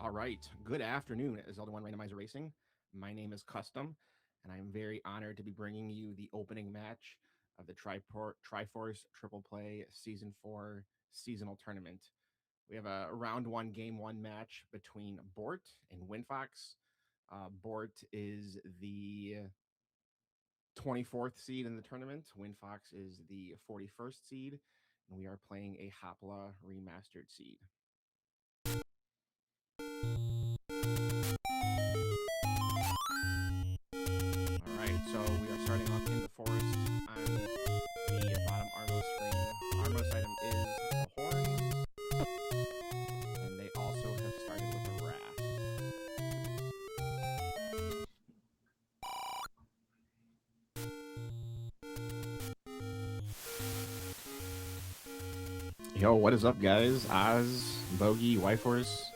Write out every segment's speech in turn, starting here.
All right. Good afternoon, Zelda 1 Randomizer Racing. My name is Custom, and I'm very honored to be bringing you the opening match of the Triforce Triple Play Season 4 Seasonal Tournament. We have a round one, game one match between Bort and Windfox. Bort is the 24th seed in the tournament. Windfox is the 41st seed, and we are playing a Hopla Remastered seed. So we are starting off in the forest on the bottom Armo screen. Armo's item is the horn, and they also have started with a raft. Yo, what is up, guys? Oz, Bogey, Whitehorse.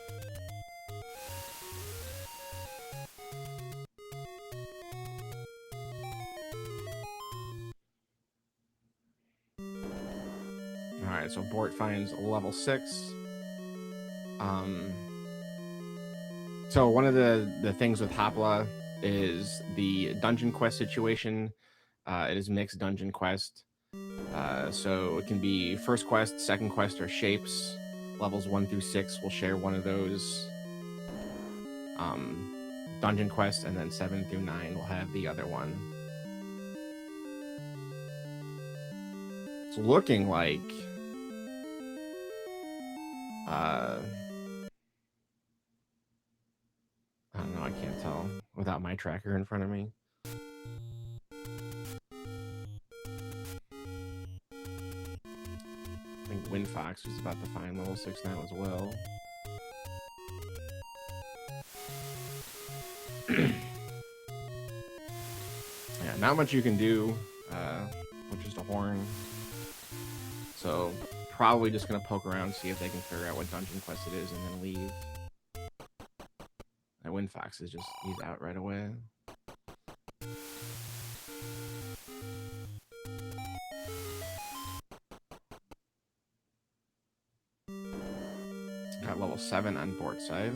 All right, so Bort finds level 6. So one of the things with Hopla is the dungeon quest situation. It is mixed dungeon quest. So it can be first quest, second quest, or shapes. Levels 1 through 6 will share one of those dungeon quests, and then 7 through 9 will have the other one. It's looking like I don't know, I can't tell without my tracker in front of me. I think Windfox was about to find level 6 now as well. Yeah, not much you can do with just a horn. So probably just gonna poke around, see if they can figure out what dungeon quest it is, and then leave. That Windfox is he's out right away. Got level 7 on Bort side.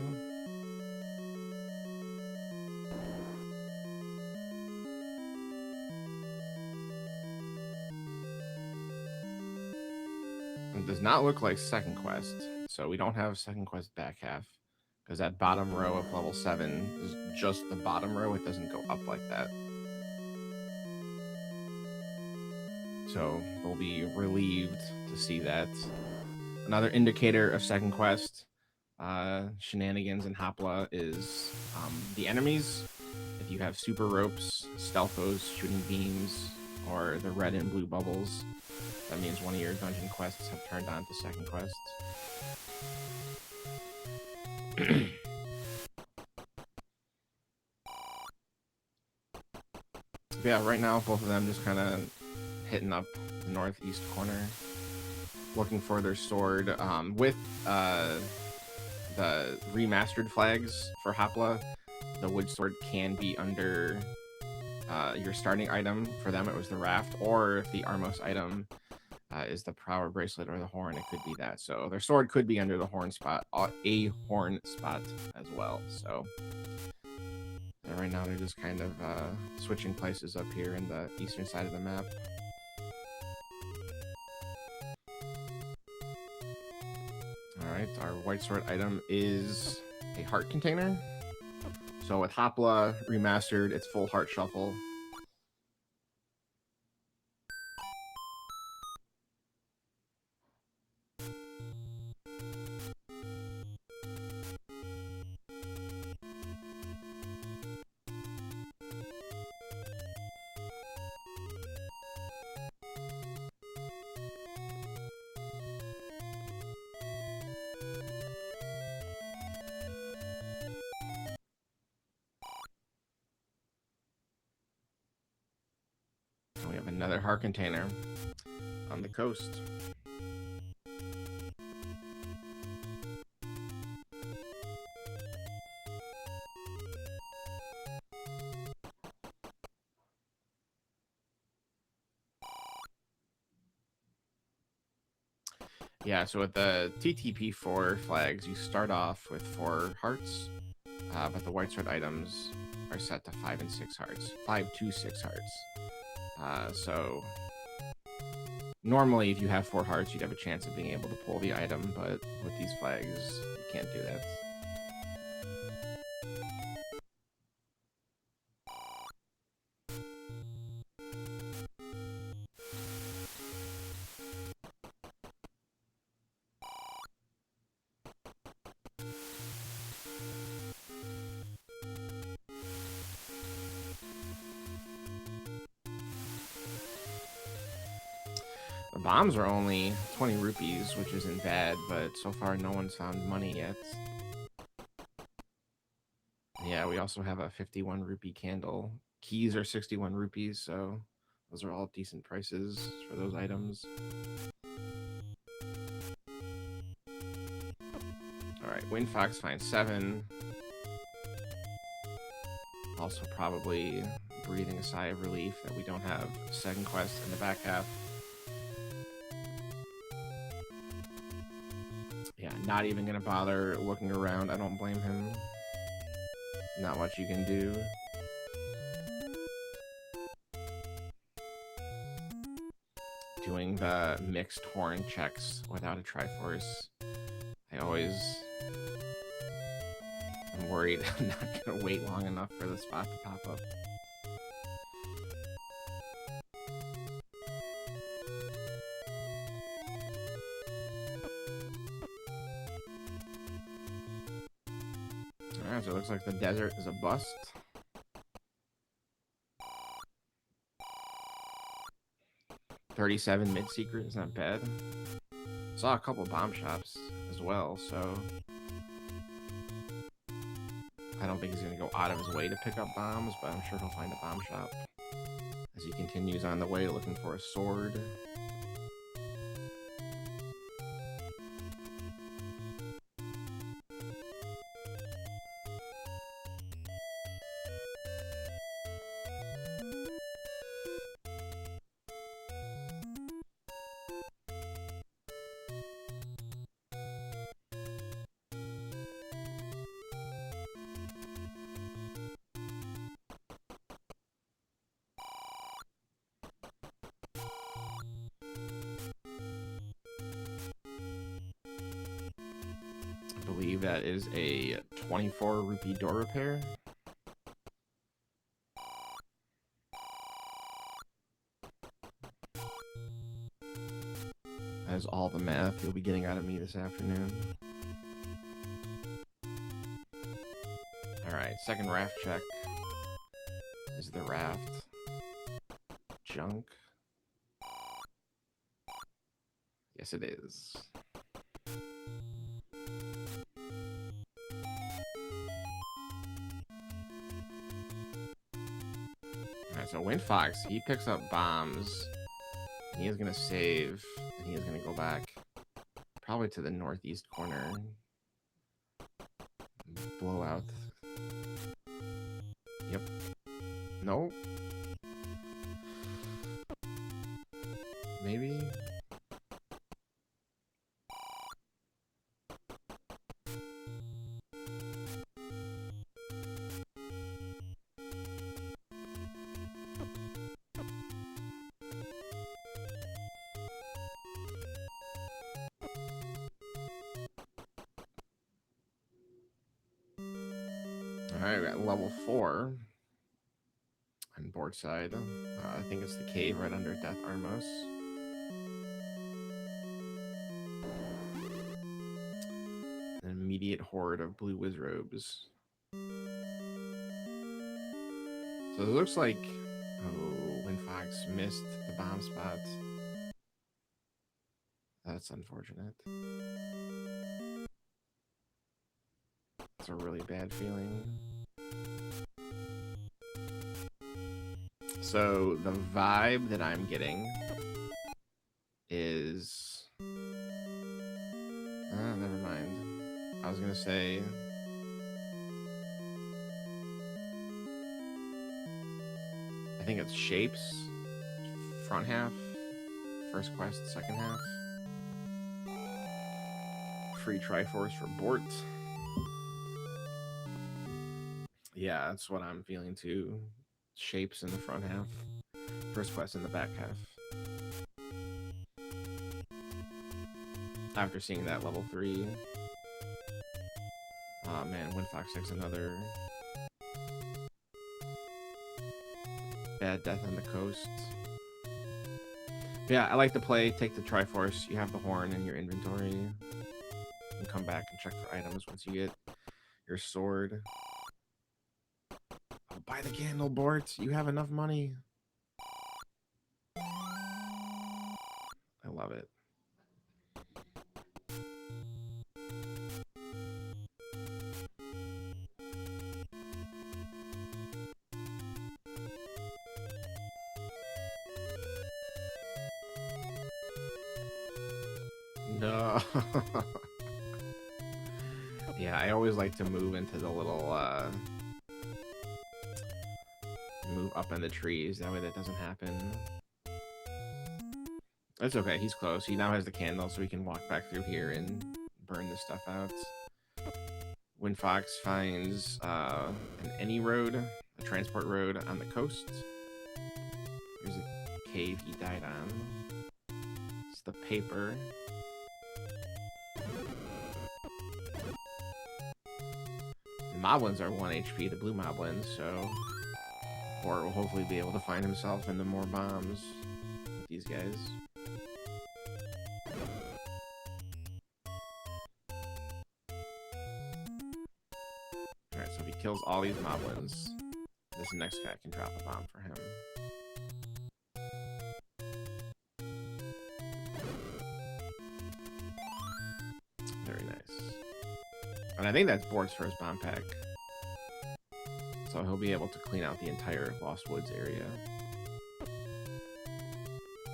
It does not look like second quest, so we don't have second quest back half, because that bottom row of level 7 is just the bottom row. It doesn't go up like that. So they'll be relieved to see that. Another indicator of second quest shenanigans in Hopla is the enemies. If you have super ropes, stealthos, shooting beams, or the red and blue bubbles, that means one of your dungeon quests have turned on to second quest. Yeah, right now both of them just kind of hitting up the northeast corner, looking for their sword. With the remastered flags for Hopla, the wood sword can be under your starting item. For them, it was the raft, or if the Armos item is the power bracelet or the horn, it could be that. So their sword could be under the horn spot, a horn spot as well. So right now they're just kind of switching places up here in the eastern side of the map. Alright, our white sword item is a heart container. So with Hopla Remastered, it's full heart shuffle. We have another heart container on the coast. Yeah, so with the TTP 4 flags, you start off with 4 hearts, but the white sword items are set to 5 and 6 hearts. 5 to 6 hearts. So normally if you have 4 hearts, you'd have a chance of being able to pull the item, but with these flags, you can't do that. The bombs are only 20 rupees, which isn't bad, but so far no one's found money yet. Yeah, we also have a 51 rupee candle. Keys are 61 rupees, so those are all decent prices for those items. Alright, Windfox finds 7. Also probably breathing a sigh of relief that we don't have second quest in the back half. Yeah, not even gonna bother looking around. I don't blame him. Not much you can do. Doing the mixed horn checks without a Triforce. I'm worried I'm not gonna wait long enough for the spot to pop up. Alright, so it looks like the desert is a bust. $37 mid-secret is not bad. Saw a couple bomb shops as well, so I don't think he's going to go out of his way to pick up bombs, but I'm sure he'll find a bomb shop as he continues on the way looking for a sword. I believe that is a 24 rupee door repair. That is all the math you'll be getting out of me this afternoon. Alright, second raft check. Is the raft junk? Yes, it is. Alright, so Windfox, he picks up bombs. He is going to save, and he is going to go back probably to the northeast corner. Blow out. Yep. No. Maybe. Alright, we got level 4 on Bort side. I think it's the cave right under Death Armos. An immediate horde of blue wizrobes. So it looks like... Oh, Windfox missed the bomb spot. That's unfortunate. It's a really bad feeling. So the vibe that I'm getting is... never mind. I was gonna say... I think it's shapes. Front half. First quest, second half. free Triforce for Bort. Yeah, that's what I'm feeling too. Shapes in the front half. First quest in the back half. After seeing that level 3. Oh man, Windfox takes another bad death on the coast. Yeah, I like to play, take the Triforce, you have the horn in your inventory, and come back and check for items once you get your sword. Oh, buy the candle, Bort. You have enough money. I love it. No. Yeah, I always like to move into the little, move up in the trees. That way that doesn't happen. That's okay. He's close. He now has the candle, so he can walk back through here and burn this stuff out. Windfox finds an any road, a transport road on the coast. There's a cave he died on. It's the paper. The moblins are 1 HP, the blue moblins, so Bort will hopefully be able to find himself into more bombs with these guys. Alright, so if he kills all these moblins, this next guy can drop a bomb for him. Very nice. And I think that's Bort's first bomb pack. So he'll be able to clean out the entire Lost Woods area.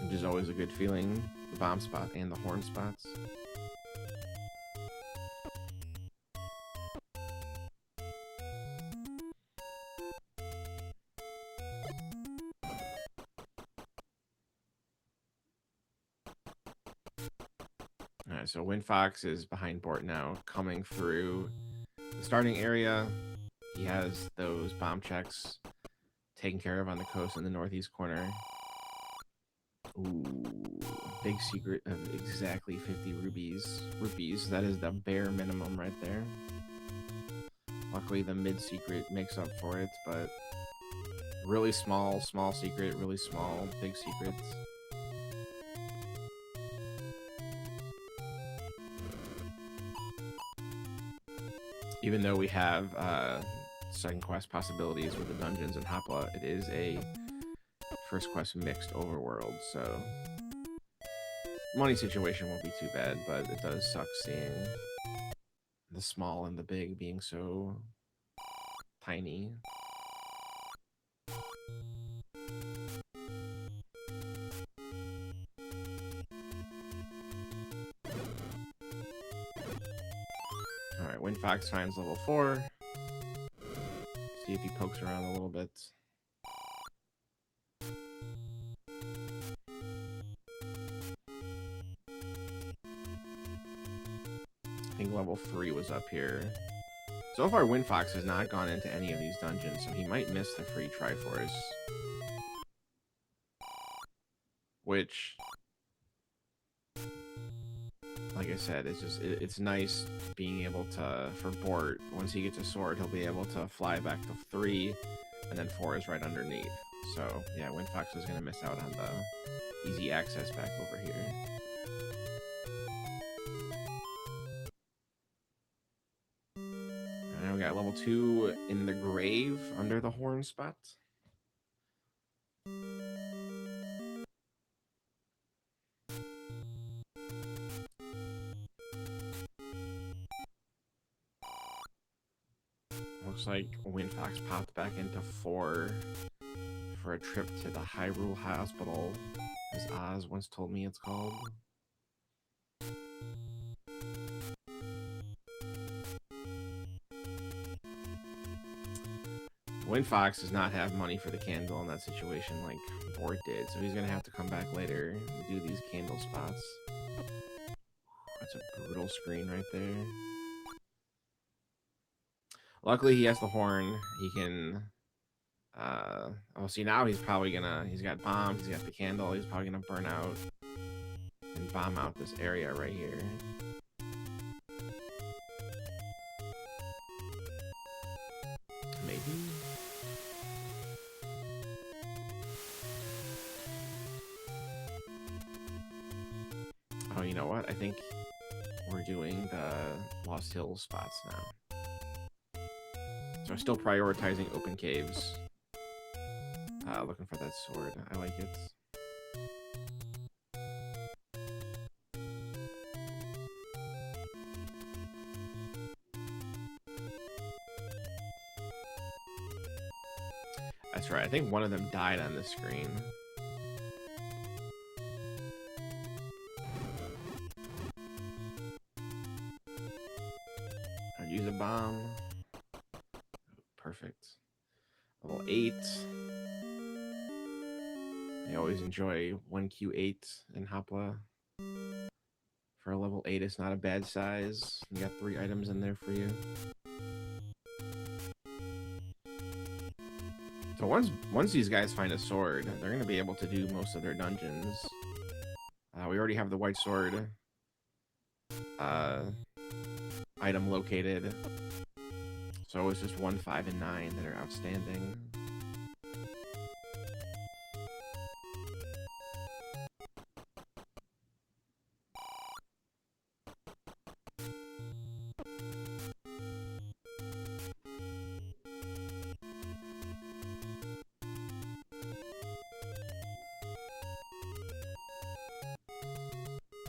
Which is always a good feeling. The bomb spot and the horn spots. Alright, so Windfox is behind Bort now, coming through the starting area. He has those bomb checks taken care of on the coast in the northeast corner. Ooh, big secret of exactly 50 rupees. That is the bare minimum right there. Luckily, the mid secret makes up for it, but really small secret, really small, big secrets. Even though we have second quest possibilities with the dungeons and Hopla, it is a first quest mixed overworld, so money situation won't be too bad, but it does suck seeing the small and the big being so tiny. Alright, Windfox finds level 4. See if he pokes around a little bit. I think level 3 was up here. So far, Windfox has not gone into any of these dungeons, so he might miss the free Triforce. Which, like I said, it's just it's nice being able to, for Bort, once he gets a sword, he'll be able to fly back to 3, and then 4 is right underneath. So yeah, Windfox is going to miss out on the easy access back over here. And now we got level 2 in the grave under the horn spot. Looks like Windfox popped back into 4 for a trip to the Hyrule Hospital, as Oz once told me it's called. Windfox does not have money for the candle in that situation like Bort did, so he's going to have to come back later and do these candle spots. A That's a brutal screen right there. Luckily, he has the horn. He can... oh, see, now he's probably gonna... He's got bombs, he's got the candle. He's probably gonna burn out and bomb out this area right here. Maybe? Oh, you know what? I think we're doing the Lost Hills spots now. So I'm still prioritizing open caves. Looking for that sword. I like it. That's right. I think one of them died on this screen. I'll use a bomb. Perfect. Level 8. I always enjoy 1Q8 in Hopla. For a level 8, it's not a bad size. You got 3 items in there for you. So once these guys find a sword, they're going to be able to do most of their dungeons. We already have the white sword item located. So it's just 1, 5, and 9 that are outstanding.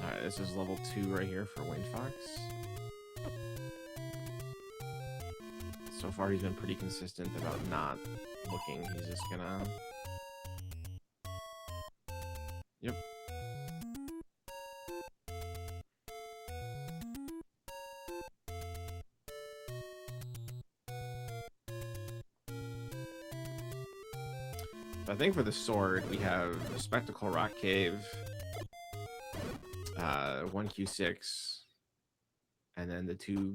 Alright, this is level 2 right here for Windfox. So far, he's been pretty consistent about not looking. He's just gonna... Yep. I think for the sword, we have Spectacle Rock Cave, 1Q6, and then the 2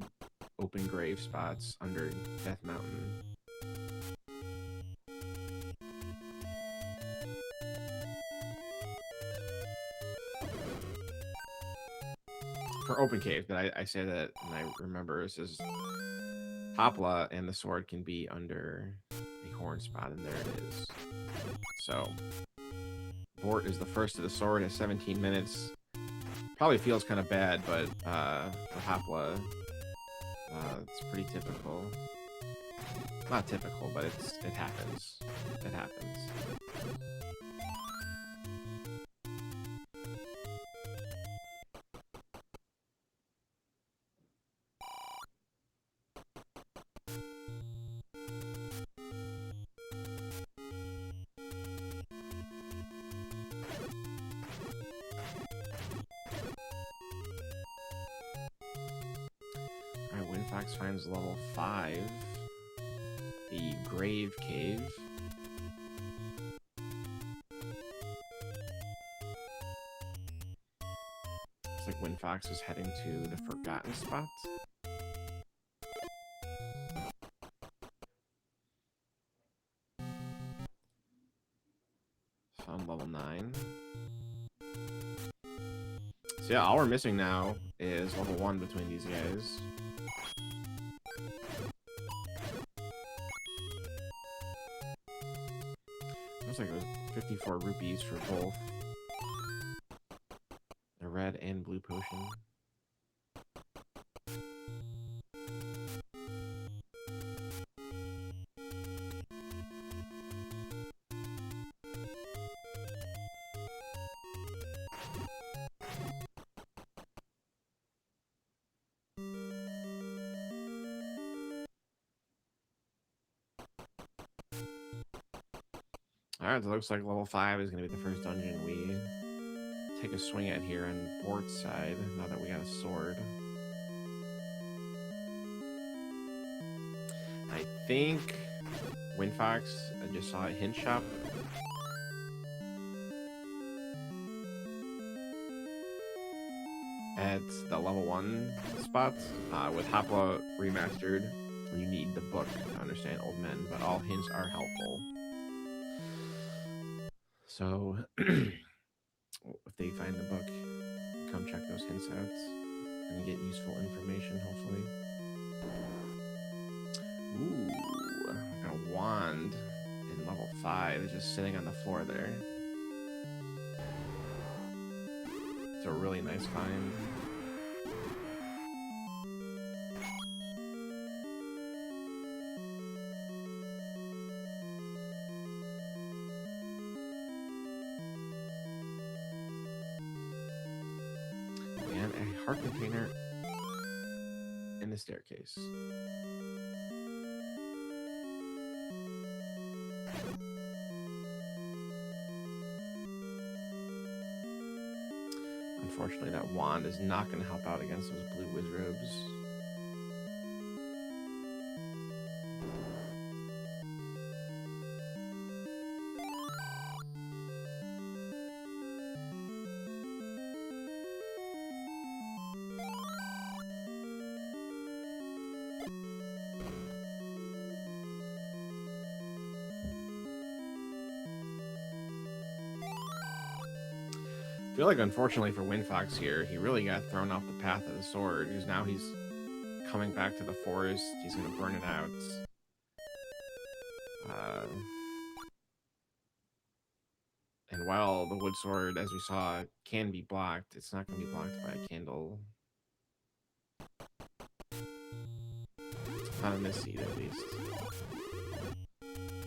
open grave spots under Death Mountain. For open cave, but I say that and I remember it says Hopla and the sword can be under a horn spot, and there it is. So Bort is the first to the sword at 17 minutes. Probably feels kind of bad, but for Hopla, it's pretty typical. Not typical, but it happens. It happens. Alright, Windfox finds level 5. The Grave Cave. Looks like Windfox is heading to the Forgotten Spot. Found level 9. So yeah, all we're missing now is level 1 between these guys. Looks like it was 54 rupees for both the red and blue potion. Alright, so it looks like level 5 is going to be the first dungeon we take a swing at here on Bort's side, now that we got a sword. I think Windfox, I just saw a hint shop. at the level 1 spot. With Hopla Remastered, you need the book to understand old men, but all hints are helpful. So, if they find the book, come check those hints out and get useful information, hopefully. Ooh, got a wand in level 5. It's just sitting on the floor there. It's a really nice find. And a heart container in the staircase. Unfortunately, that wand is not going to help out against those blue wizrobes. I feel like, unfortunately for Windfox here, he really got thrown off the path of the sword, because now he's coming back to the forest. He's going to burn it out. And while the wood sword, as we saw, can be blocked, it's not going to be blocked by a candle. Not in this seed, at least.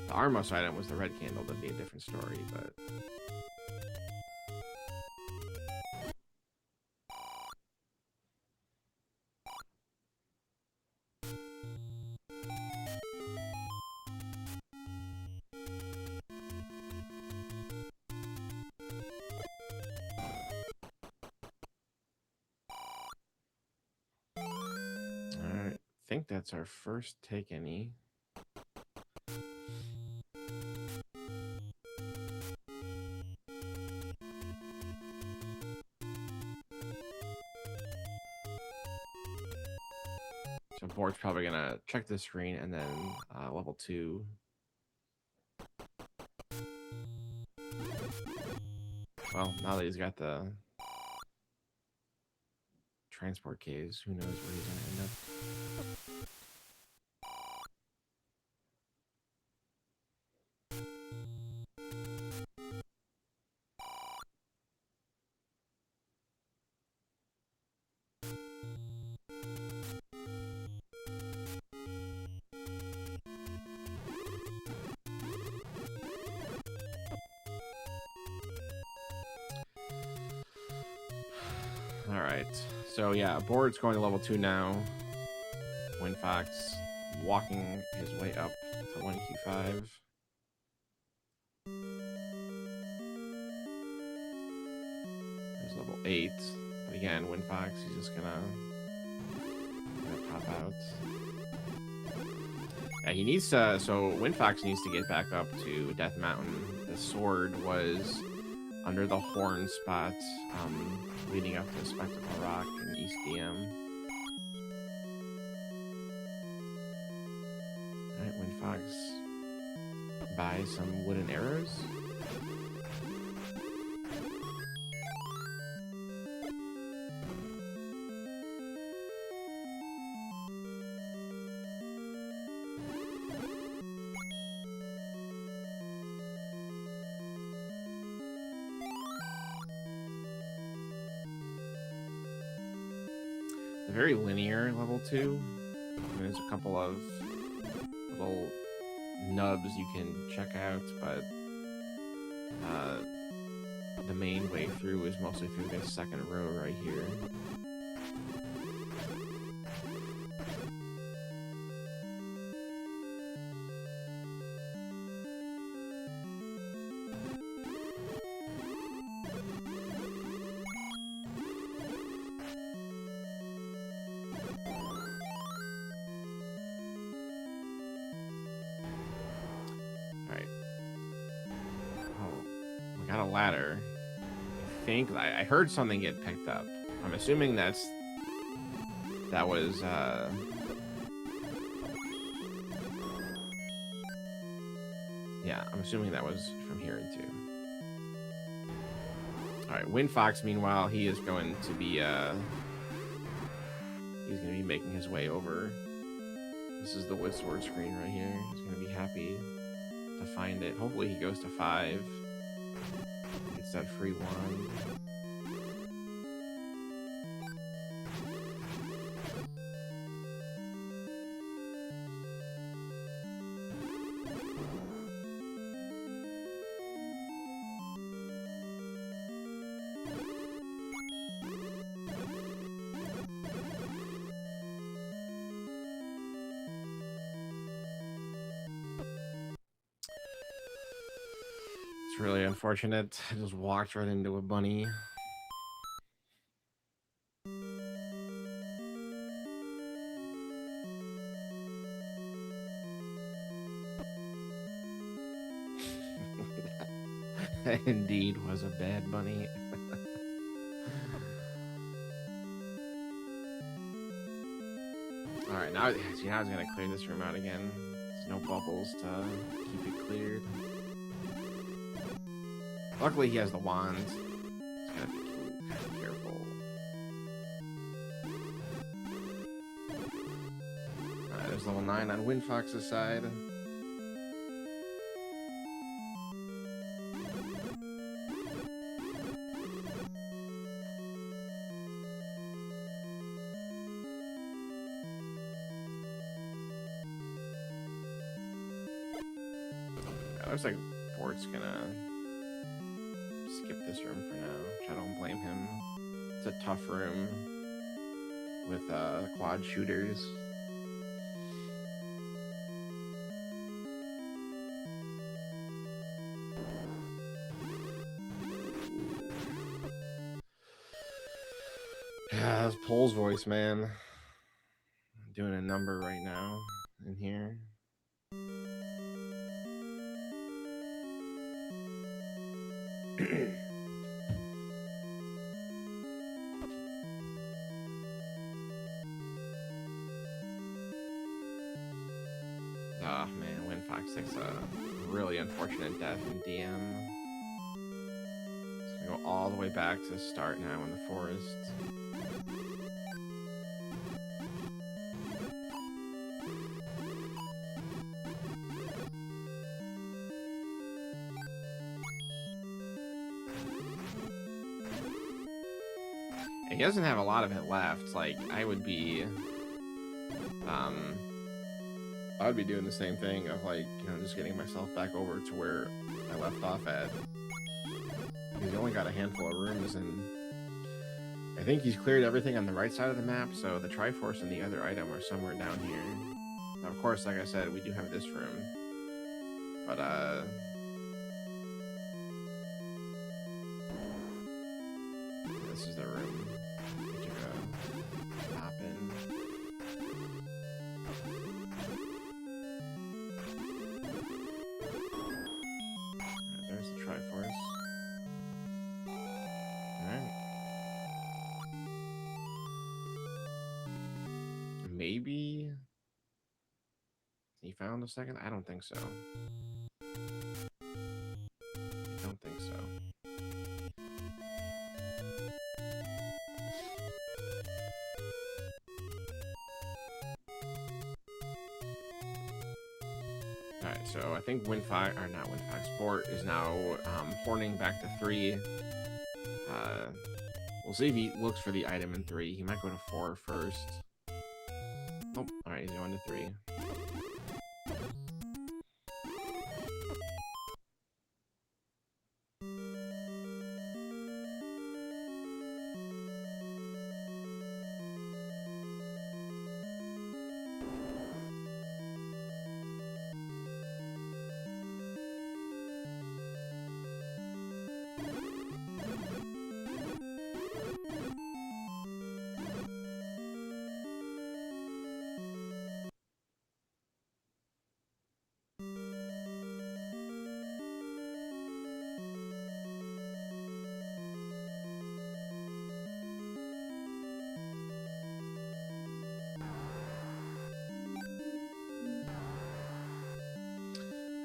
The Armos item was the red candle. That'd be a different story, but... I think that's our first take any. So Bort's probably gonna check the screen and then level 2. Well, now that he's got the transport caves, who knows where he's gonna end up. All right, so yeah, Bort's going to level 2 now. Windfox walking his way up to 1Q5. There's level 8. But again, Windfox, he's just gonna pop out. Yeah, he needs to, so Windfox needs to get back up to Death Mountain. The sword was under the horn spot, leading up to Spectacle Rock and East DM. Alright, Windfox buy some wooden arrows. Very linear level 2. I mean, there's a couple of little nubs you can check out, but the main way through is mostly through this second row right here. Got a ladder. I think I heard something get picked up. I'm assuming that was yeah, I'm assuming that was from here too. All right, Windfox, meanwhile, he is going to be he's going to be making his way over. This is the wood sword screen right here. He's going to be happy to find it. Hopefully he goes to 5. Gets that free wand. It's really unfortunate. I just walked right into a bunny. That indeed was a bad bunny. Alright, now see, I was gonna clear this room out again. There's no bubbles to keep it cleared. Luckily, he has the wand. Just gotta be careful. Alright, there's level 9 on Windfox's side. Looks like Bort's gonna skip this room for now, which I don't blame him. It's a tough room with quad shooters. Yeah, that's Pole's voice, man. I'm doing a number right now in here. Oh man, Windfox takes a really unfortunate death in DM. It's gonna go all the way back to the start now in the forest. He doesn't have a lot of it left. Like, I would be doing the same thing of, like, you know, just getting myself back over to where I left off at. He's only got a handful of rooms, and I think he's cleared everything on the right side of the map, so the Triforce and the other item are somewhere down here. Now, of course, like I said, we do have this room. But, this is the room. There's the Triforce. Alright. Maybe he found a second? I don't think so. I don't think so. Alright, so I think Windfox, or not Windfox, Bort is now horning back to 3. We'll see if he looks for the item in 3. He might go to 4 first. Oh, alright, he's going to 3.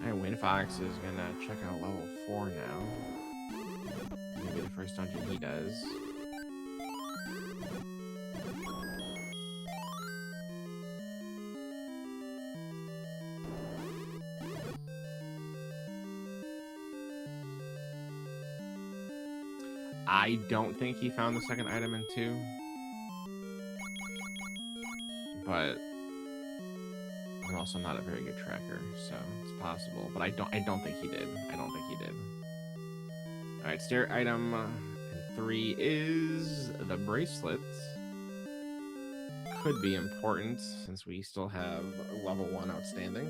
Alright, Windfox is gonna check out level 4 now. Maybe the first dungeon he does. I don't think he found the second item in 2. But I'm also not a very good tracker, so it's possible. But I don't think he did. I don't think he did. Alright, stair item in 3 is the bracelet. Could be important since we still have level 1 outstanding.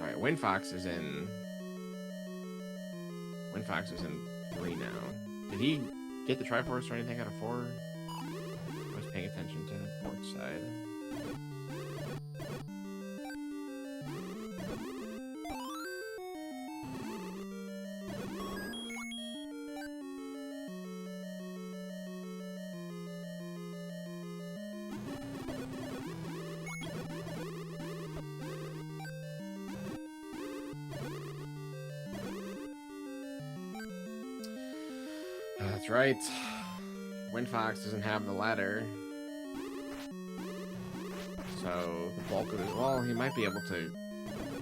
Alright, Windfox is in 3 now. Did he get the Triforce or anything out of 4? I was paying attention to Bort's side. That's right. Windfox doesn't have the ladder. So the bulk of it, well, he might be able to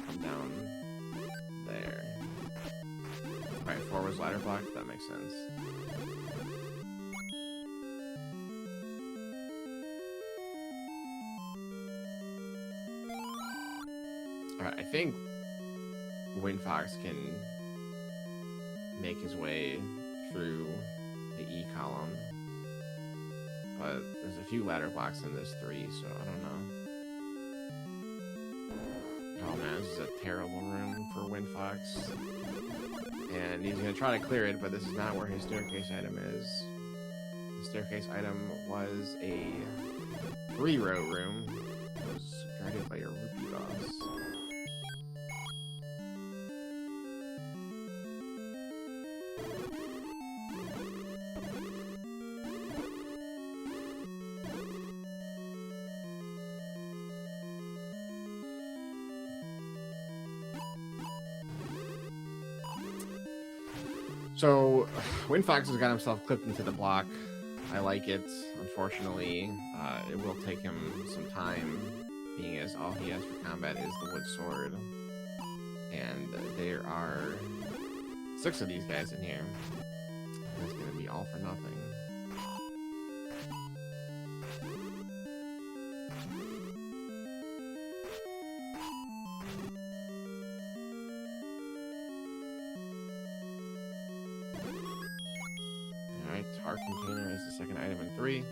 come down there. Alright, 4 was ladder block, that makes sense. Alright, I think Windfox can make his way through the E column, but there's a few ladder blocks in this 3, so I don't know. Oh man, this is a terrible room for Windfox, and he's gonna try to clear it, but this is not where his staircase item is. The staircase item was a 3-row room. It was guarded by a rupee boss. So, Windfox has got himself clipped into the block. I like it. Unfortunately, it will take him some time, being as all he has for combat is the wood sword. And there are 6 of these guys in here. It's going to be all for nothing. Heart container is the second item in 3.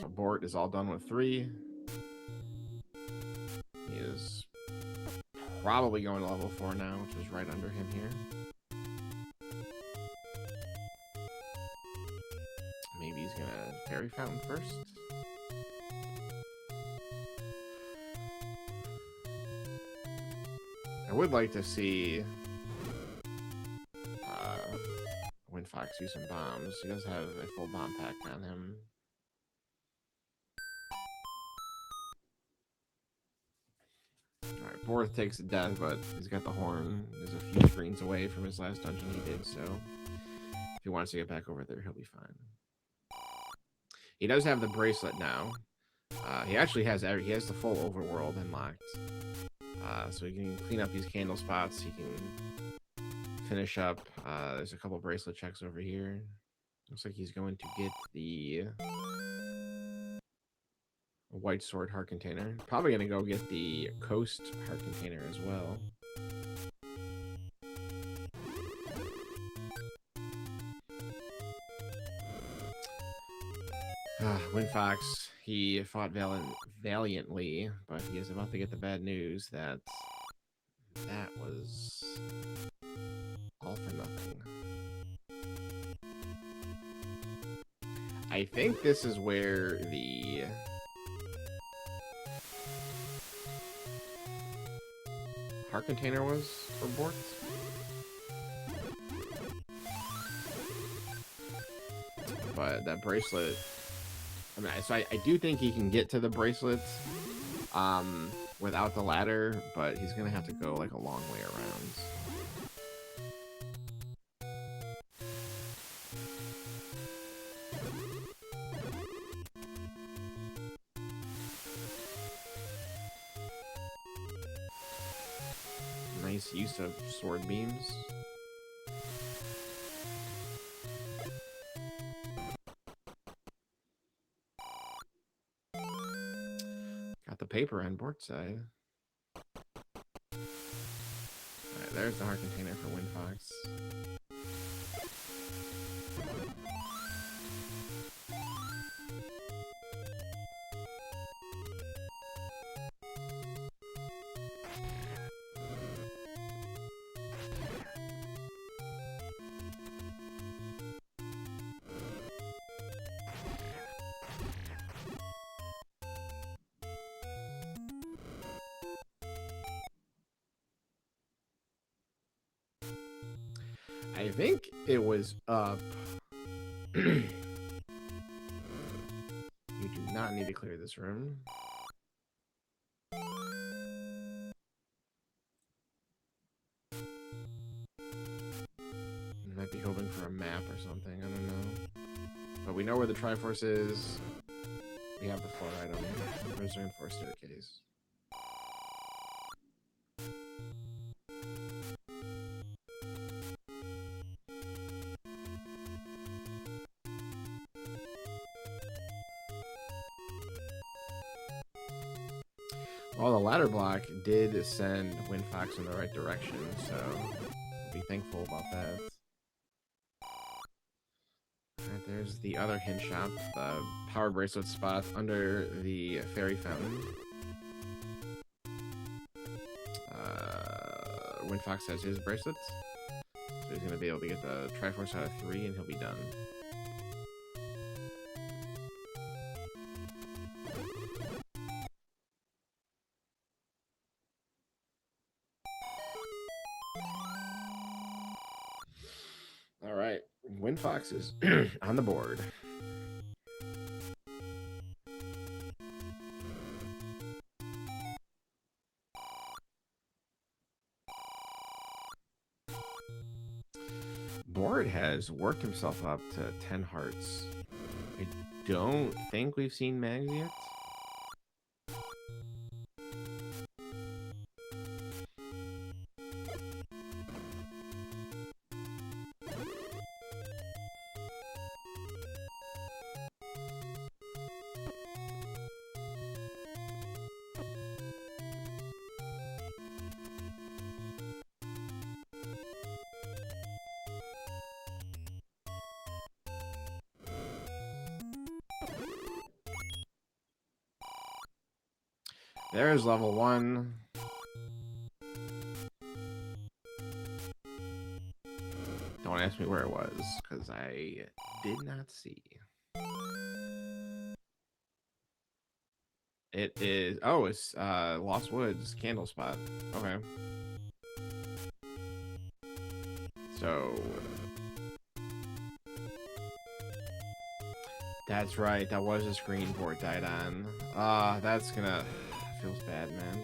So Bort is all done with 3. He is probably going to level 4 now, which is right under him here. Maybe he's gonna fairy fountain first. I would like to see Windfox use some bombs. He does have a full bomb pack on him. Alright, Bort takes the death, but he's got the horn. He's a few screens away from his last dungeon he did, so if he wants to get back over there, he'll be fine. He does have the bracelet now. He actually has the full overworld unlocked. So he can clean up these candle spots. He can finish up. There's a couple bracelet checks over here. Looks like he's going to get the white sword heart container. Probably gonna go get the coast heart container as well. Windfox, he fought valiantly, but he is about to get the bad news that was all for nothing. I think this is where the heart container was for Bort. but that bracelet. I mean, so I do think he can get to the bracelets without the ladder, but he's gonna have to go like a long way around. Nice use of sword beams. Got the paper on Bort's side. Alright, there's the heart container for Windfox. I think it was up. You do not need to clear this room. You might be hoping for a map or something, I don't know. But we know where the Triforce is. We have the floor item. There's a reinforced staircase. Well, the ladder block did send Windfox in the right direction, so we'll be thankful about that. Alright, there's the other hint shop, the power bracelet spot under the fairy fountain. Windfox has his bracelets, so he's going to be able to get the Triforce out of 3 and he'll be done. Alright, Windfox is on the board. Bort has worked himself up to 10 hearts. I don't think we've seen Mags yet. There's level 1. Don't ask me where it was, because I did not see. It is... Oh, it's Lost Woods Candle Spot. Okay. So... That's right, that was a screen Bort died on. That's gonna... Feels bad, man.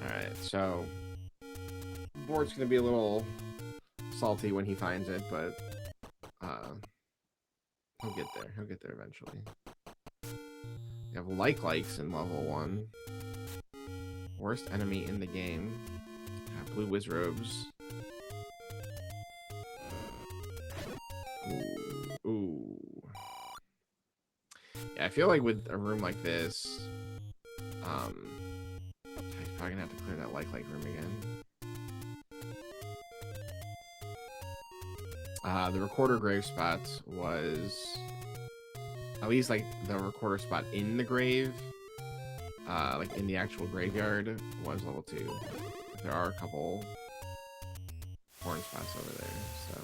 Alright, so Bort's gonna be a little salty when he finds it, but he'll get there. He'll get there eventually. You have likes in level 1. Worst enemy in the game. Have blue Wizrobes. Ooh. I feel like with a room like this, he's probably gonna have to clear that like room again. The recorder grave spot was at least like the recorder spot in the grave, like in the actual graveyard, was level 2. There are a couple horn spots over there, so.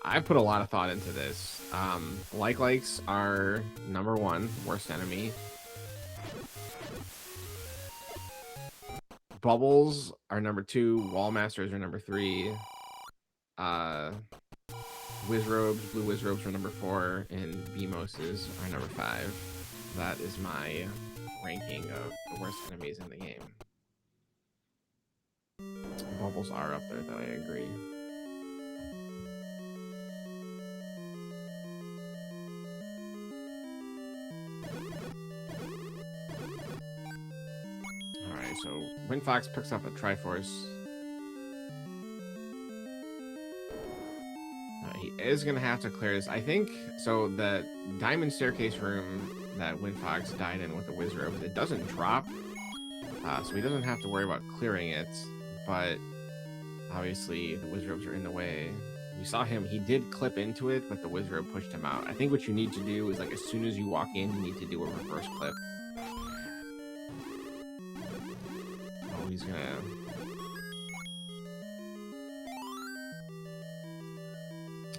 I put a lot of thought into this. Likes are number 1 worst enemy. Bubbles are number 2. Wall Masters are number 3. Wizrobes, Blue Wizrobes are number 4, and Beamoses are number 5. That is my ranking of the worst enemies in the game. Bubbles are up there, though, I agree. Alright, so Windfox picks up a Triforce. He is going to have to clear this. I think, so the Diamond Staircase room that Windfox died in with the Wizrobes, it doesn't drop. So he doesn't have to worry about clearing it. But obviously the Wizrobes are in the way. We saw him, he did clip into it, but the Wizrobe pushed him out. I think what you need to do is, like, as soon as you walk in, you need to do a reverse clip. Oh, he's gonna...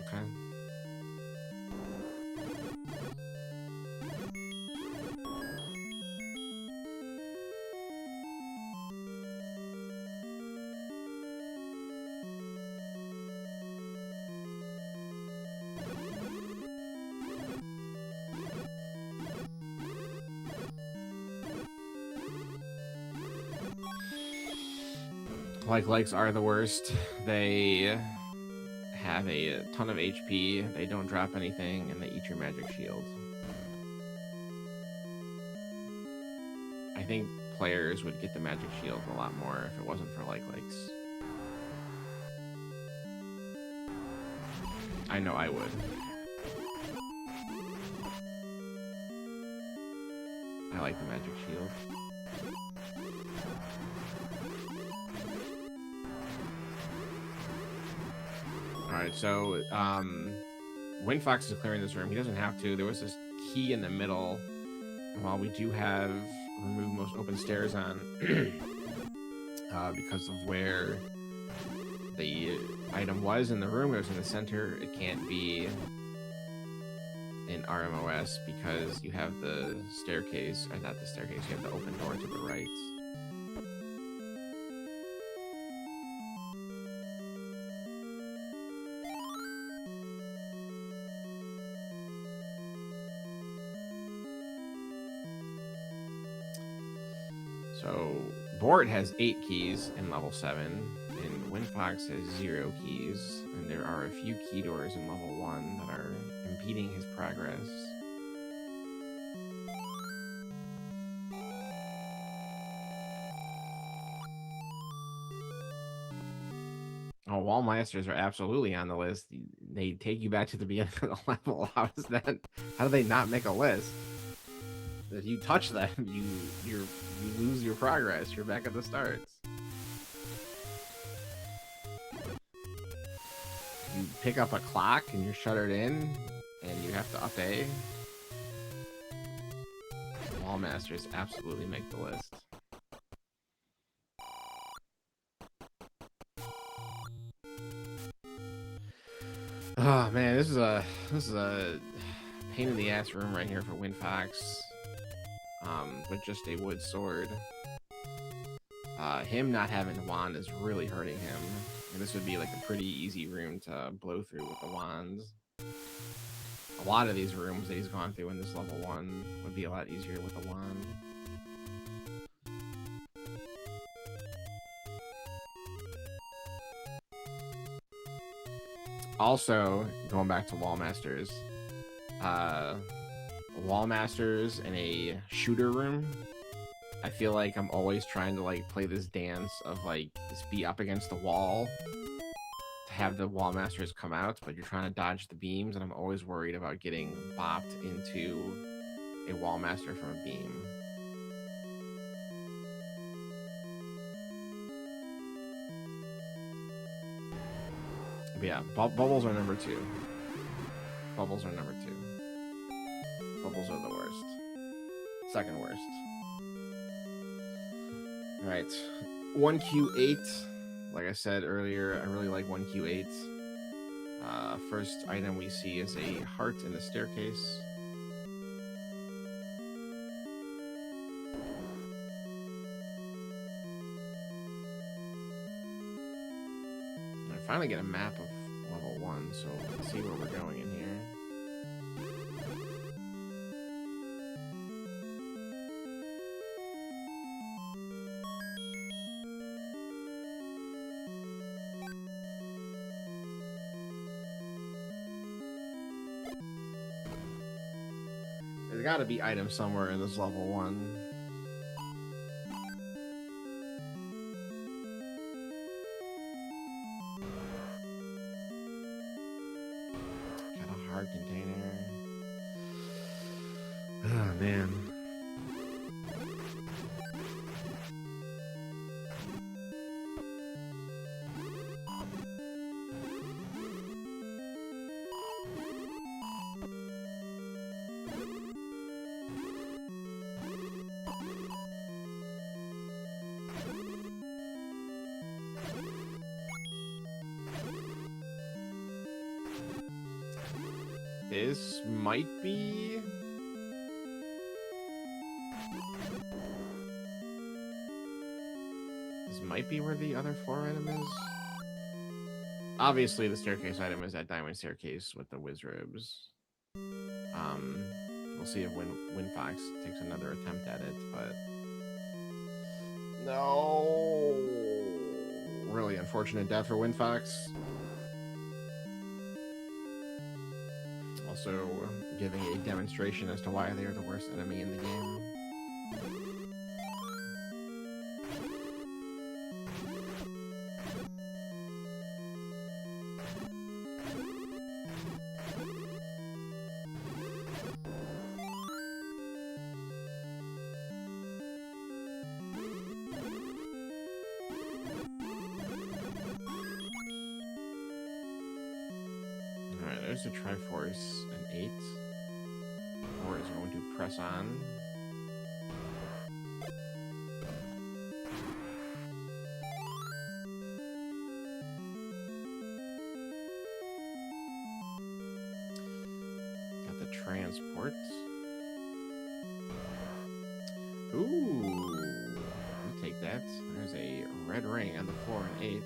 Okay. Likes are the worst. They have a ton of HP, they don't drop anything, and they eat your magic shield. I think players would get the magic shield a lot more if it wasn't for likes. I know I would. I like the magic shield. Alright, so Windfox is clearing this room. He doesn't have to. There was this key in the middle. And while we do have remove most open stairs on because of where the item was in the room, it was in the center, it can't be in RMOS because you have the staircase, or not the staircase, you have the open door to the right. So Bort has 8 keys in level 7, and Windfox has 0 keys, and there are a few key doors in level 1 that are impeding his progress. Oh, Wall Masters are absolutely on the list. They take you back to the beginning of the level. How is that? How do they not make a list? If you touch them, you lose your progress. You're back at the starts. You pick up a clock and you're shuttered in, and you have to up A. Wall Masters absolutely make the list. Oh man, this is a pain in the ass room right here for Windfox. With just a wood sword. Him not having the wand is really hurting him. And this would be like a pretty easy room to blow through with the wands. A lot of these rooms that he's gone through in this level 1 would be a lot easier with a wand. Also, going back to Wall Masters, Wall Masters in a shooter room, I feel like I'm always trying to like play this dance of like just be up against the wall to have the Wall Masters come out, but you're trying to dodge the beams, and I'm always worried about getting bopped into a Wall Master from a beam. But yeah, bubbles are number 2. Bubbles are number 2. Bubbles are the worst. Second worst. Alright. 1Q8. Like I said earlier, I really like 1Q8. First item we see is a heart in the staircase. finally get a map of level 1, so let's see where we're going in here. There's got to be items somewhere in this level 1. Container. Oh man. This might be... This might be where the other floor item is. Obviously, the staircase item is that diamond staircase with the whiz robes. We'll see if Windfox takes another attempt at it, but... No! Really unfortunate death for Windfox. Also giving a demonstration as to why they are the worst enemy in the game. There's a Triforce, an 8. Or is going to press on. Got the transport. Ooh, I'll take that. There's a red ring on the 4 and 8.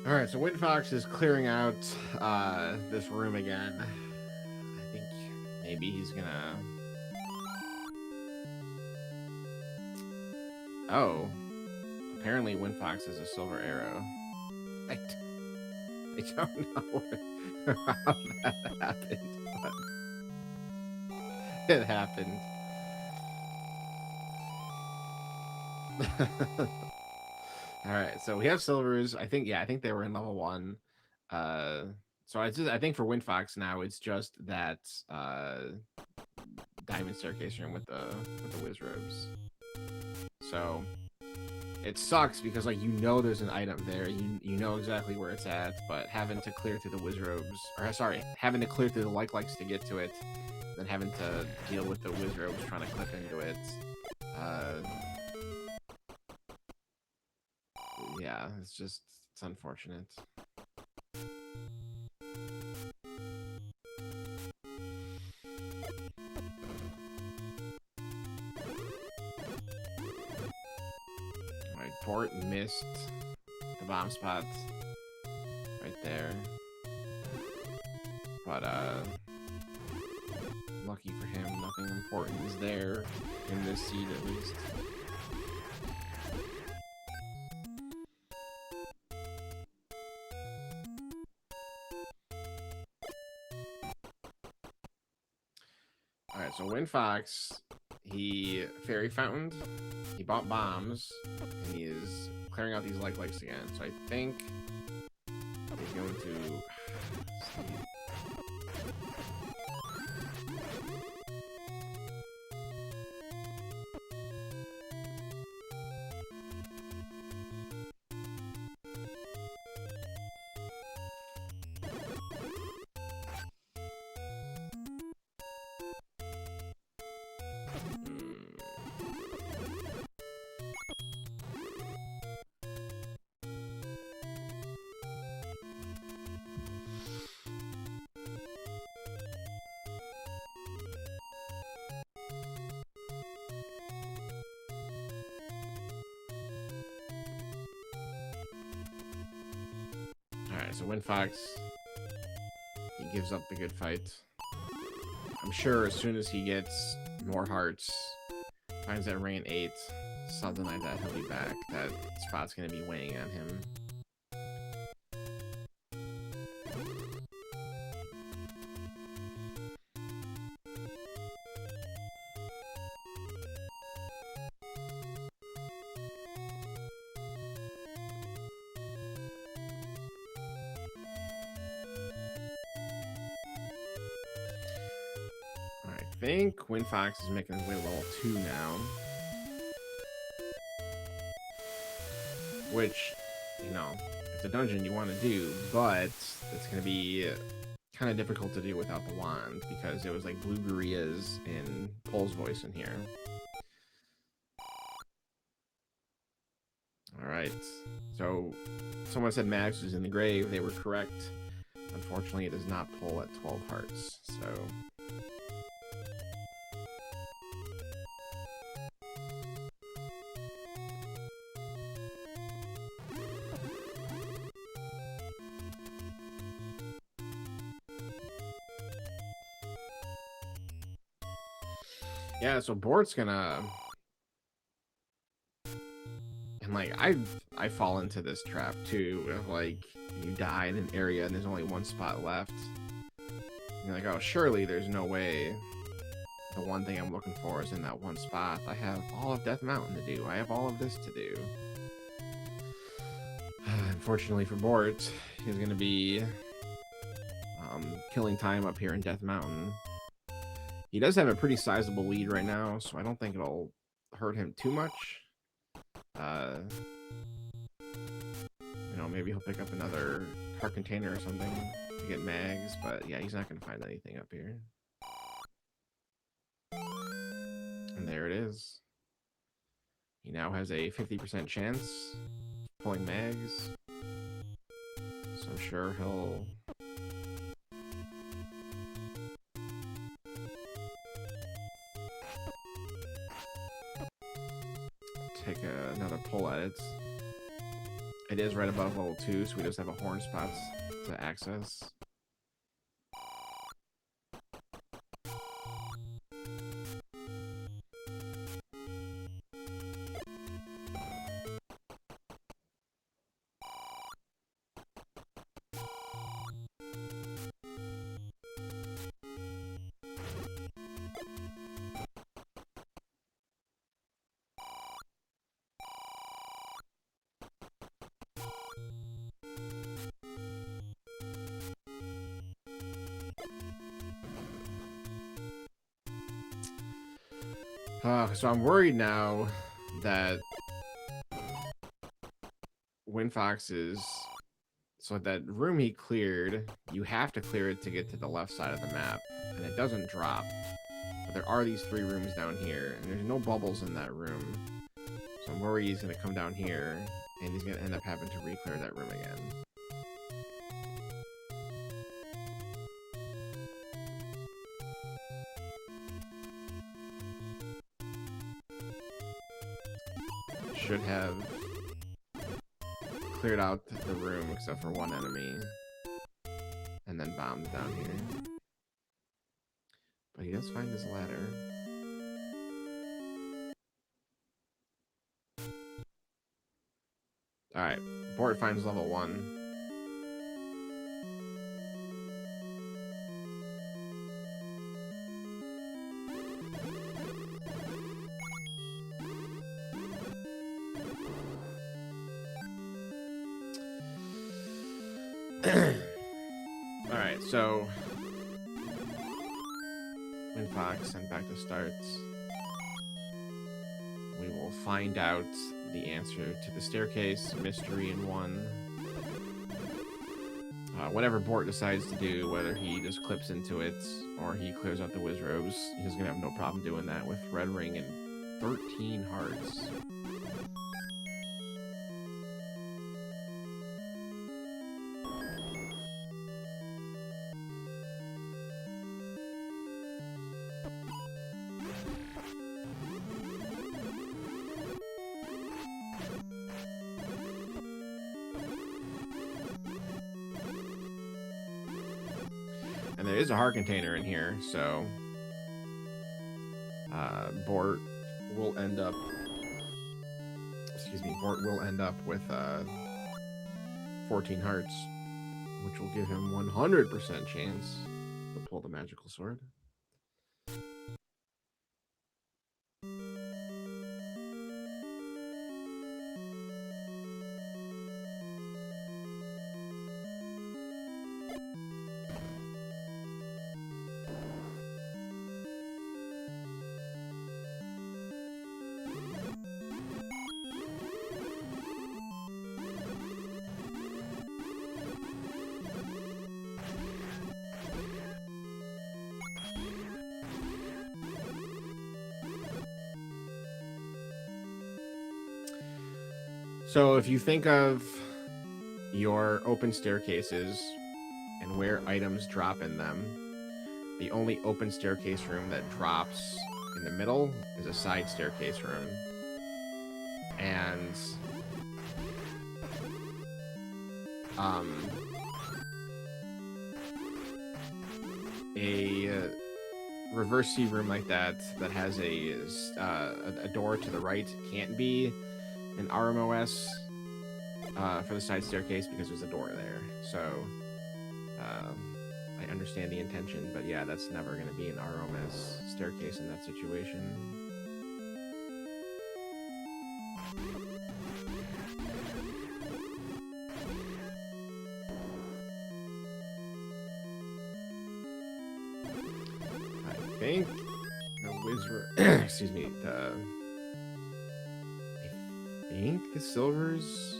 All right, so Windfox is clearing out this room again. I think maybe he's gonna... Oh, apparently Windfox is a silver arrow. I don't know how that happened, but it happened. All right, so we have silvers. I think they were in level 1. So I think for Windfox now it's just that diamond staircase room with the whiz robes. So it sucks because like there's an item there, you know exactly where it's at, but having to clear through the whiz robes, or sorry, having to clear through the likes to get to it, then having to deal with the whiz robes trying to clip into it. Yeah, it's unfortunate. Alright, Bort missed the bomb spot right there. But lucky for him, nothing important is there in this seed at least. Alright, so Windfox, he fairy fountained, he bought bombs, and he is clearing out these likes again. So I think he's going to... so Windfox, he gives up the good fight. I'm sure as soon as he gets more hearts, finds that rank 8, something like that, he'll be back. That spot's going to be weighing on him. I think Windfox is making his way to level 2 now. Which, you know, it's a dungeon you want to do, but it's going to be kind of difficult to do without the wand, because it was like Blue Guria's and Pole's voice in here. Alright, so someone said Max was in the grave. They were correct. Unfortunately, it does not pull at 12 hearts, so... Yeah, so Bort's gonna... And, like, I fall into this trap, too, of, like, you die in an area and there's only one spot left. And you're like, oh, surely there's no way the one thing I'm looking for is in that one spot. I have all of Death Mountain to do. I have all of this to do. Unfortunately for Bort, he's gonna be killing time up here in Death Mountain. He does have a pretty sizable lead right now, so I don't think it'll hurt him too much. You know, maybe he'll pick up another heart container or something to get mags, but yeah, he's not going to find anything up here. And there it is. He now has a 50% chance of pulling mags, so I'm sure he'll... take another pull at it. It is right above level 2, so we just have a horn spot to access. So I'm worried now that Windfox is... So that room he cleared, you have to clear it to get to the left side of the map, and it doesn't drop. But there are these 3 rooms down here, and there's no bubbles in that room. So I'm worried he's going to come down here, and he's going to end up having to re-clear that room again. Should have cleared out the room except for one enemy and then bombed down here. But he does find his ladder. Alright, Bort finds level 1. Alright, so Windfox sent back to starts. We will find out the answer to the staircase mystery in 1. Whatever Bort decides to do, whether he just clips into it or he clears out the Wizrobes, he's gonna have no problem doing that with Red Ring and 13 hearts. And there is a heart container in here, so Bort will end up. Excuse me, Bort will end up with 14 hearts, which will give him 100% chance to pull the magical sword. So if you think of your open staircases and where items drop in them, the only open staircase room that drops in the middle is a side staircase room. And a reverse C room like that has a door to the right can't be an RMOS for the side staircase because there's a door there. So I understand the intention, but yeah, that's never going to be an RMOS staircase in that situation. I think the wizard, excuse me, I think the silver's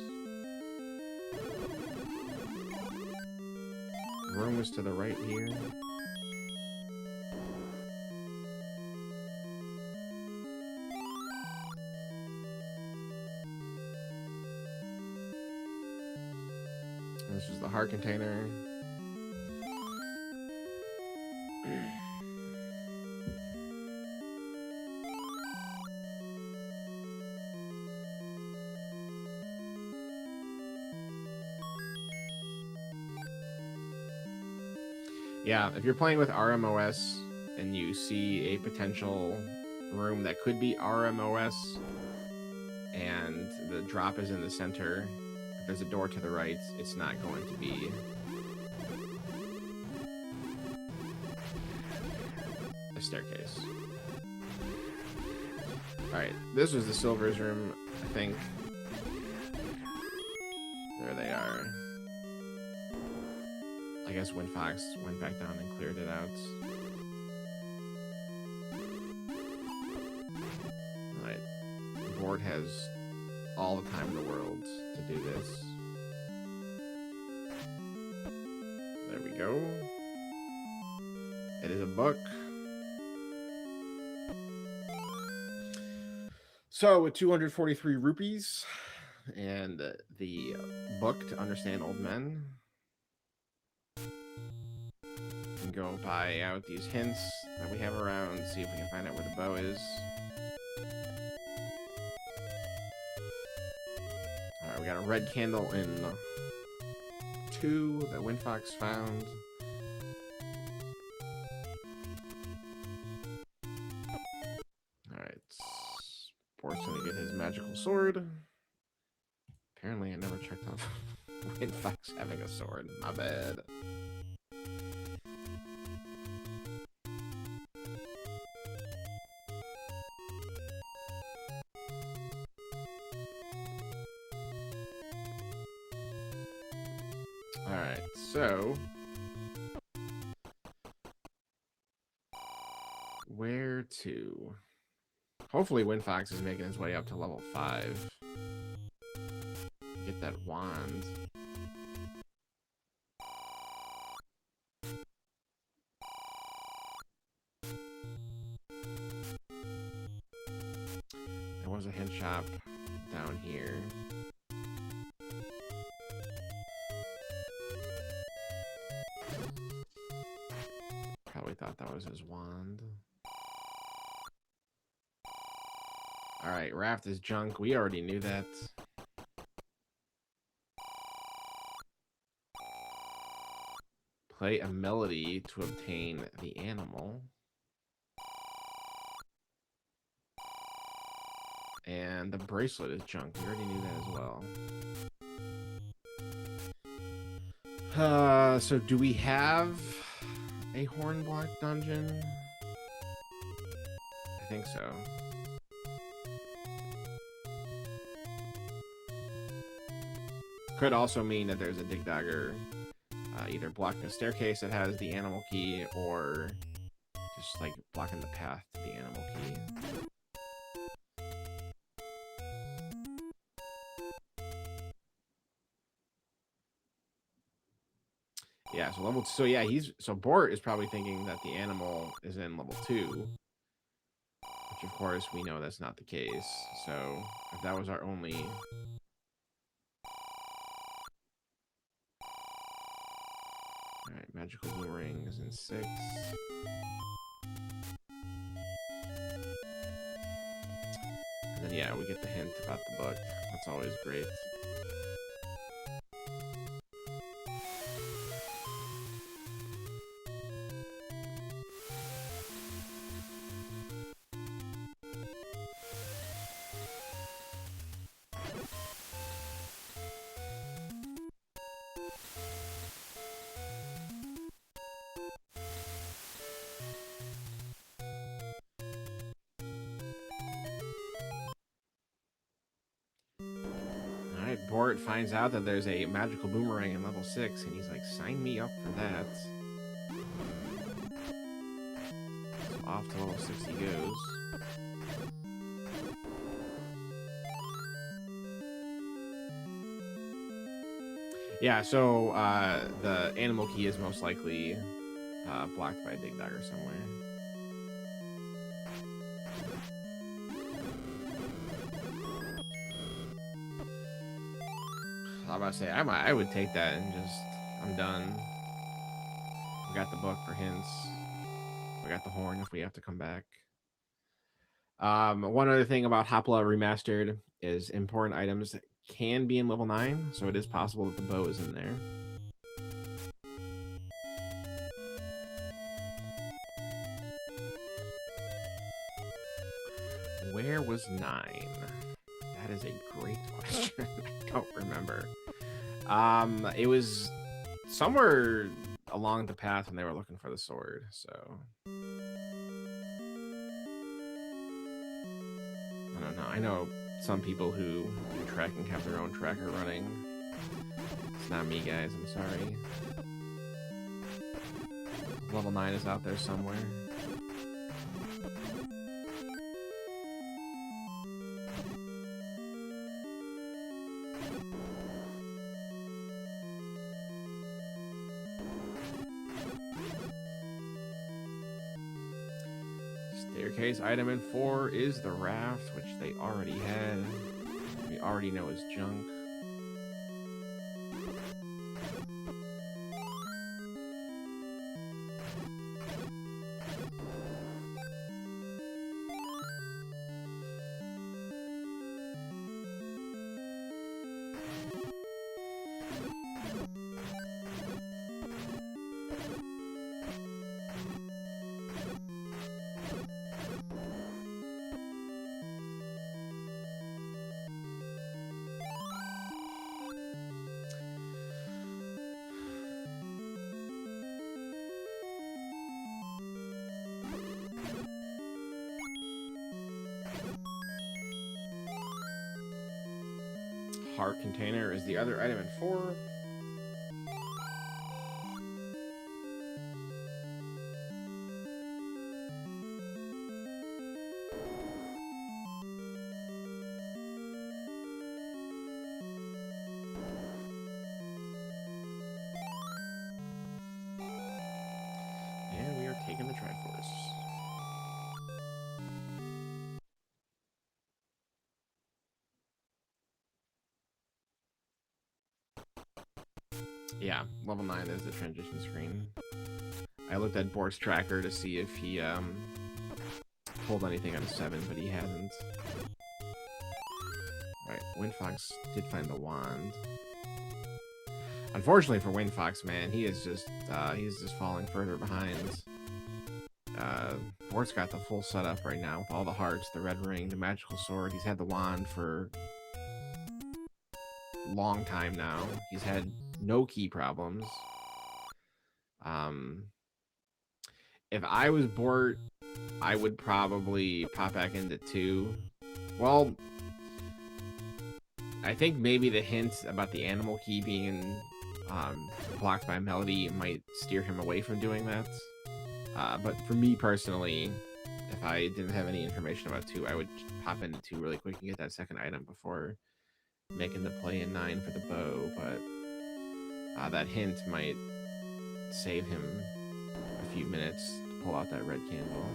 room was to the right here. This is the heart container. Yeah, if you're playing with RMOS and you see a potential room that could be RMOS and the drop is in the center, if there's a door to the right, it's not going to be a staircase. Alright, this was the Silver's room, I think. There they are. I guess Windfox went back down and cleared it out. Alright. Bort has all the time in the world to do this. There we go. It is a book. So with 243 rupees and the book to understand old men, we can go buy out these hints that we have around, see if we can find out where the bow is. Alright, we got a red candle in 2 that Windfox found. Alright. Bort's gonna get his magical sword. Apparently I never checked on Windfox having a sword. My bad. Alright, so where to? Hopefully Windfox is making his way up to level 5. Get that wand. There was a hint shop down here. Probably thought that was his wand. Alright, Raft is junk. We already knew that. Play a melody to obtain the animal. And the bracelet is junk. We already knew that as well. So do we have a horn block dungeon? I think so. Could also mean that there's a dig dagger either blocking a staircase that has the animal key or just like blocking the path to the animal key. Yeah, so level, so yeah, so Bort is probably thinking that the animal is in level 2, which of course we know that's not the case. So if that was our only, all right, magical boomerang is in 6. And then yeah, we get the hint about the book. That's always great. Bort finds out that there's a magical boomerang in level 6, and he's like, sign me up for that. So off to level 6 he goes. Yeah, so the animal key is most likely blocked by a dig dagger somewhere. I was about to say, I would take that and just, I'm done. We got the book for hints. We got the horn if we have to come back. One other thing about Hopla Remastered is important items can be in level 9, so it is possible that the bow is in there. Where was 9? That is a great question. I don't remember. It was somewhere along the path when they were looking for the sword, so I don't know. I know some people who do tracking have their own tracker running. It's not me, guys. I'm sorry. Level 9 is out there somewhere. Staircase item in 4 is the raft, which they already had. We already know is junk. Heart container is the other item in 4. And we are taking the Triforce. Yeah, level 9 is the transition screen. I looked at Bort's tracker to see if he pulled anything out of 7, but he hasn't. Alright, Windfox did find the wand. Unfortunately for Windfox, man, he's just falling further behind. Bort's got the full setup right now with all the hearts, the red ring, the magical sword. He's had the wand for a long time now. He's had no key problems. If I was Bort, I would probably pop back into 2. Well, I think maybe the hint about the animal key being blocked by Melody might steer him away from doing that. But for me personally, if I didn't have any information about 2, I would pop into 2 really quick and get that second item before making the play in 9 for the bow. But that hint might save him a few minutes to pull out that red candle.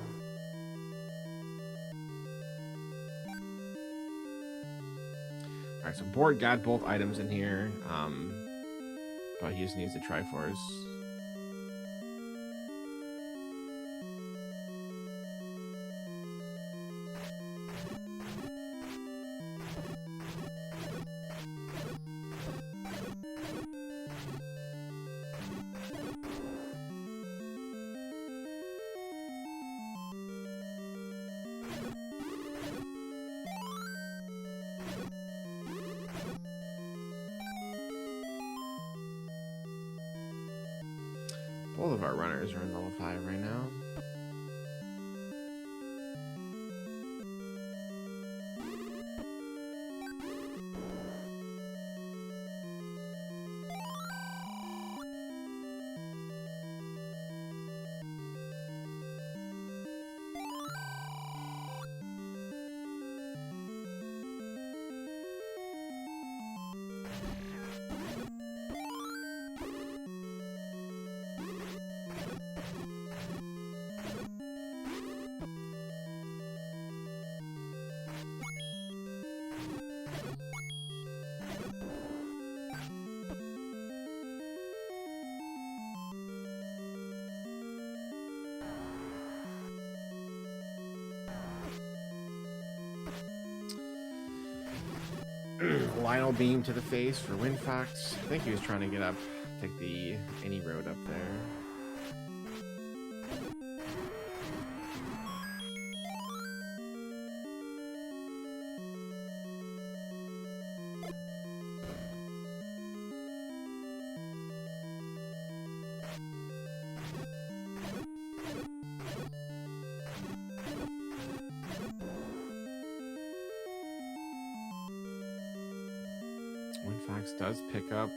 Alright, so Bort got both items in here, but he just needs the Triforce. Both of our runners are in level 5 right now. Lionel beam to the face for Windfox. I think he was trying to get up, take the any road up there. Windfox does pick up.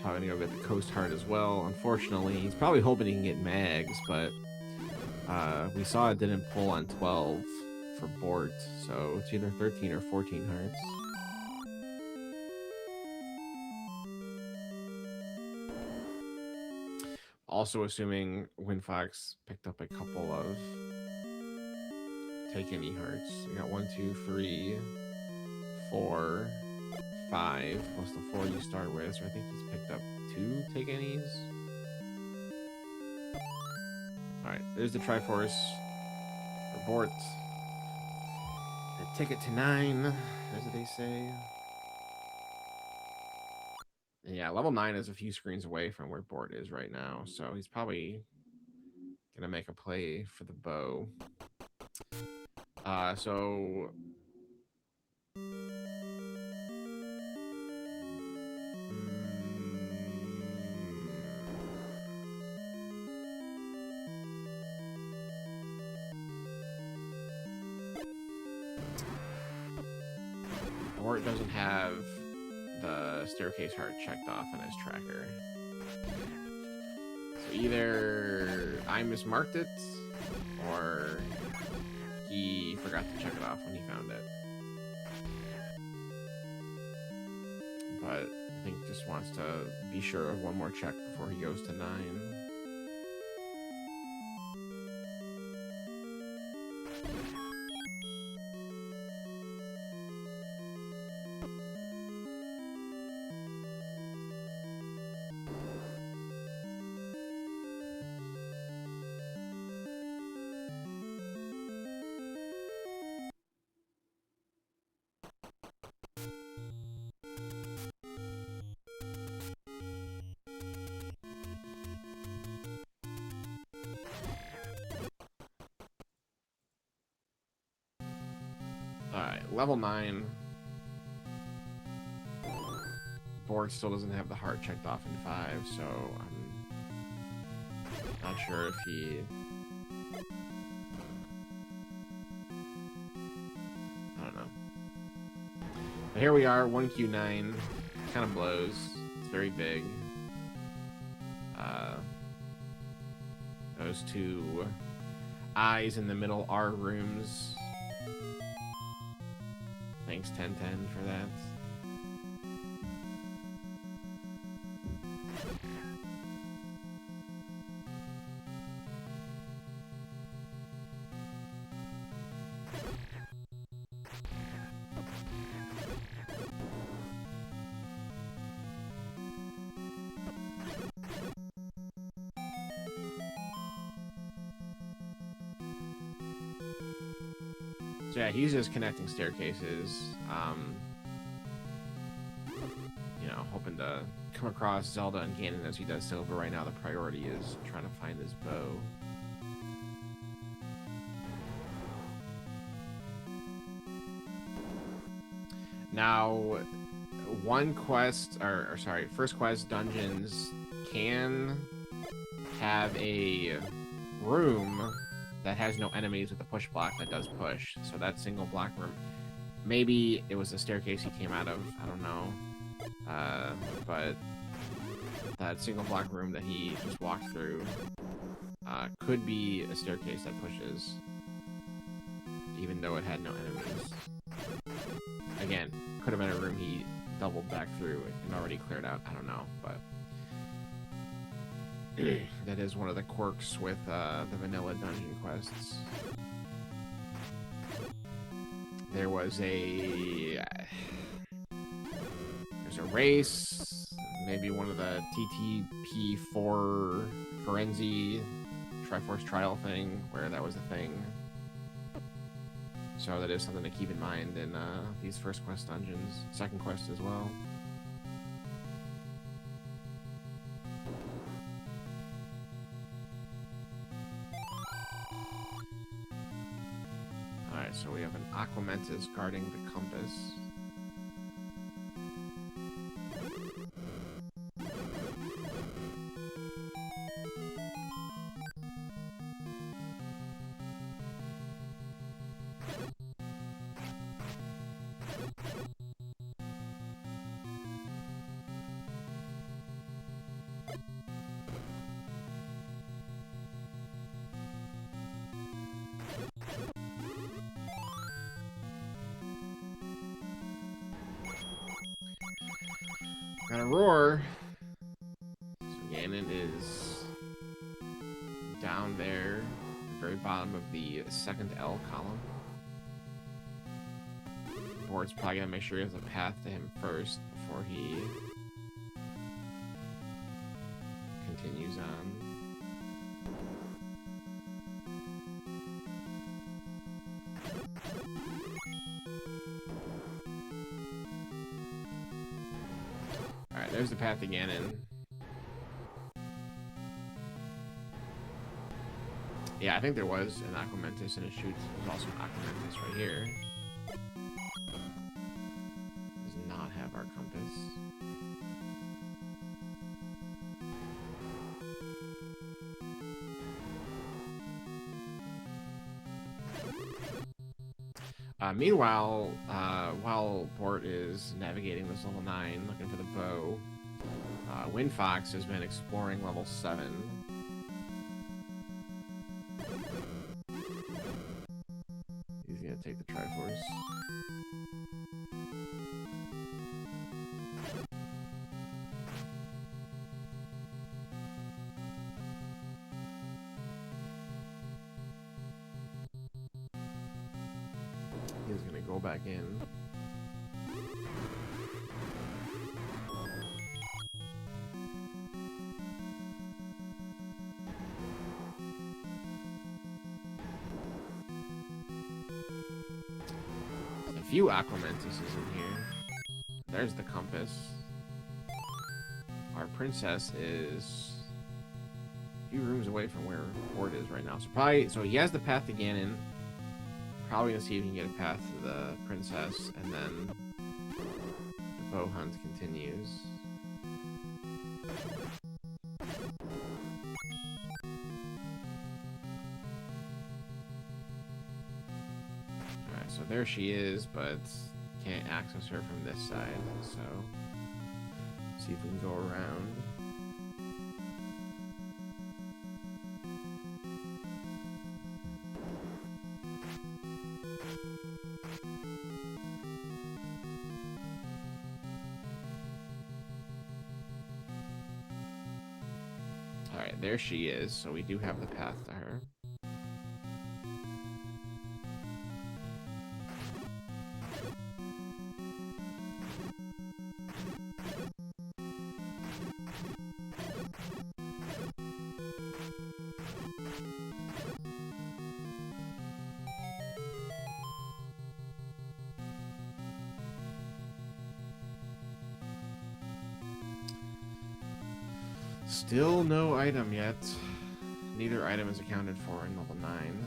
Probably gonna go get the Coast Heart as well. Unfortunately, he's probably hoping he can get Mags, but we saw it didn't pull on 12 for Bort, so it's either 13 or 14 hearts. Also assuming Windfox picked up a couple of take any hearts. We got 1, 2, 3, 4, 5 plus the 4 you start with. So I think he's picked up 2 take any's. Alright, there's the Triforce for Bort. The ticket to 9, as they say. And yeah, level 9 is a few screens away from where Bort is right now, so he's probably gonna make a play for the bow. So Bort doesn't have the staircase heart checked off on his tracker. So either I mismarked it, or he forgot to check it off when he found it. But I think just wants to be sure of one more check before he goes to 9. Level 9. Bort still doesn't have the heart checked off in 5, so I'm not sure if he... I don't know. But here we are, 1Q9. Kind of blows. It's very big. Those two eyes in the middle are rooms. Thanks 1010 for that. So yeah, he's just connecting staircases. You know, hoping to come across Zelda and Ganon as he does so, but right now the priority is trying to find his bow. Now, first quest dungeons can have a room that has no enemies with a push block that does push. So that single block room, maybe it was the staircase he came out of, I don't know. But that single block room that he just walked through could be a staircase that pushes, even though it had no enemies. Again, could have been a room he doubled back through and already cleared out, I don't know, but that is one of the quirks with the vanilla dungeon quests. There's a race, maybe one of the TTP 4 Forenzi Triforce trial thing, where that was a thing. So that is something to keep in mind in these first quest dungeons, second quest as well. Alright, so we have an Aquamentus guarding the compass. Got a roar. So Ganon is down there, at the very bottom of the second L column. Bort's probably gonna make sure he has a path to him first before he continues on. Alright, there's the path to Ganon. Yeah, I think there was an Aquamentus and it shoots. There's also an Aquamentus right here. Does not have our compass. Meanwhile, while Bort is navigating this level 9, looking for the bow, Windfox has been exploring level 7. He's gonna take the Triforce. He's gonna go back in. A few Aquamentuses in here. There's the compass. Our princess is a few rooms away from where Bort is right now. So he has the path to Ganon. probably gonna see if we can get a path to the princess, and then the bow hunt continues. Alright, so there she is, but can't access her from this side, so see if we can go around. Alright, there she is, so we do have the path to her. Still no item yet. Neither item is accounted for in level 9.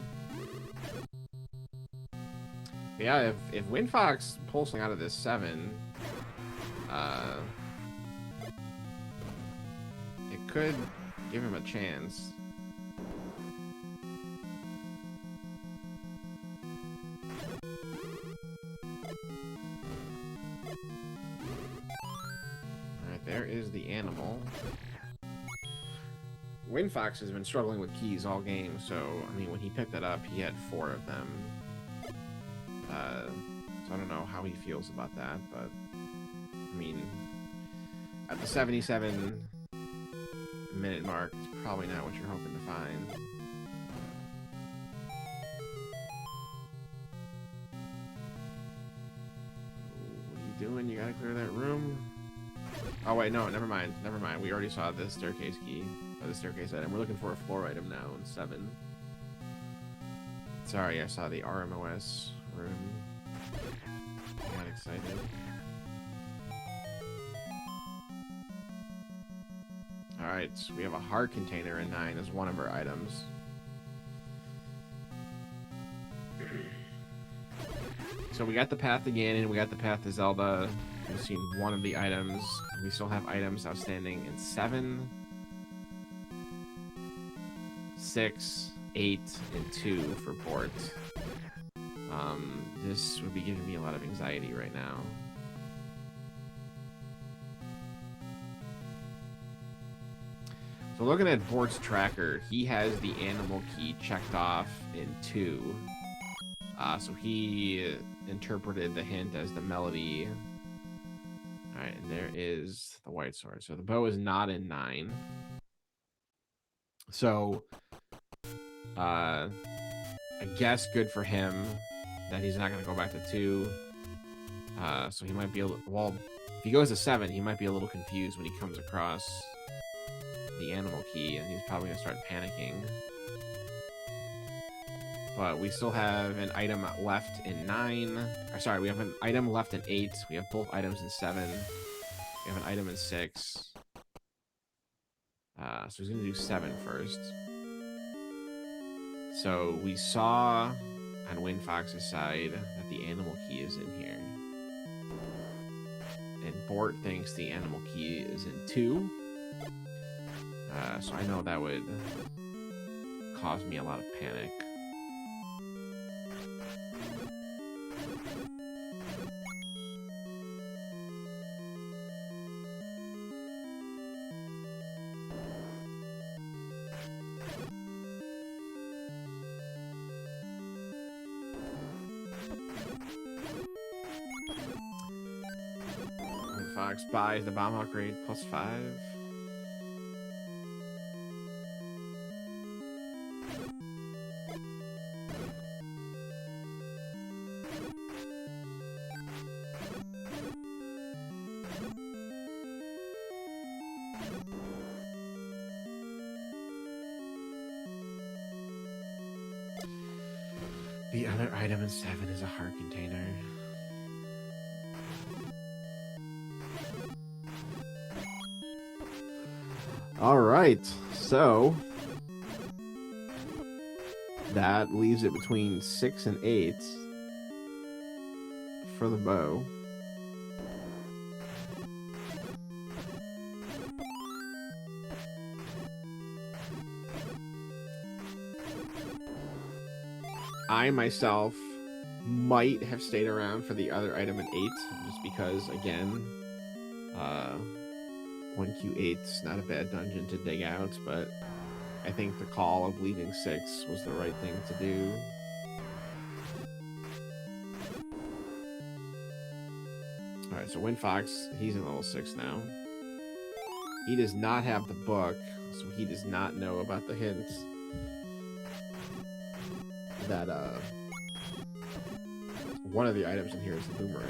But yeah, if Windfox pulls something out of this 7, it could give him a chance. Alright, there is the animal. Windfox has been struggling with keys all game, so, I mean, when he picked it up, he had 4 of them. So I don't know how he feels about that, but, I mean, at the 77-minute mark, it's probably not what you're hoping to find. What are you doing? You gotta clear that room? Oh, wait, no, never mind. Never mind. We already saw the staircase key. The staircase item. We're looking for a floor item now in 7. Sorry, I saw the RMOS room. Got excited. Alright, so we have a heart container in 9 as one of our items. So we got the path again, and we got the path to Zelda. We've seen one of the items. We still have items outstanding in 7. 6, 8, and 2 for Bort. This would be giving me a lot of anxiety right now. So looking at Bort's tracker, he has the animal key checked off in 2. So he interpreted the hint as the melody. Alright, and there is the white sword. So the bow is not in 9. So I guess good for him that he's not going to go back to 2. So he might be a little, well, if he goes to 7, he might be a little confused when he comes across the animal key, and he's probably going to start panicking. But we still have an item left in 9. Or sorry, we have an item left in 8. We have both items in 7. We have an item in 6. So he's going to do 7 first. So we saw on Windfox's side that the animal key is in here. And Bort thinks the animal key is in 2. So I know that would cause me a lot of panic. Fox buys the bomb upgrade +5. The other item in 7 is a heart container. All right, so That leaves it between 6 and 8 for the bow. I myself might have stayed around for the other item in 8, just because, again, 1Q8's not a bad dungeon to dig out, but I think the call of leaving 6 was the right thing to do. Alright, so Windfox, he's in level 6 now. He does not have the book, so he does not know about the hints that one of the items in here is the boomerang.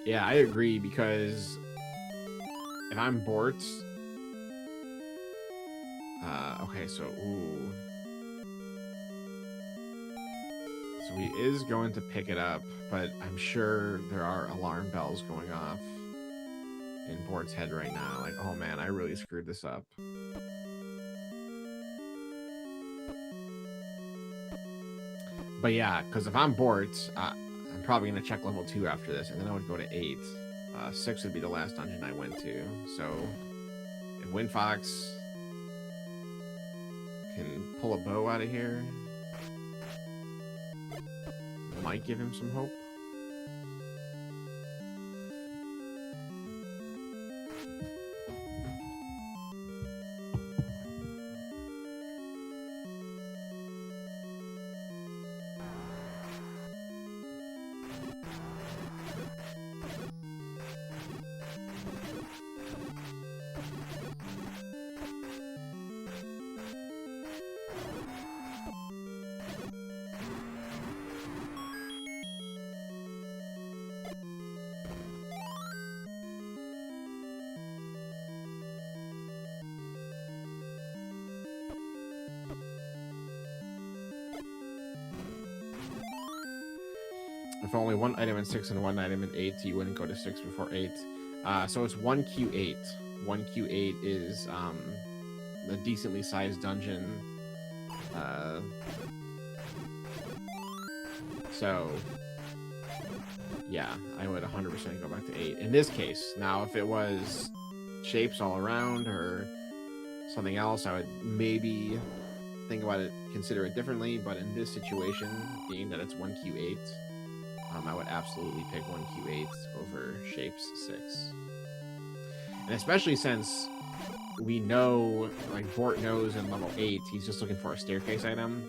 Yeah, I agree, because if I'm Bort... okay, so, ooh. So he is going to pick it up, but I'm sure there are alarm bells going off in Bort's head right now. Like, oh man, I really screwed this up. But yeah, because if I'm Bort, I'm probably going to check level 2 after this, and then I would go to 8. 6 would be the last dungeon I went to. So if Windfox can pull a bow out of here, might give him some hope. If only one item in 6 and one item in 8, you wouldn't go to 6 before 8. So it's 1Q8. 1Q8 is a decently sized dungeon. So, yeah, I would 100% go back to 8. In this case, now if it was shapes all around or something else, I would maybe think about it, consider it differently. But in this situation, being that it's 1Q8, I would absolutely pick 1Q8 over shapes 6. And especially since we know, like, Bort knows in level 8, he's just looking for a staircase item.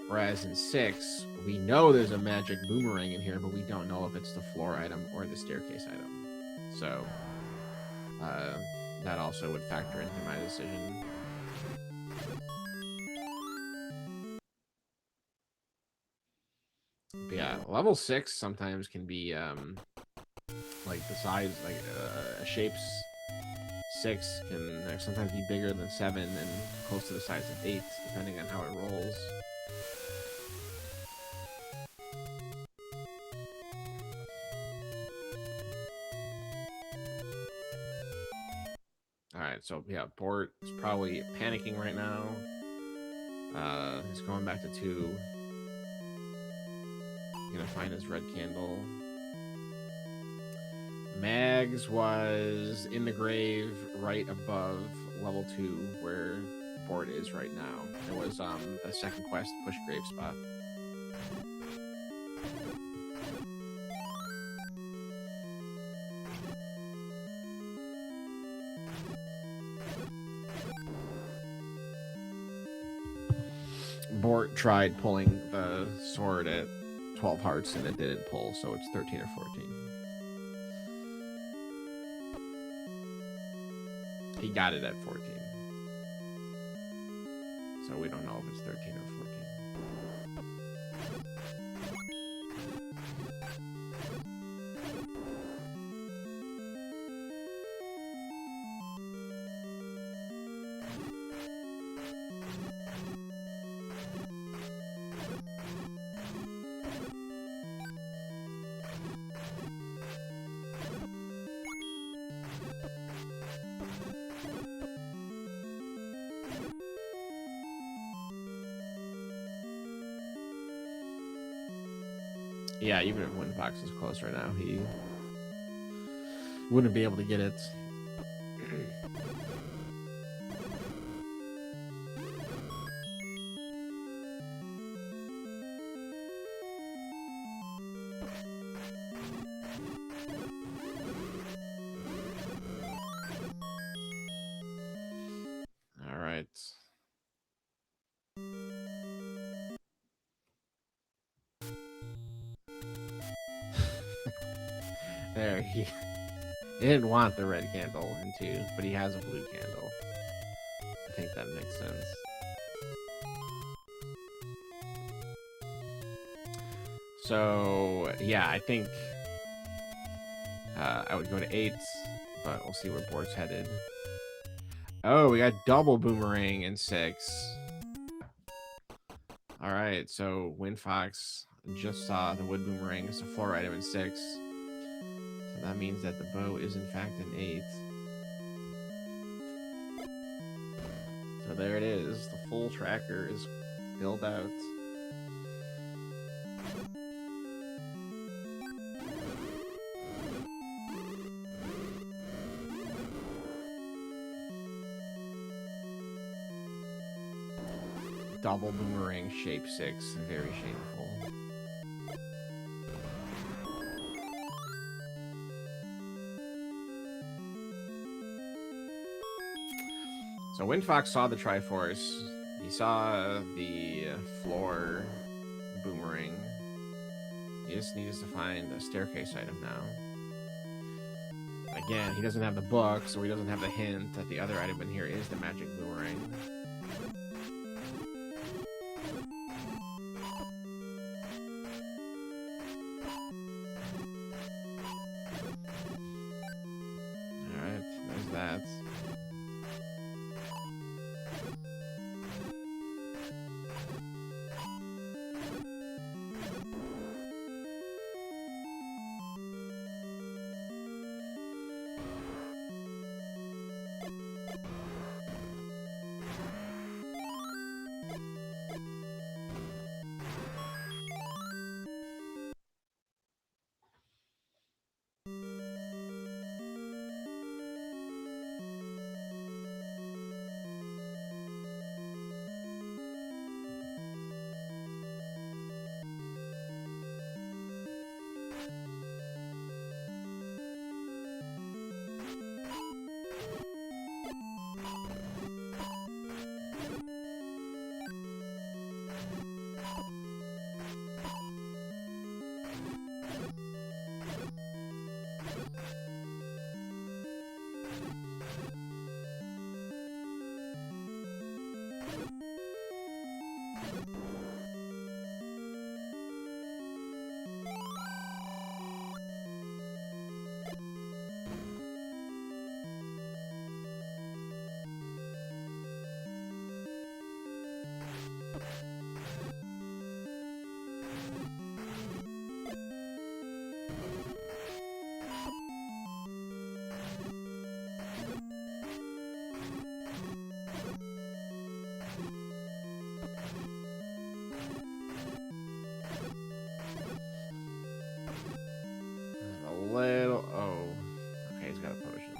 Whereas in 6, we know there's a magic boomerang in here, but we don't know if it's the floor item or the staircase item. So, that also would factor into my decision. But yeah, level 6 sometimes can be, like, the size, like, a shape's 6 can sometimes be bigger than 7 and close to the size of 8, depending on how it rolls. Alright, so yeah, Bort is probably panicking right now. He's going back to 2. He's gonna find his red candle. Mags was in the grave right above level 2 where Bort is right now. It was the second quest, push grave spot. Bort tried pulling the sword at 12 hearts and it didn't pull, so it's 13 or 14. He got it at 14. So we don't know if it's 13 or 14. Yeah, even if Windfox is close right now, he wouldn't be able to get it. All right. There, he didn't want the red candle in 2, but he has a blue candle. I think that makes sense. So, yeah, I think I would go to 8, but we'll see where Bort's headed. Oh, we got double boomerang in 6. All right, so Windfox just saw the wood boomerang as a 4 item in 6. So that means that the bow is in fact an 8. So there it is. The full tracker is filled out. Double boomerang shape 6. Very shameful. So Windfox saw the Triforce. He saw the floor boomerang. He just needs to find a staircase item now. Again, he doesn't have the book, so he doesn't have the hint that the other item in here is the magic boomerang. Alright, there's that. Little. Oh. Okay, he's got a potion.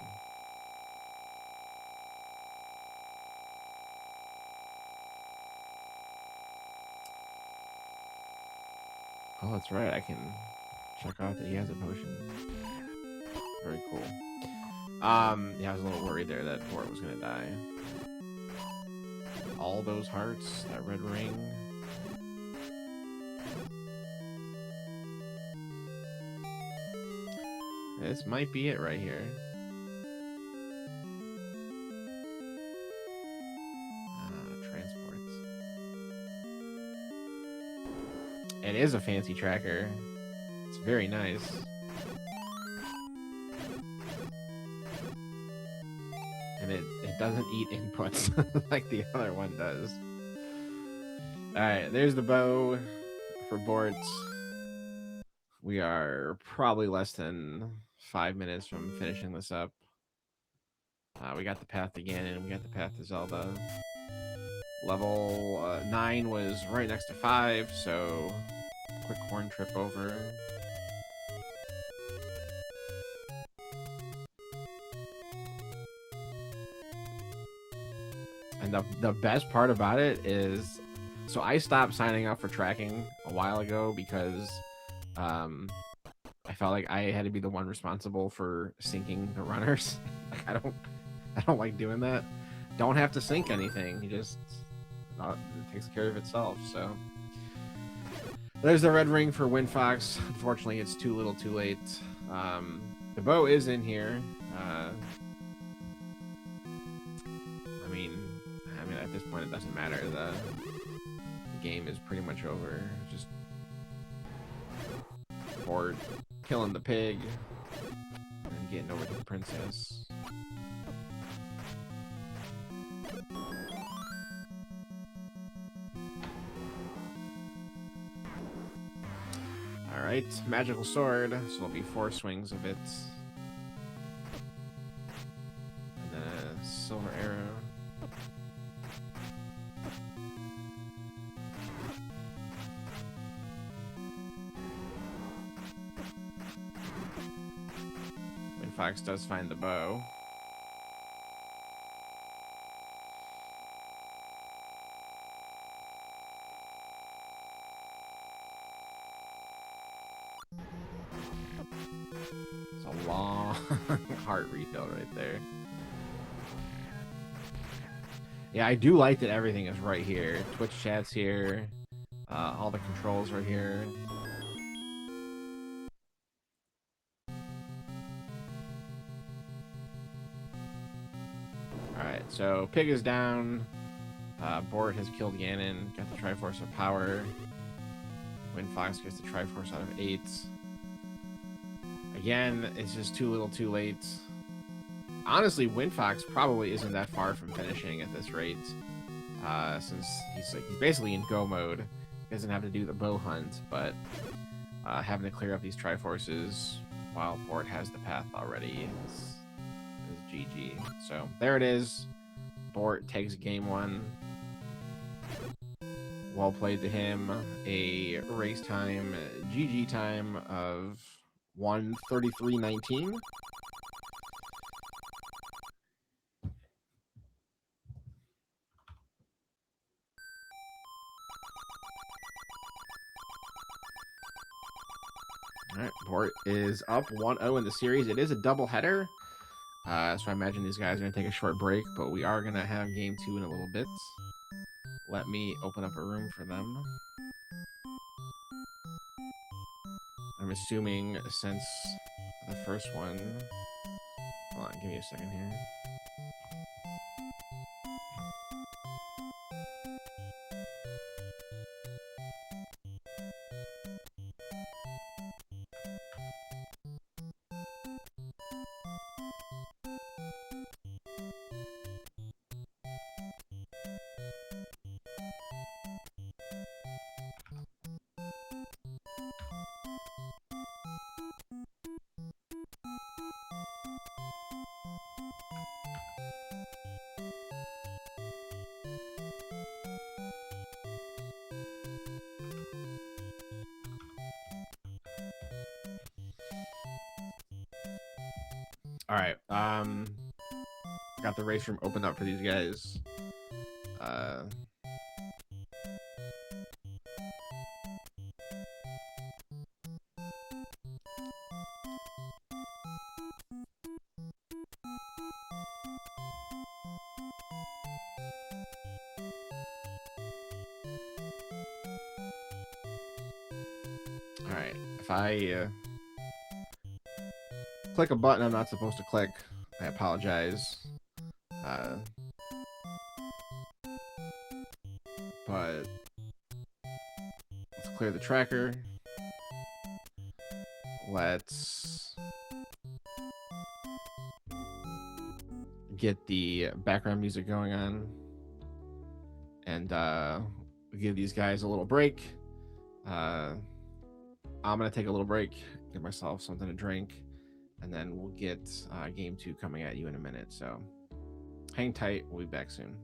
Oh, that's right. I can check out that he has a potion. Very cool. Yeah, I was a little worried there that Bort was gonna die. All those hearts, that red ring. This might be it right here. Transports. It is a fancy tracker. It's very nice. And it doesn't eat inputs like the other one does. Alright, there's the bow for Bort. We are probably less than 5 minutes from finishing this up. We got the path to Ganon, we got the path to Zelda. Level 9 was right next to 5, so quick horn trip over. And the best part about it is, so I stopped signing up for tracking a while ago because I felt like I had to be the one responsible for syncing the runners. Like I don't like doing that. Don't have to sync anything. You just it takes care of itself. So there's the red ring for Windfox. Unfortunately, it's too little, too late. The bow is in here. I mean, at this point, it doesn't matter. The game is pretty much over. Just Bort killing the pig and getting over to the princess. All right, magical sword. So there'll be 4 swings of it, and then a silver arrow. Windfox does find the bow. It's a long heart refill right there. Yeah, I do like that everything is right here. Twitch chat's here. All the controls are here. Alright, so pig is down. Bort has killed Ganon. Got the Triforce of Power. Windfox gets the Triforce out of 8. Again, it's just too little, too late. Honestly, Windfox probably isn't that far from finishing at this rate, since he's basically in go mode. He doesn't have to do the bow hunt, but having to clear up these Triforces while Bort has the path already is GG. So there it is. Bort takes game 1. Well played to him. A race time, GG time of 1:33.19. All right, Bort is up 1-0 in the series. It is a double header, so I imagine these guys are going to take a short break, but we are going to have game 2 in a little bit. Let me open up a room for them. I'm assuming since the first one... Hold on, give me a second here. All right, got the race room opened up for these guys. All right, if I click a button I'm not supposed to click, I apologize. But let's clear the tracker. Let's get the background music going on, and give these guys a little break. I'm gonna take a little break, get myself something to drink, and then we'll get game 2 coming at you in a minute. So hang tight, we'll be back soon.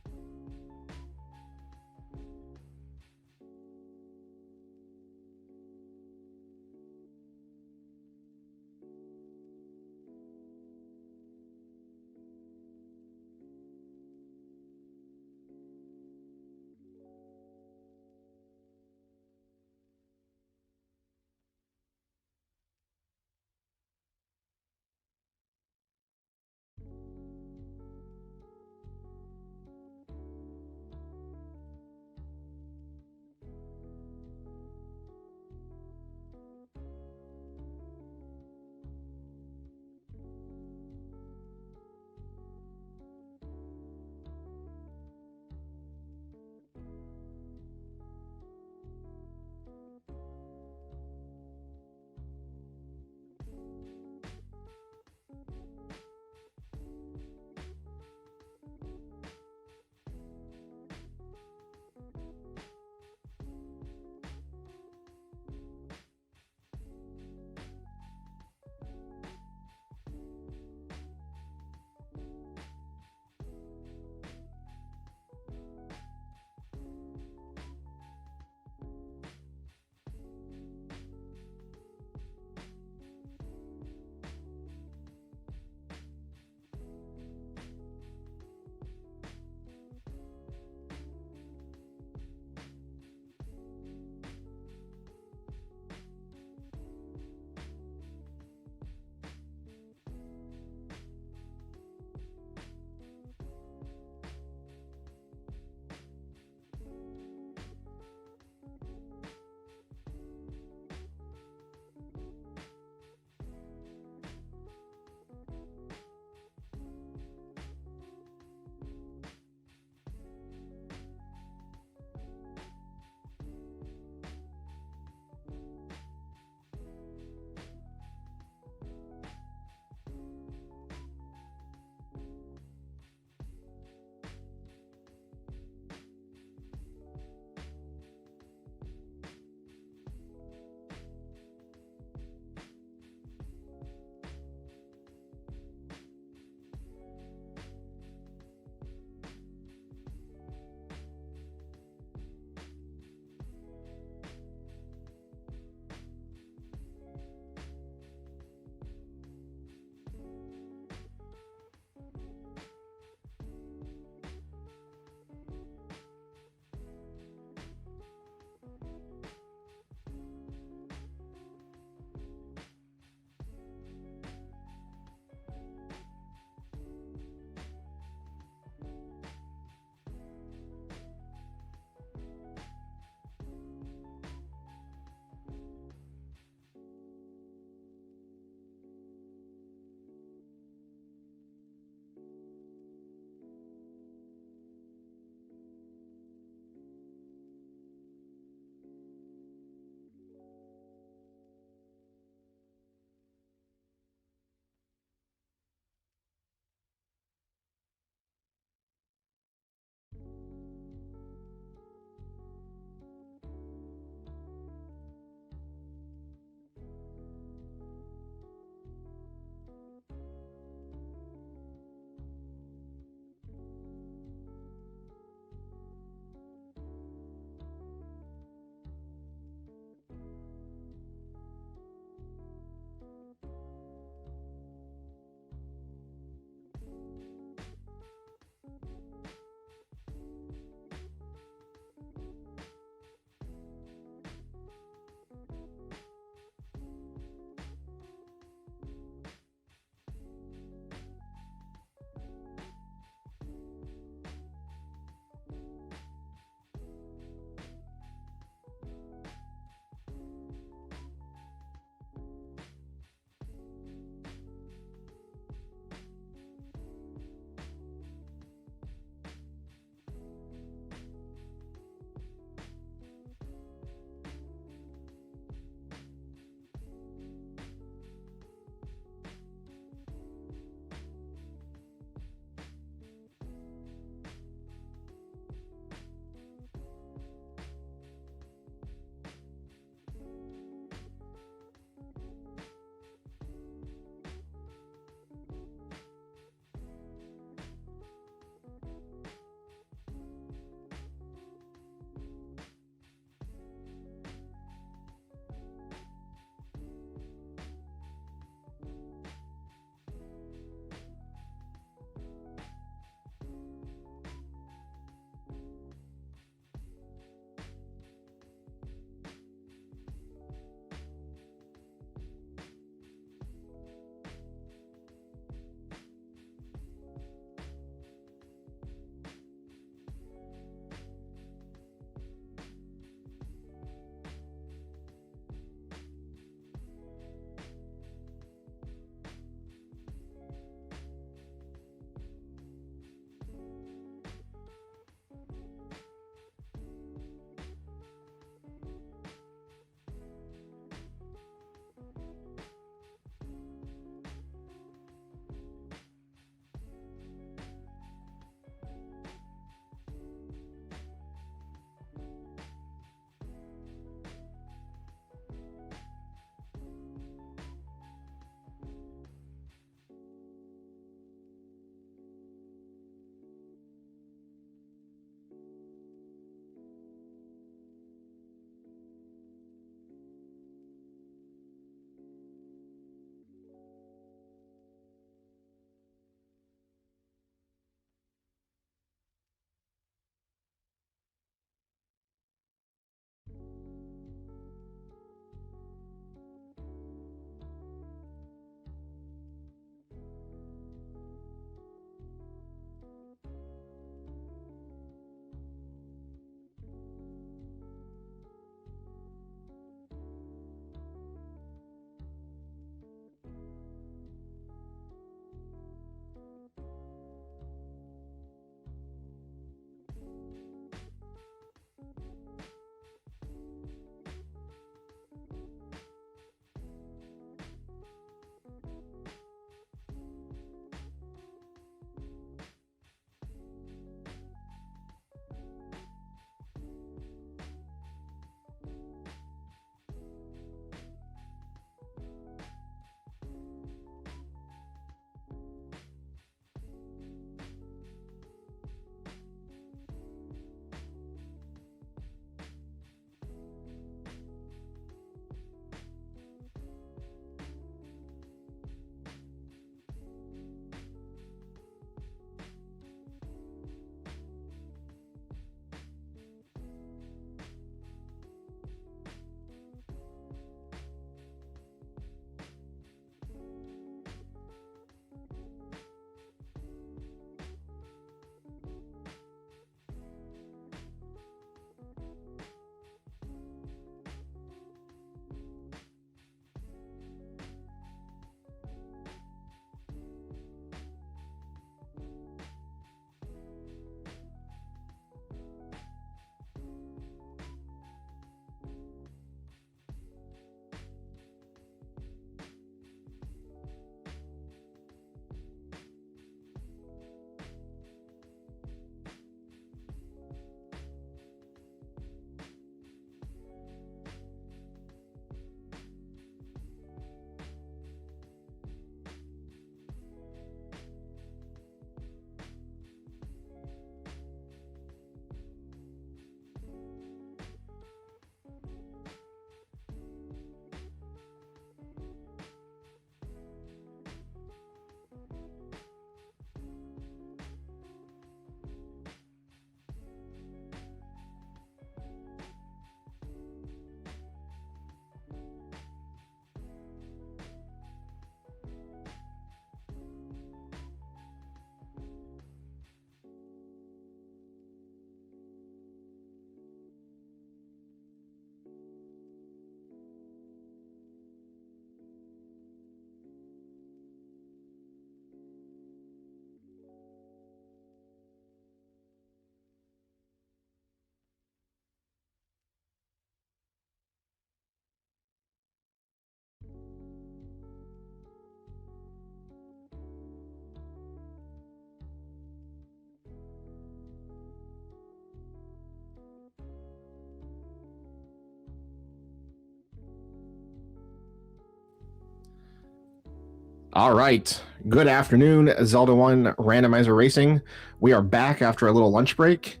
All right. Good afternoon, Zelda 1 Randomizer Racing. We are back after a little lunch break.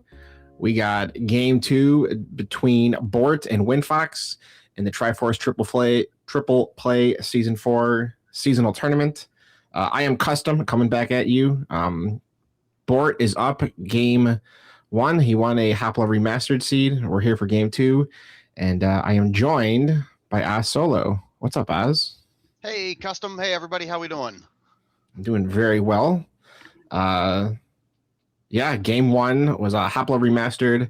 We got game 2 between Bort and Windfox in the Triforce Triple Play Season 4 seasonal tournament. I am Custom coming back at you. Bort is up game 1. He won a Hopla Remastered seed. We're here for game 2. And I am joined by Oz Solo. What's up, Oz? Hey, Custom. Hey, everybody. How we doing? I'm doing very well. Yeah, game 1 was a Hopla Remastered.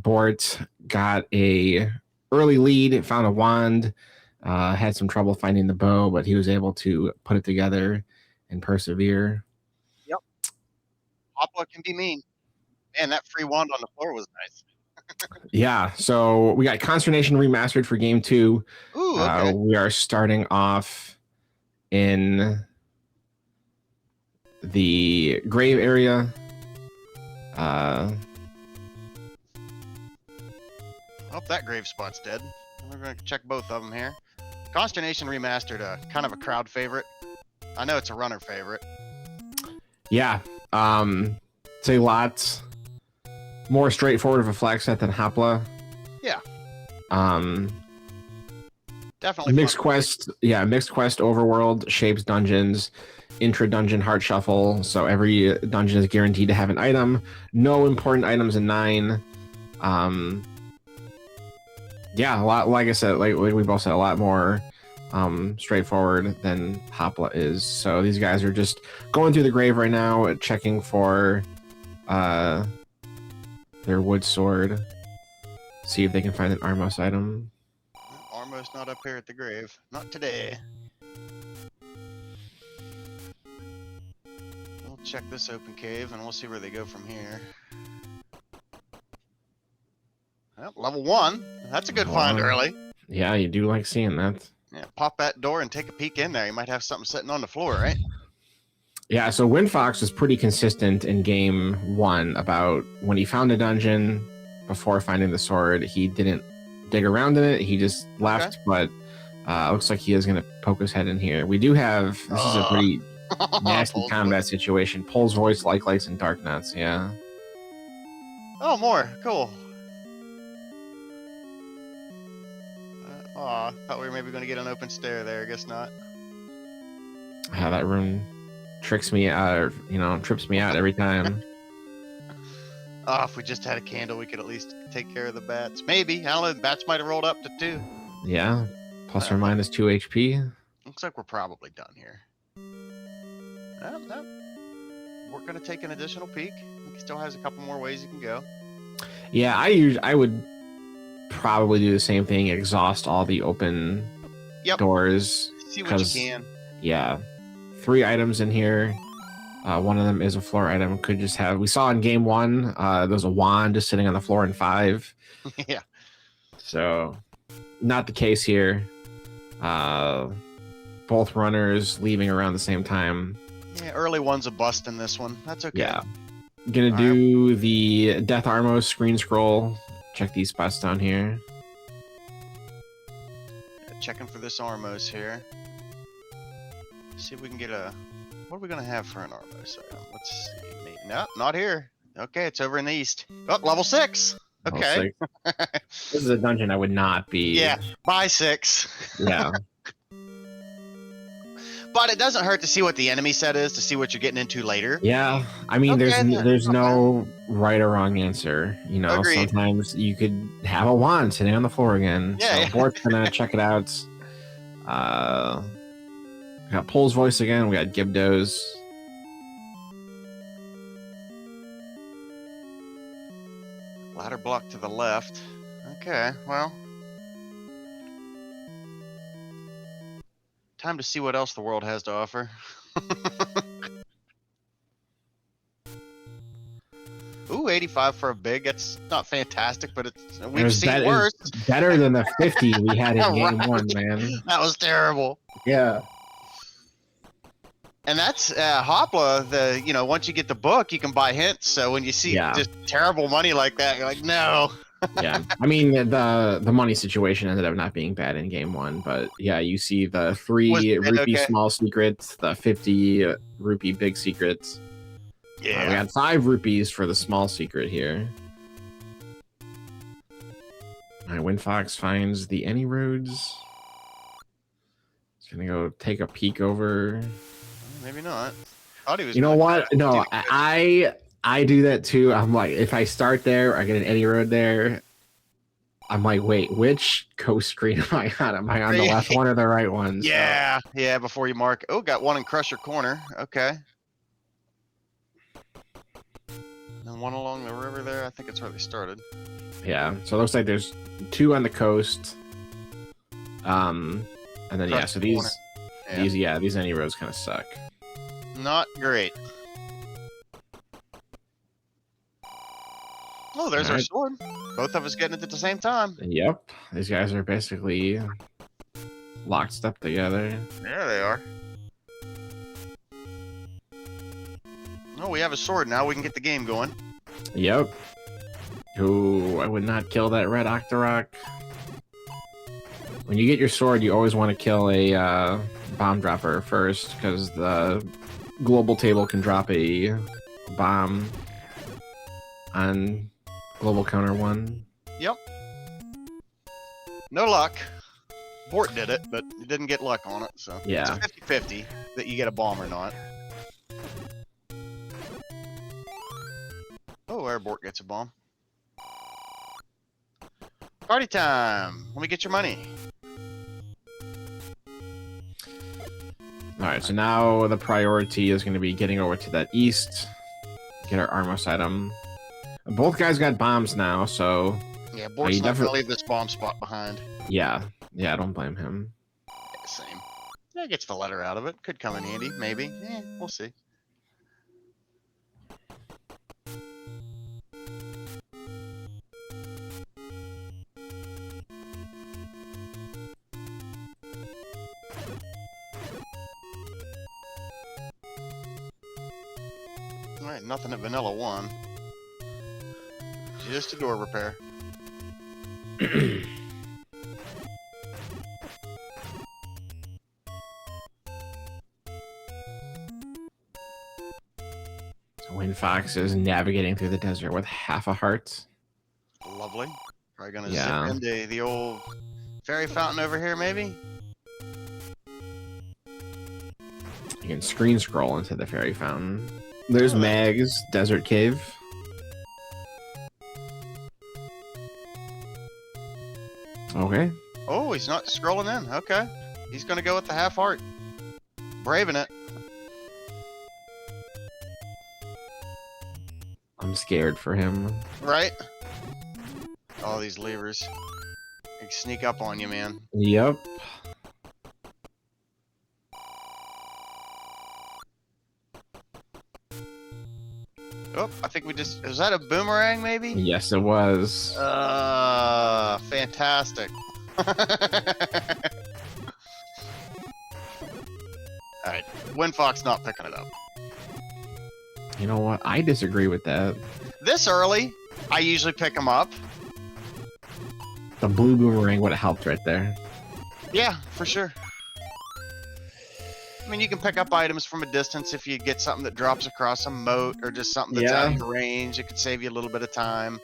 Bort got a early lead, found a wand, had some trouble finding the bow, but he was able to put it together and persevere. Yep. Hopla can be mean. Man, that free wand on the floor was nice. Yeah, so we got Consternation Remastered for game 2. Ooh, okay. We are starting off in the grave area. I hope that grave spot's dead. We're going to check both of them here. Consternation Remastered, kind of a crowd favorite. I know it's a runner favorite. Yeah, it's a lot more straightforward of a flag set than Hopla. Yeah. Definitely mixed quest. Yeah, mixed quest overworld, shapes dungeons, intra-dungeon heart shuffle. So every dungeon is guaranteed to have an item. No important items in 9. Yeah, a lot, like I said, like we both said, a lot more straightforward than Hopla is. So these guys are just going through the grave right now, checking for their wood sword. See if they can find an Armos item. Armos not up here at the grave. Not today. We'll check this open cave and we'll see where they go from here. Well, level 1. That's a good find early. Yeah, you do like seeing that. Yeah, pop that door and take a peek in there. You might have something sitting on the floor, right? Yeah, so Windfox is pretty consistent in game 1 about when he found a dungeon before finding the sword, he didn't dig around in it. He just left, but looks like he is going to poke his head in here. We do have, this is a pretty nasty combat situation. Pole's voice, like lights, and dark nuts, yeah. Oh, more. Cool. Aw, thought we were maybe going to get an open stair there. I guess not. How that room tricks me out, or, trips me out every time. Oh, if we just had a candle, we could at least take care of the bats. Maybe. I don't know. The bats might have rolled up to 2. Yeah. Plus or minus 2 HP. Looks like we're probably done here. We're going to take an additional peek. He still has a couple more ways you can go. Yeah, I would probably do the same thing. Exhaust all the open doors. See what you can. Yeah. 3 items in here. One of them is a floor item. Could just have. We saw in game 1, there's a wand just sitting on the floor in 5. Yeah. So, not the case here. Both runners leaving around the same time. Yeah, early one's a bust in this one. That's okay. Yeah. Gonna do the Death Armos screen scroll. Check these spots down here. Checking for this Armos here. See if we can get a. What are we gonna have for an Armos item? Let's see. No, not here. Okay, it's over in the east. Oh, level 6. Okay. Level 6. This is a dungeon I would not be. Yeah, buy 6. Yeah. But it doesn't hurt to see what the enemy set is, to see what you're getting into later. Yeah, I mean, there's no right or wrong answer. Agreed. Sometimes you could have a wand sitting on the floor again. Yeah. So Bort's gonna check it out. We got Pole's voice again. We got Gibdo's. Ladder block to the left. Okay, well. Time to see what else the world has to offer. Ooh, 85 for a big. That's not fantastic, but we've seen worse. Better than the 50 we had in game 1, man. That was terrible. Yeah. And that's Hopla. Once you get the book, you can buy hints. So when you see just terrible money like that, you're like, no. Yeah, I mean the money situation ended up not being bad in game 1, but yeah, you see the Was 3 it rupee okay? small secrets, the 50 rupee big secrets. Yeah. We got 5 rupees for the small secret here. All right, Windfox finds the any roads. He's gonna go take a peek over. Maybe not. Thought he was. You know what? No, Dude, I do that too. I'm like, if I start there, I get an any road there. I'm like, wait, which coast screen am I on? Am I on the left one or the right one? Yeah, yeah. Before you mark. Oh, got one in Crusher Corner. Okay. And one along the river there. I think it's where they started. Yeah. So it looks like there's 2 on the coast. And then Crusher yeah, so these Corner. these any roads kind of suck. Not great. Oh, there's our sword. Both of us getting it at the same time. Yep. These guys are basically locked up together. Yeah, they are. Oh, we have a sword now. We can get the game going. Yep. Ooh, I would not kill that red Octorok. When you get your sword, you always want to kill a bomb dropper first, because the global table can drop a bomb on global counter 1. Yep. No luck. Bort did it, but you didn't get luck on it, so Yeah. it's 50-50 that you get a bomb or not. Oh, where Bort gets a bomb. Party time! Let me get your money. Alright, so now the priority is going to be getting over to that east, get our Armos item. Both guys got bombs now, so... Yeah, Bort's not going to leave this bomb spot behind. Yeah, I don't blame him. Yeah, same. Yeah, gets the letter out of it. Could come in handy, maybe. We'll see. Alright, nothing at Vanilla 1. Just a door repair. Windfox is navigating through the desert with half a heart. Lovely. Probably gonna zip into the old fairy fountain over here, maybe? You can screen scroll into the fairy fountain. There's Mag's Desert Cave. Okay. Oh, he's not scrolling in. Okay. He's gonna go with the half heart. Braving it. I'm scared for him. Right? All these levers. They sneak up on you, man. Yep. Oh, I think we just... Was that a boomerang, maybe? Yes, it was. Fantastic. Alright, Windfox not picking it up. You know what? I disagree with that. This early, I usually pick them up. The blue boomerang would have helped right there. Yeah, for sure. I mean, you can pick up items from a distance if you get something that drops across a moat or just something that's out of your range. It could save you a little bit of time.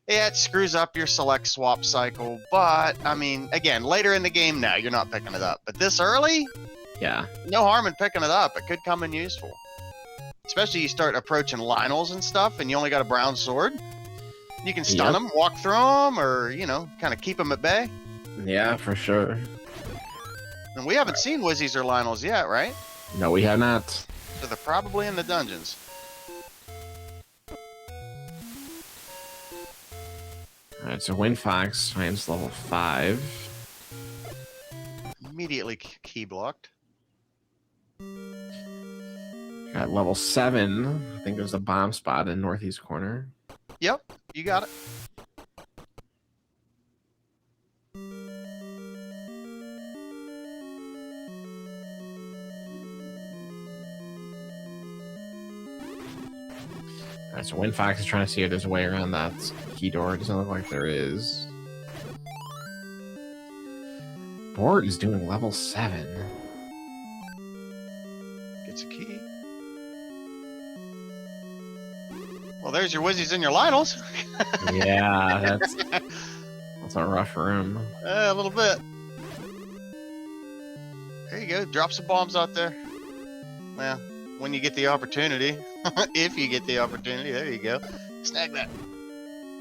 Yeah, it screws up your select swap cycle, but, I mean, again, later in the game now, you're not picking it up. But this early? Yeah. No harm in picking it up. It could come in useful. Especially you start approaching Lionels and stuff, and you only got a brown sword. You can stun them, walk through them, or, you know, kind of keep them at bay. Yeah, for sure. And we haven't seen Wizzies or Lionels yet, right? No, we have not. So they're probably in the dungeons. Alright, so Windfox finds level 5. Immediately key blocked. Got level 7. I think there's a bomb spot in northeast corner. Yep, you got it. Alright, so Windfox is trying to see if there's a way around that key door. It doesn't look like there is. Bort is doing level 7. Gets a key. Well, there's your Wizzies and your Lionels. Yeah, that's a rough room. A little bit. There you go. Drop some bombs out there. Well, when you get the opportunity. If you get the opportunity. There you go. Snag that.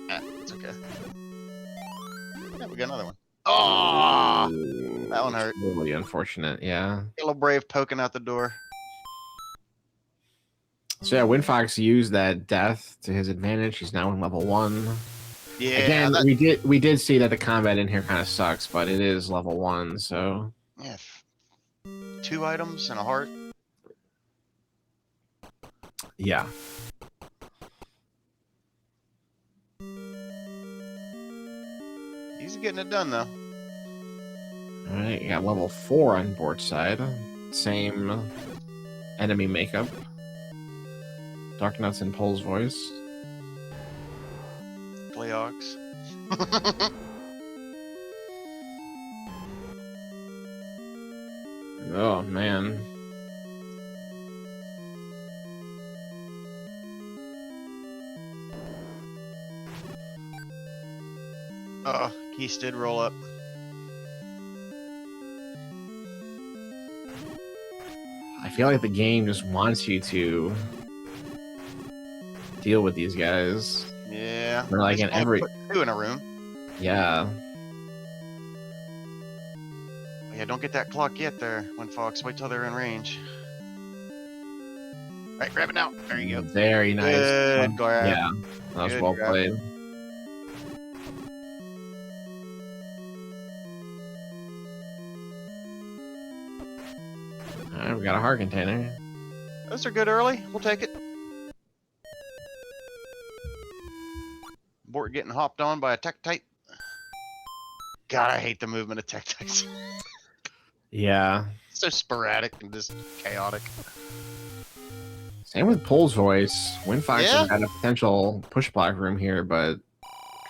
Ah, it's okay. Yeah, we got another one. Oh! That one hurt. Really unfortunate, yeah. Yellow Brave poking out the door. So yeah, Windfox used that death to his advantage. He's now in level 1. Yeah. Again, we did see that the combat in here kind of sucks, but it is level 1, so Yeah. 2 items and a heart. yeah. He's getting it done though. Alright, you got level 4 on Bort's side. Same enemy makeup. Dark Nuts and Pole's voice. Playox. Oh man. Oh, Keys did roll up. I feel like the game just wants you to deal with these guys. Yeah. They're like in Just only every put 2 in a room. yeah. Yeah, don't get that clock yet there, Windfox. Wait till they're in range. Right, grab it now. There you go. Very nice. Good grab. Yeah, that was Good well grab. played. Alright, we got a heart container. Those are good early. We'll take it. Bort getting hopped on by a Tektite. God, I hate the movement of Tektites. Yeah. So sporadic and just chaotic. Same with Pole's voice. Windfox Yeah. has got a potential push block room here, but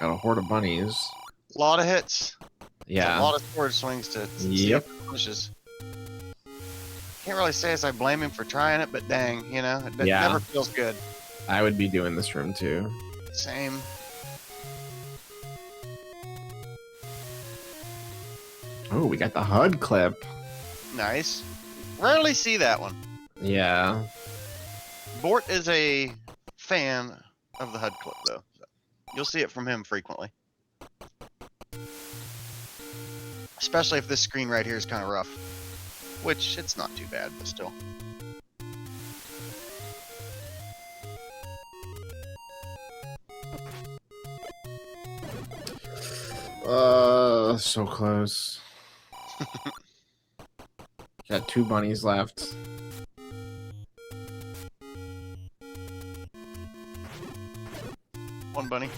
got a horde of bunnies. A lot of hits. Yeah. A lot of sword swings to Yep. pushes. Can't really say as I blame him for trying it, but dang, you know, it Yeah. never feels good. I would be doing this room too. Same. Oh, we got the HUD clip. Nice. Rarely see that one. Yeah. Bort is a fan of the HUD clip, though. So you'll see it from him frequently. Especially if this screen right here is kind of rough. Which, it's not too bad, but still. So close. Got 2 bunnies left. One bunny.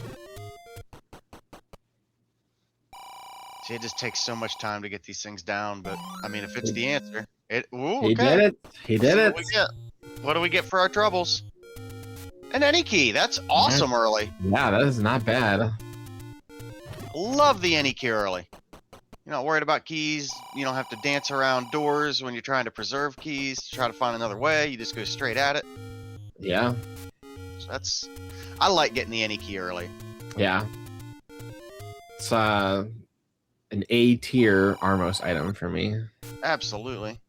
See, it just takes so much time to get these things down, but I mean, if it's the answer, it. Ooh, okay. He did it. He did it. What do we get for our troubles? An any key. That's awesome early. Yeah, that is not bad. Love the any key early. You're not worried about keys. You don't have to dance around doors when you're trying to preserve keys to try to find another way. You just go straight at it. Yeah. So that's. I like getting the any key early. Yeah. It's an A tier Armos item for me. Absolutely.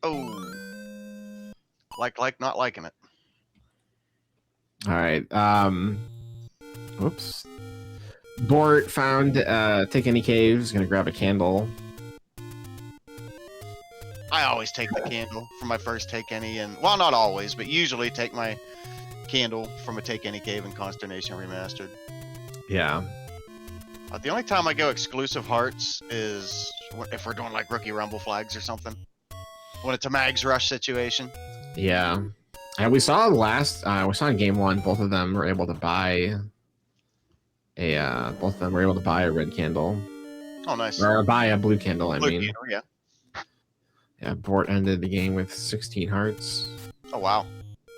Oh. Like, not liking it. All right. Whoops. Bort found Take Any Caves. Gonna grab a candle. I always take the candle for my first Take Any, and well, not always, but usually take my candle from a Take Any Cave in Consternation Remastered. Yeah. The only time I go exclusive hearts is if we're doing like Rookie Rumble flags or something. When it's a Mags Rush situation. Yeah. And we saw in game 1, both of them were able to buy both of them were able to buy a red candle. Oh, nice. Or buy a blue candle, I mean. Candle, yeah. Yeah, Bort ended the game with 16 hearts. Oh, wow.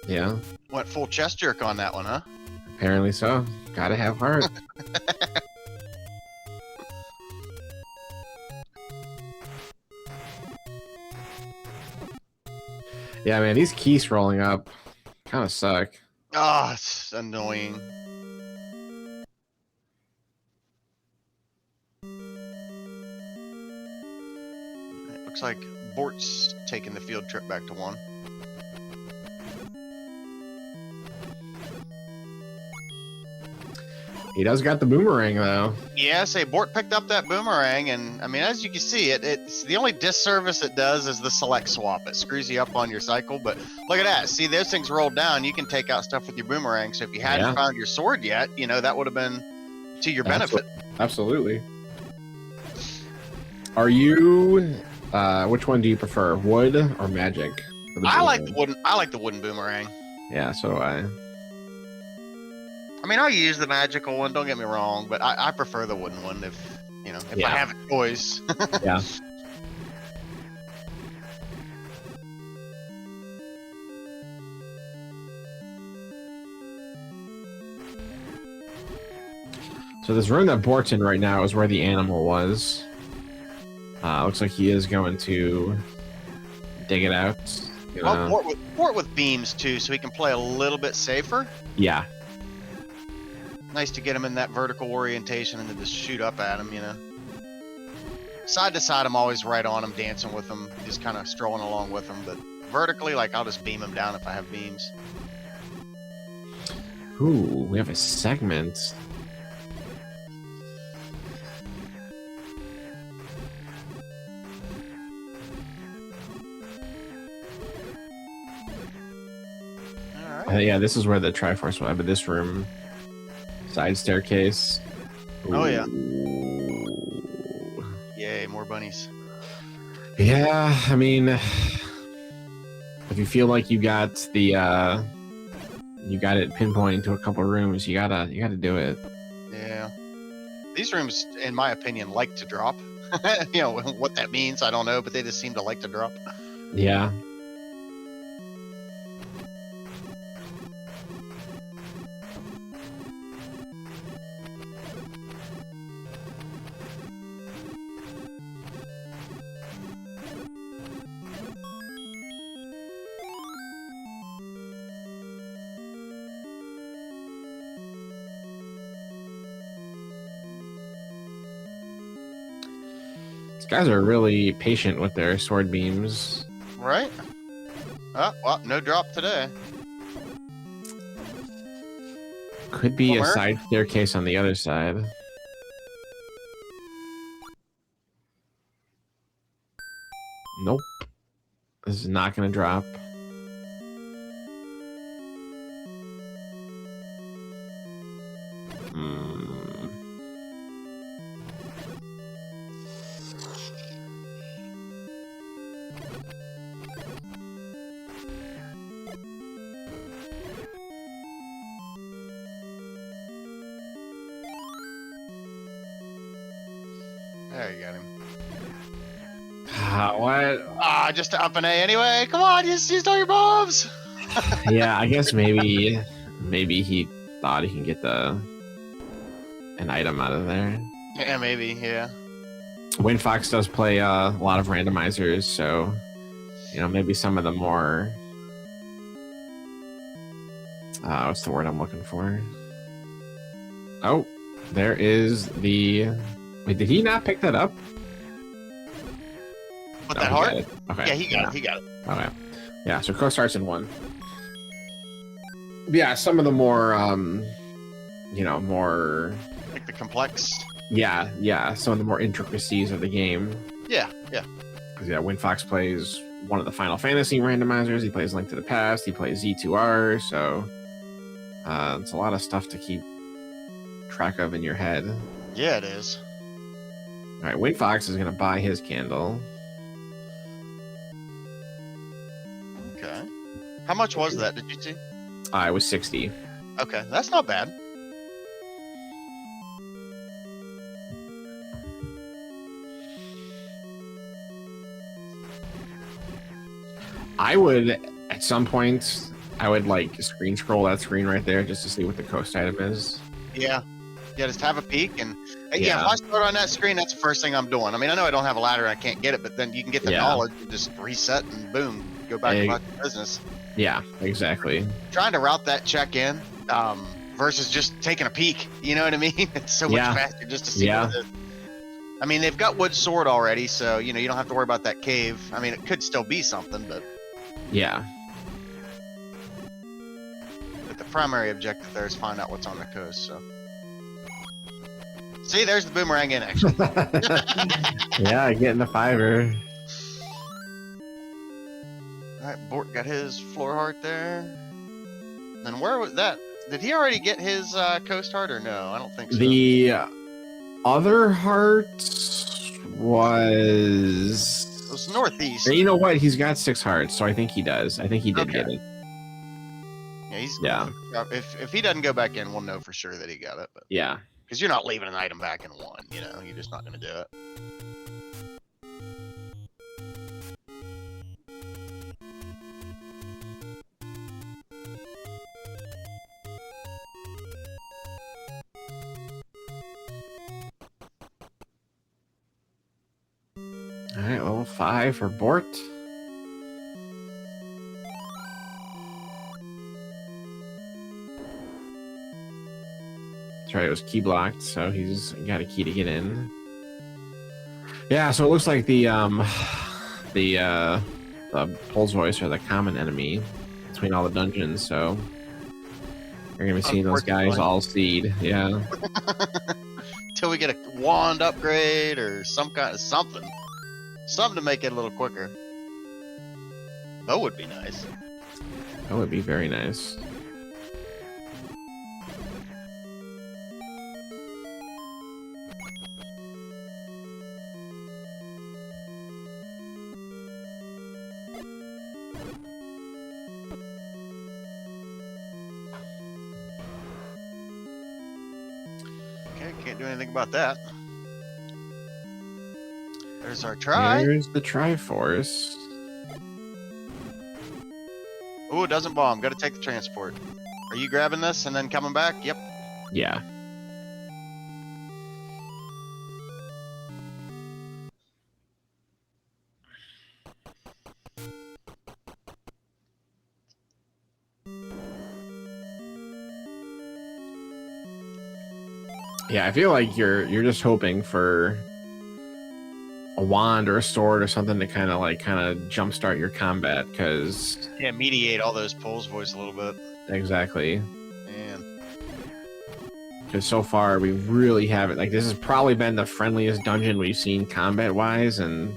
Yeah. Went full chest jerk on that one, huh? Apparently so. Gotta have heart. Yeah, man, these keys rolling up kind of suck. Oh, it's annoying. It looks like Bort's taking the field trip back to 1. He does got the boomerang, though. Yeah, say Bort picked up that boomerang, and I mean, as you can see, it's the only disservice it does is the select swap. It screws you up on your cycle, but look at that. See, those things rolled down. You can take out stuff with your boomerang. So if you hadn't found your sword yet, you know, that would have been to your benefit. Absolutely. Are you? Which one do you prefer, wood or magic? I like the wooden. I like the wooden boomerang. Yeah, so do I. I mean, I'll use the magical one. Don't get me wrong, but I prefer the wooden one if I have a choice. Yeah. So this room that Bort's in right now is where the animal was. Looks like he is going to dig it out. Well, Bort with beams too, so he can play a little bit safer. Yeah. Nice to get him in that vertical orientation and then just shoot up at him, you know. Side to side, I'm always right on him, dancing with him, just kind of strolling along with him. But vertically, like, I'll just beam him down if I have beams. Ooh, we have a segment. All right. Yeah, this is where the Triforce will have, but this room. Side staircase. Ooh. Oh, yeah. Yay, more bunnies. Yeah, I mean, if you feel like you got the you got it pinpointed to a couple rooms, you gotta do it. Yeah. These rooms, in my opinion, like to drop. You know, what that means, I don't know, but they just seem to like to drop. Yeah. Guys are really patient with their sword beams. Right? Oh, well, no drop today. Could be a side staircase on the other side. Nope. This is not going to drop. There you got him. What? Just to up an A anyway. Come on, just used all your bombs. Yeah, I guess maybe he thought he can get an item out of there. Yeah, maybe. Yeah. Windfox does play a lot of randomizers, so maybe some of the more what's the word I'm looking for? Oh, there is the. Wait, did he not pick that up? What, that heart? Okay. Yeah, he got it. He got it. Okay. Yeah, so Crow starts in 1. Yeah, some of the more, more... Like the complex? Yeah, some of the more intricacies of the game. Yeah. Because, Windfox plays one of the Final Fantasy randomizers. He plays Link to the Past. He plays Z2R, so... it's a lot of stuff to keep track of in your head. Yeah, it is. All right, Windfox is going to buy his candle. Okay. How much was that? Did you see? It was 60. Okay, that's not bad. I would, at some point, I would like screen scroll that screen right there just to see what the coast item is. Yeah. Yeah, just have a peek. And yeah, Yeah. if I start on that screen, that's the first thing I'm doing. I mean, I know I don't have a ladder and I can't get it, but then you can get the knowledge and just reset and boom, go back about your business. Yeah, exactly. Trying to route that check in versus just taking a peek. You know what I mean? It's so much faster just to see what it is. I mean, they've got wood sword already, so, you know, you don't have to worry about that cave. I mean, it could still be something, but... Yeah. But the primary objective there is find out what's on the coast, so... See, there's the boomerang in action. Yeah, getting the fiver. Alright, Bort got his floor heart there. And where was that? Did he already get his coast heart or no? I don't think so. The other heart was... It was northeast. You know what? He's got 6 hearts, so I think he does. I think he did get it. Yeah, if he doesn't go back in, we'll know for sure that he got it. But yeah. Because you're not leaving an item back in 1, you know? You're just not going to do it. Alright, level 5 for Bort. That's right, it was key blocked, so he's got a key to get in. Yeah, so it looks like the Pulse Voice are the common enemy between all the dungeons, so you're gonna be seeing those guys all seed, yeah. Until we get a wand upgrade or some kind of something. Something to make it a little quicker. That would be nice. That would be very nice. Okay, can't do anything about that. There's our try. There's the Triforce. Ooh, it doesn't bomb. Got to take the transport. Are you grabbing this and then coming back? Yep. Yeah. Yeah, I feel like you're just hoping for a wand or a sword or something to kind of jumpstart your combat, because mediate all those pulls voice a little bit. Exactly. Man, because so far we really haven't, this has probably been the friendliest dungeon we've seen combat wise, and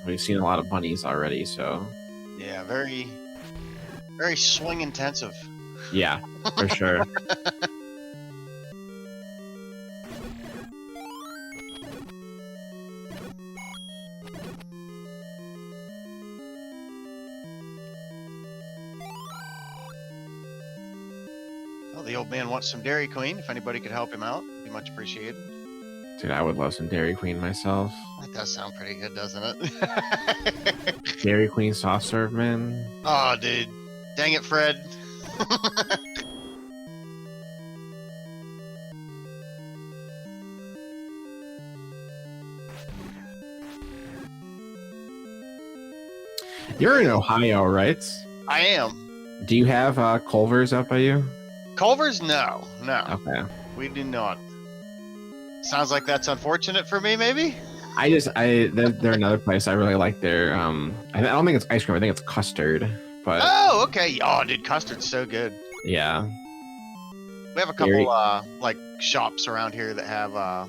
we've seen a lot of bunnies already, so yeah, very swing intensive. Yeah, for sure. The old man wants some Dairy Queen. If anybody could help him out, it'd be much appreciated. Dude, I would love some Dairy Queen myself. That does sound pretty good, doesn't it? Dairy Queen soft serve, man. Oh, dude. Dang it, Fred. You're in Ohio, right? I am. Do you have Culver's up by you? Culver's? No. Okay. We do not. Sounds like that's unfortunate for me, maybe? They're another place I really like their, I don't think it's ice cream, I think it's custard, but... Oh, okay. Oh, dude, custard's so good. Yeah. We have a couple, shops around here that have,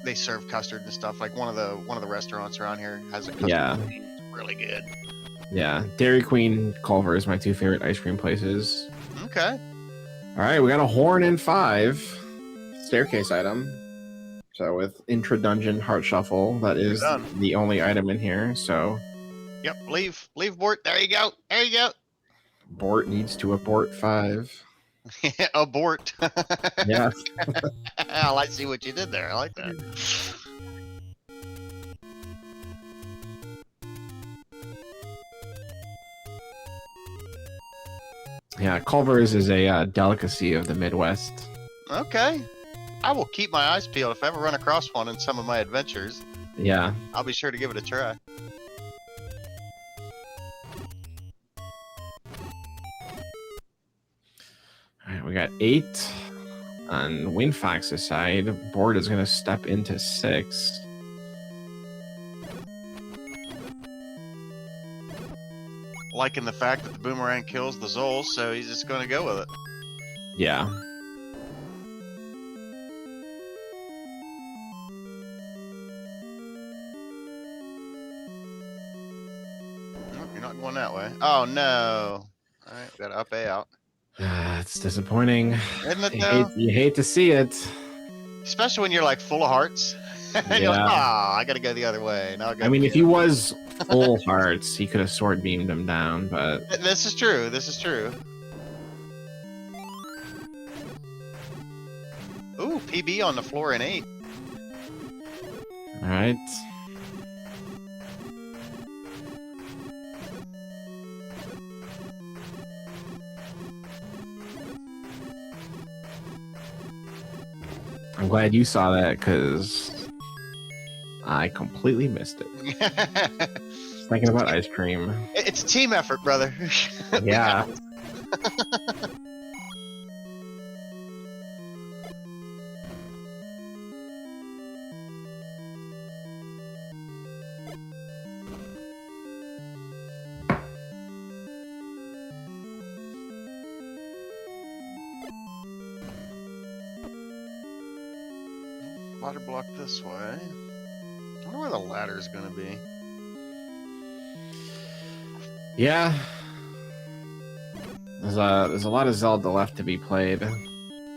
they serve custard and stuff. Like one of the restaurants around here has a custard. Yeah. It's really good. Yeah. Dairy Queen, Culver is my 2 favorite ice cream places. Okay. All right, we got a horn in 5. Staircase item. So with intra-dungeon heart shuffle, that is the only item in here, so... Yep, leave Bort. There you go. Bort needs to abort 5. Abort. Yeah. I like see what you did there. I like that. Yeah, Culver's is a delicacy of the Midwest. Okay. I will keep my eyes peeled if I ever run across one in some of my adventures. Yeah. I'll be sure to give it a try. All right, we got 8 on Windfox's side. Bort is going to step into 6. Liking the fact that the boomerang kills the Zol, so he's just going to go with it. Yeah. Nope, you're not going that way. Oh, no. All right, got to up A out. It's disappointing. Isn't it, though? You hate to see it. Especially when you're, like, full of hearts. And you're like, I got to go the other way. Now I mean, if he was full hearts, he could have sword beamed him down, but... This is true. This is true. Ooh, PB on the floor in 8. All right. I'm glad you saw that, because I completely missed it. Just thinking about ice cream. It's a team effort, brother. Yeah. Ladder block this way. I wonder where the ladder's gonna be. Yeah. There's a lot of Zelda left to be played.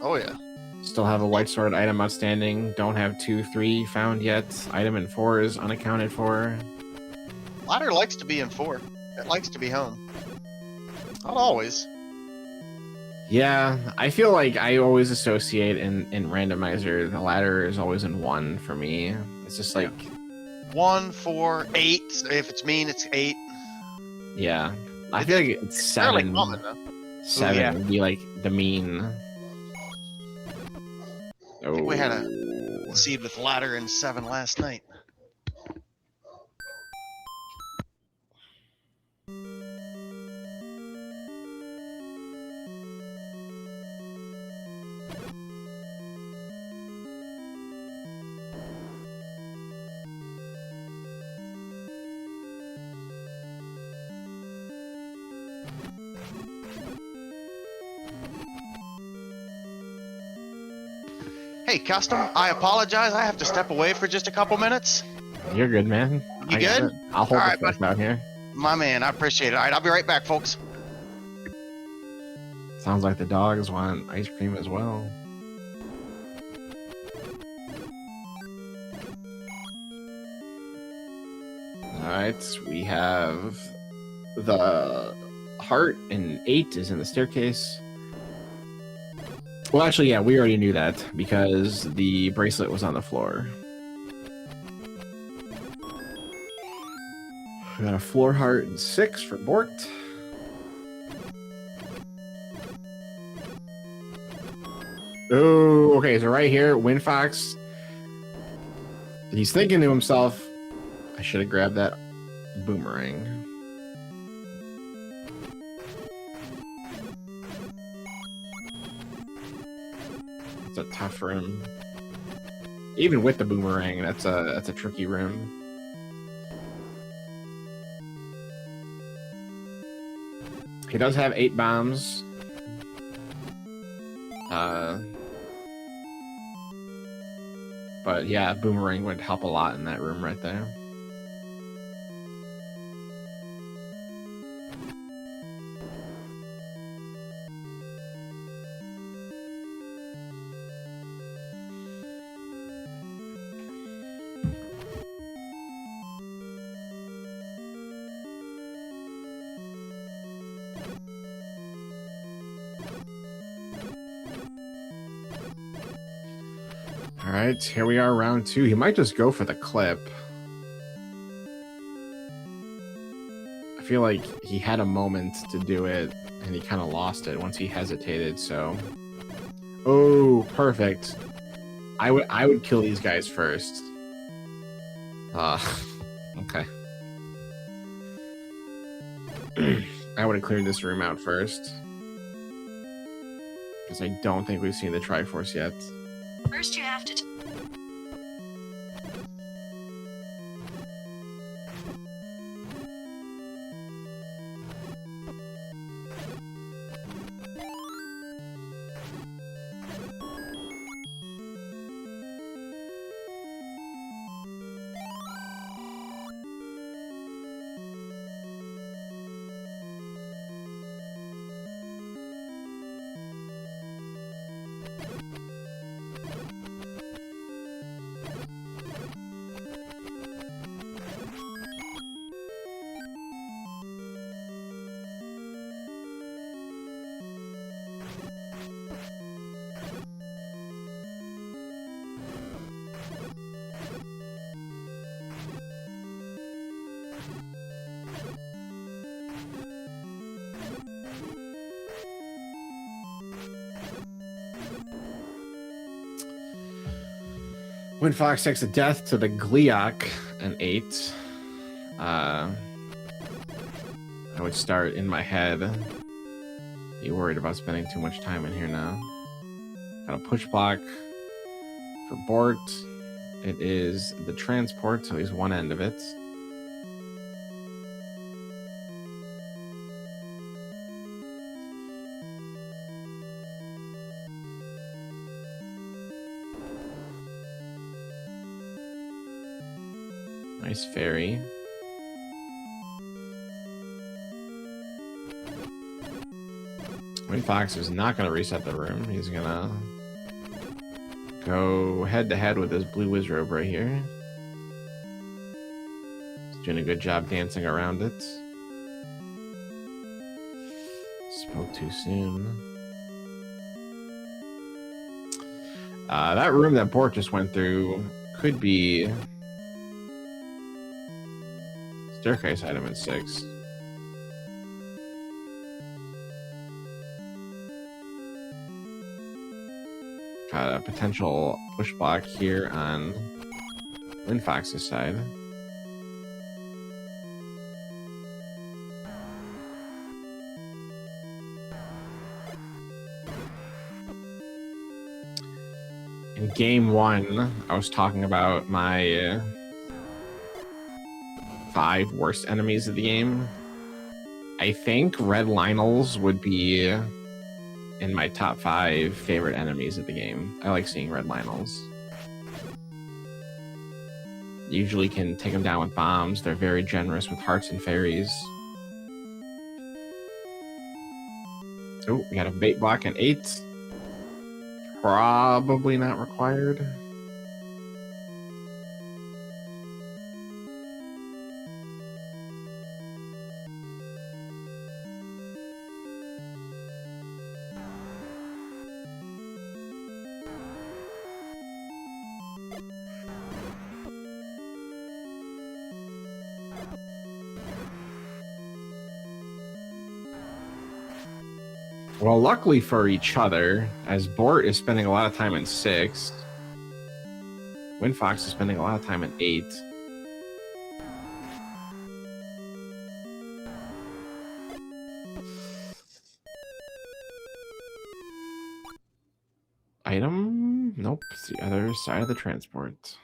Oh yeah. Still have a white sword item outstanding. Don't have 2, 3 found yet. Item in 4 is unaccounted for. Ladder likes to be in 4. It likes to be home. Not always. Yeah, I feel like I always associate in Randomizer, the ladder is always in 1 for me. It's just like... 1, 4, 8. If it's mean, it's 8. Yeah. I feel like it's 7. Fairly common, though. 7 would be like the mean. I think we had a seed with ladder in 7 last night. Hey, Custom, I apologize. I have to step away for just a couple minutes. You're good, man. You good? I'll hold All the right, flash out here. My man, I appreciate it. All right, I'll be right back, folks. Sounds like the dogs want ice cream as well. Alright, we have the heart, and 8 is in the staircase. Well, actually, yeah, we already knew that because the bracelet was on the floor. We got a floor heart and 6 for Bort. Oh, okay, so right here, Windfox, he's thinking to himself, I should have grabbed that boomerang. It's a tough room. Even with the boomerang, that's a tricky room. He does have 8 bombs. But yeah, boomerang would help a lot in that room right there. All right, here we are, round 2. He might just go for the clip. I feel like he had a moment to do it, and he kind of lost it once he hesitated, so... Oh, perfect. I would kill these guys first. Okay. I would have cleared this room out first. Because I don't think we've seen the Triforce yet. First you have to... Windfox takes a death to the Gliok, an 8. I would start in my head. Be worried about spending too much time in here now. Got a push block for Bort. It is the transport, so he's one end of it. Nice fairy. Windfox is not going to reset the room. He's going to go head-to-head with his blue Wizrobe right here. He's doing a good job dancing around it. Spoke too soon. That room that Bort just went through could be... Staircase item at 6. Got a potential push block here on Windfox's side. In game 1, I was talking about my 5 worst enemies of the game. I think Red Lionels would be in my top 5 favorite enemies of the game. I like seeing Red Lionels. Usually can take them down with bombs. They're very generous with hearts and fairies. Oh, we got a bait block at 8. Probably not required. Well, luckily for each other, as Bort is spending a lot of time in 6, Windfox is spending a lot of time in 8. Item? Nope, it's the other side of the transport.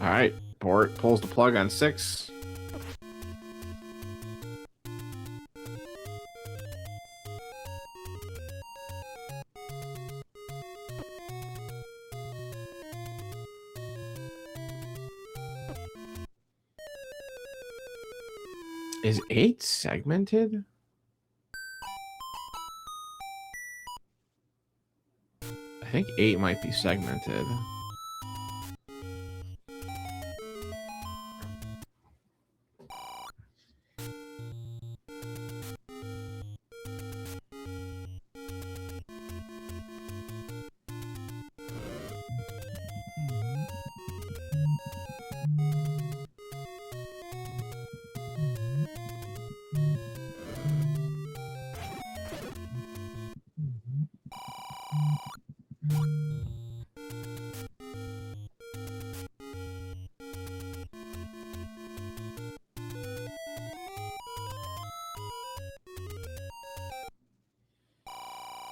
Alright, Bort pulls the plug on 6. Is 8 segmented? I think 8 might be segmented.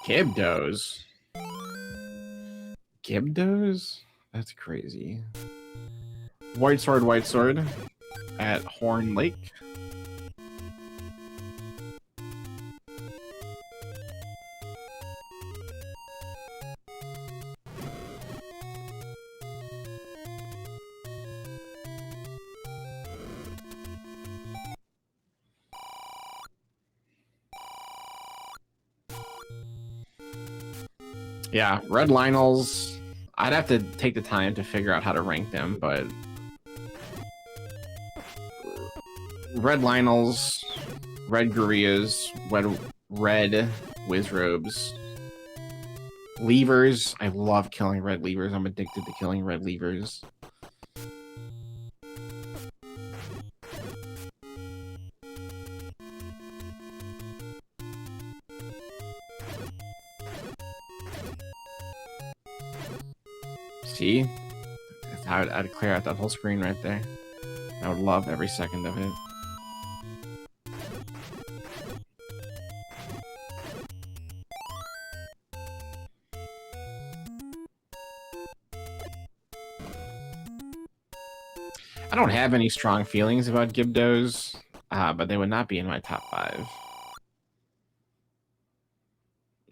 Gibdos. Gibdos? That's crazy. White Sword at Horn Lake. Yeah, red Lionels. I'd have to take the time to figure out how to rank them, but red Lionels, red Gorillas, red Wizrobes, Levers. I love killing red Levers. I'm addicted to killing red Levers. See? I'd clear out that whole screen right there. I would love every second of it. I don't have any strong feelings about Gibdos, but they would not be in my top 5.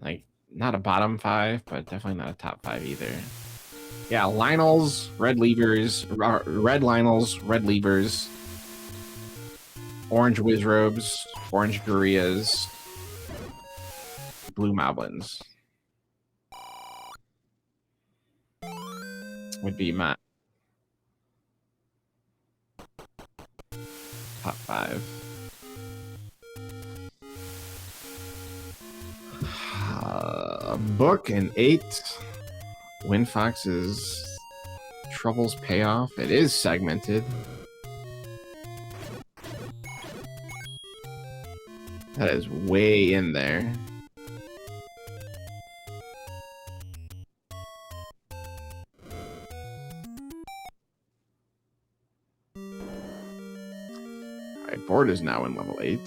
Like, not a bottom 5, but definitely not a top 5 either. Yeah, Lionels, red Levers, red Lionels, red Levers, orange Wizrobes, orange Gorillas, blue Moblins would be my top 5. Book and 8. Windfox's Troubles Payoff. It is segmented. That is way in there. Alright, Bort is now in level 8.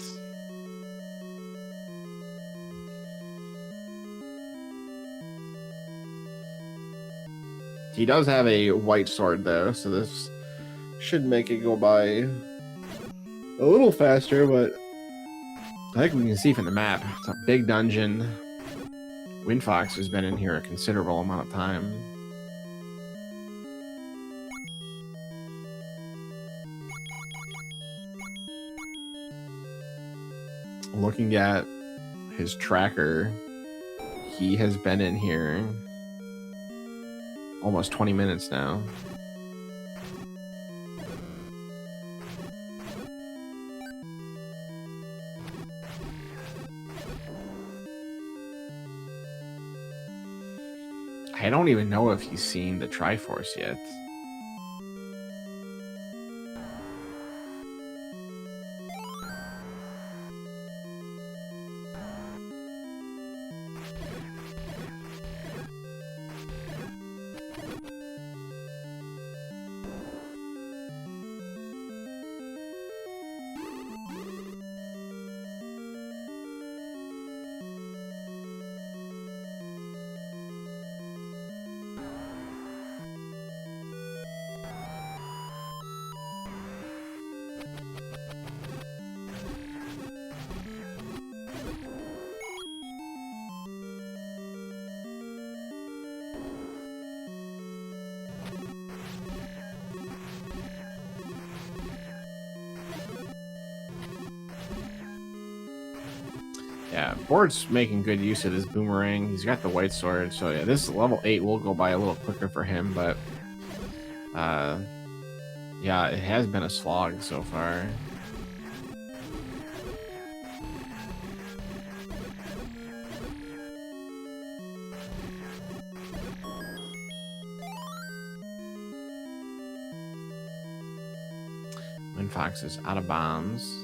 He does have a white sword, though, so this should make it go by a little faster, but I think we can see from the map. It's a big dungeon. Windfox has been in here a considerable amount of time. Looking at his tracker, he has been in here almost 20 minutes now. I don't even know if he's seen the Triforce yet. Yeah, Bort's making good use of this boomerang. He's got the white sword, so yeah, this level 8 will go by a little quicker for him, but yeah, it has been a slog so far. Windfox is out of bombs.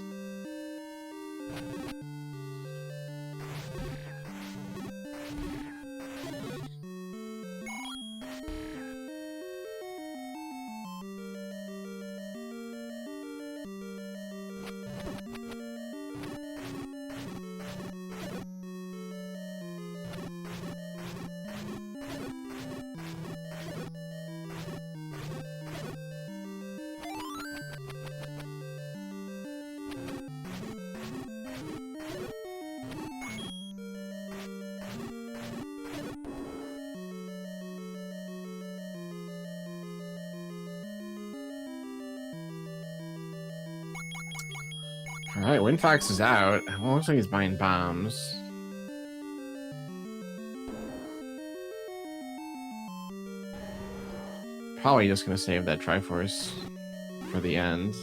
All right, Windfox is out. Well, looks like he's buying bombs. Probably just gonna save that Triforce for the end.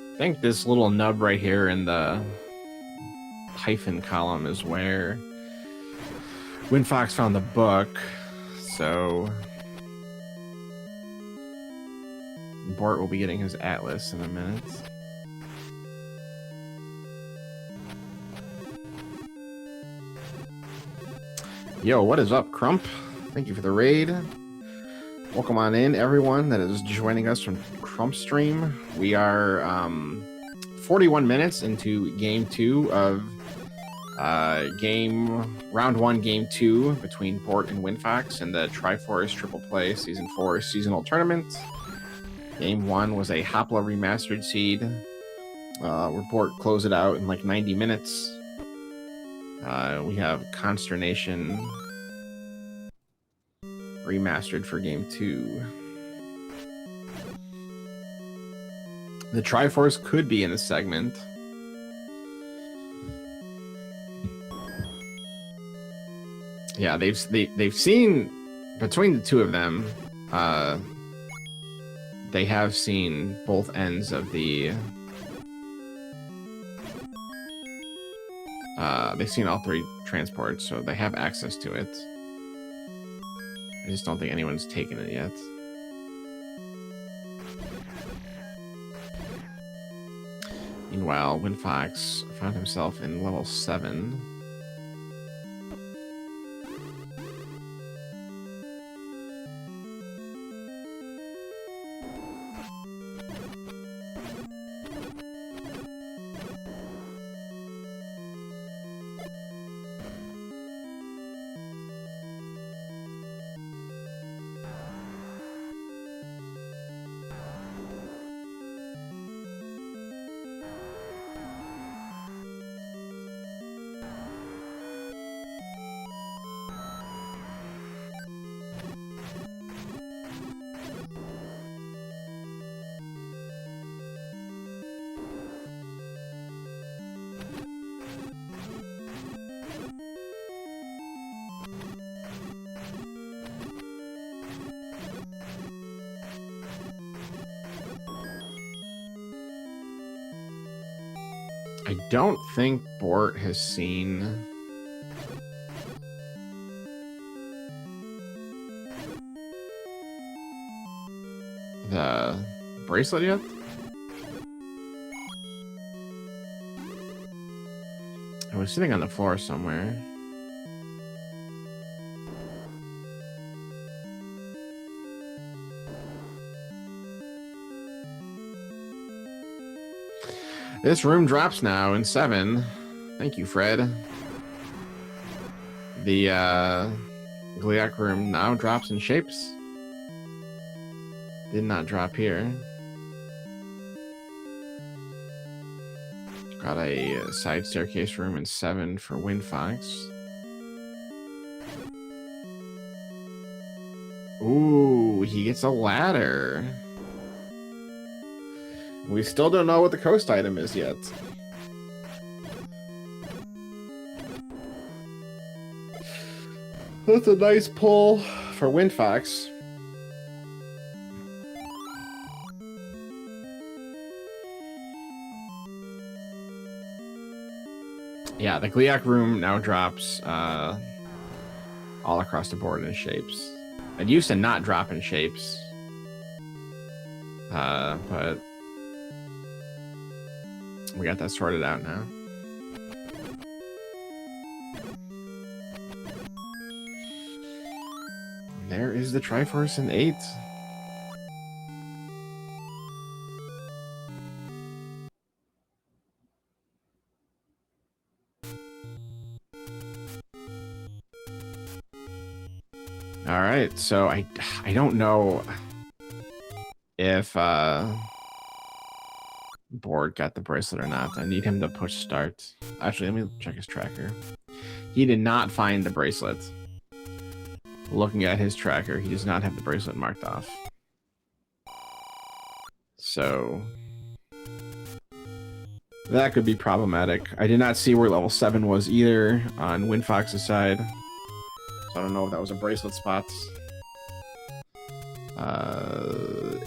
I think this little nub right here in the hyphen column is where Windfox found the book. So Bort will be getting his atlas in a minute. Yo, what is up, Crump? Thank you for the raid. Welcome on in, everyone that is joining us from Crump Stream. We are 41 minutes into game 2 of round 1, game 2 between Bort and Windfox in the Triforce Triple Play Season 4 seasonal tournament. Game 1 was a Hopla Remastered seed. Where Bort closed it out in like 90 minutes. We have Consternation Remastered for game 2. The Triforce could be in the segment. Yeah, they've seen, between the two of them, they have seen both ends of the they've seen all 3 transports, so they have access to it. I just don't think anyone's taken it yet. Meanwhile, Windfox found himself in level 7. I don't think Bort has seen the bracelet yet. I was sitting on the floor somewhere. This room drops now in 7. Thank you, Fred. The Gliac room now drops in shapes. Did not drop here. Got a side staircase room in 7 for Windfox. Ooh, he gets a ladder. We still don't know what the coast item is yet. That's a nice pull for Windfox. Yeah, the Gliok room now drops all across the board in shapes. It used to not drop in shapes, but we got that sorted out now. There is the Triforce in 8. All right, so I don't know if Bort got the bracelet or not. I need him to push start. Actually, let me check his tracker. He did not find the bracelet. Looking at his tracker, he does not have the bracelet marked off. So that could be problematic. I did not see where level 7 was either on Windfox's side. So I don't know if that was a bracelet spot.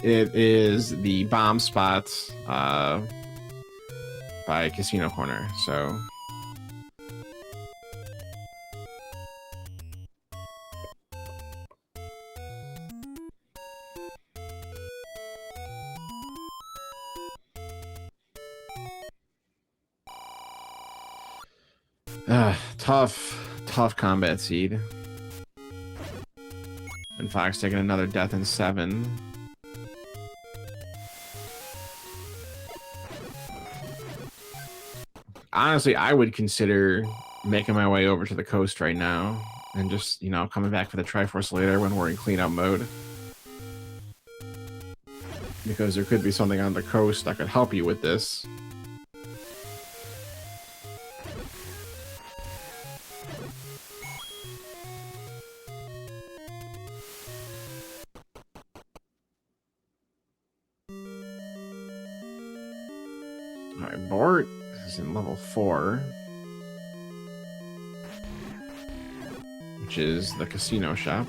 It is the bomb spot by Casino Corner. So tough combat seed. And Fox taking another death in 7. Honestly, I would consider making my way over to the coast right now and just, you know, coming back for the Triforce later when we're in cleanup mode. Because there could be something on the coast that could help you with this. Alright, Bort is in level 4. Which is the casino shop.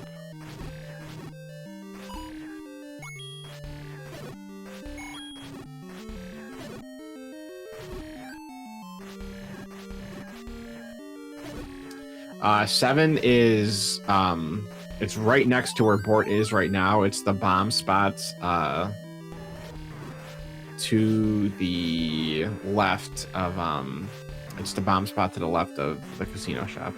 Seven is it's right next to where Bort is right now. It's the bomb spots to the left of it's the bomb spot to the left of the casino shop.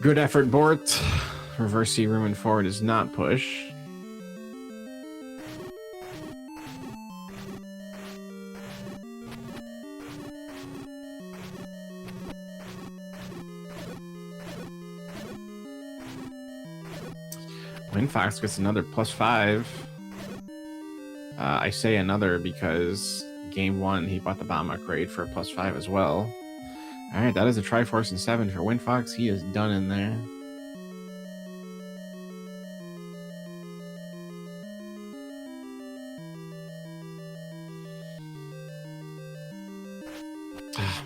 Good effort, Bort. Reverse C room and forward is not push. Windfox gets another +5. I say another because game 1 he bought the bomb upgrade for a +5 as well. All right, that is a Triforce in 7 for Windfox. He is done in there.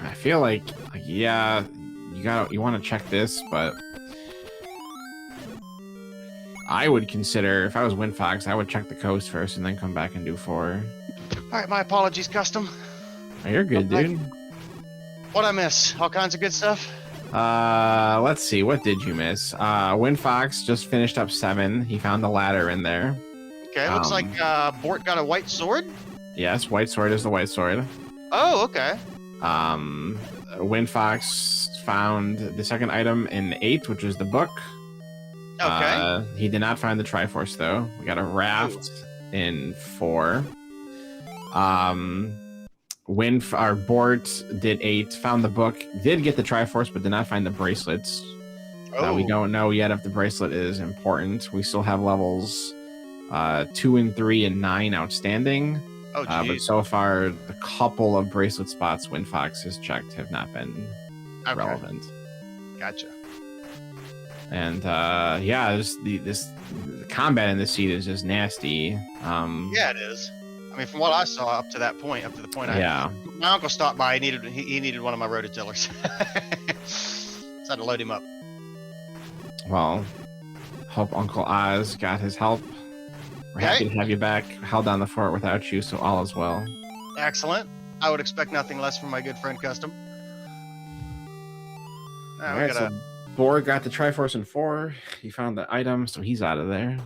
I feel like yeah, you want to check this, but I would consider, if I was Windfox, I would check the coast first and then come back and do 4. All right, my apologies, Custom. Oh, you're good, dude. What'd I miss? All kinds of good stuff? Let's see. What did you miss? Windfox just finished up 7. He found the ladder in there. Okay, looks like Bort got a white sword? Yes, white sword is the white sword. Oh, okay. Windfox found the second item in 8, which is the book. Okay. He did not find the Triforce, though. We got a raft in 4. Bort did 8, found the book, did get the Triforce, but did not find the bracelets. We don't know yet if the bracelet is important. We still have levels 2 and 3 and 9 outstanding. Oh, but so far, the couple of bracelet spots Windfox has checked have not been relevant. Gotcha. And yeah, the combat in this seed is just nasty. Yeah, it is. I mean, from what I saw up to that point, my uncle stopped by. He needed one of my rototillers, so I had to load him up. Well, hope Uncle Oz got his help. We're happy to have you back. Held down the fort without you, so all is well. Excellent. I would expect nothing less from my good friend Custom. All right, so Bort got the Triforce in 4. He found the item, so he's out of there.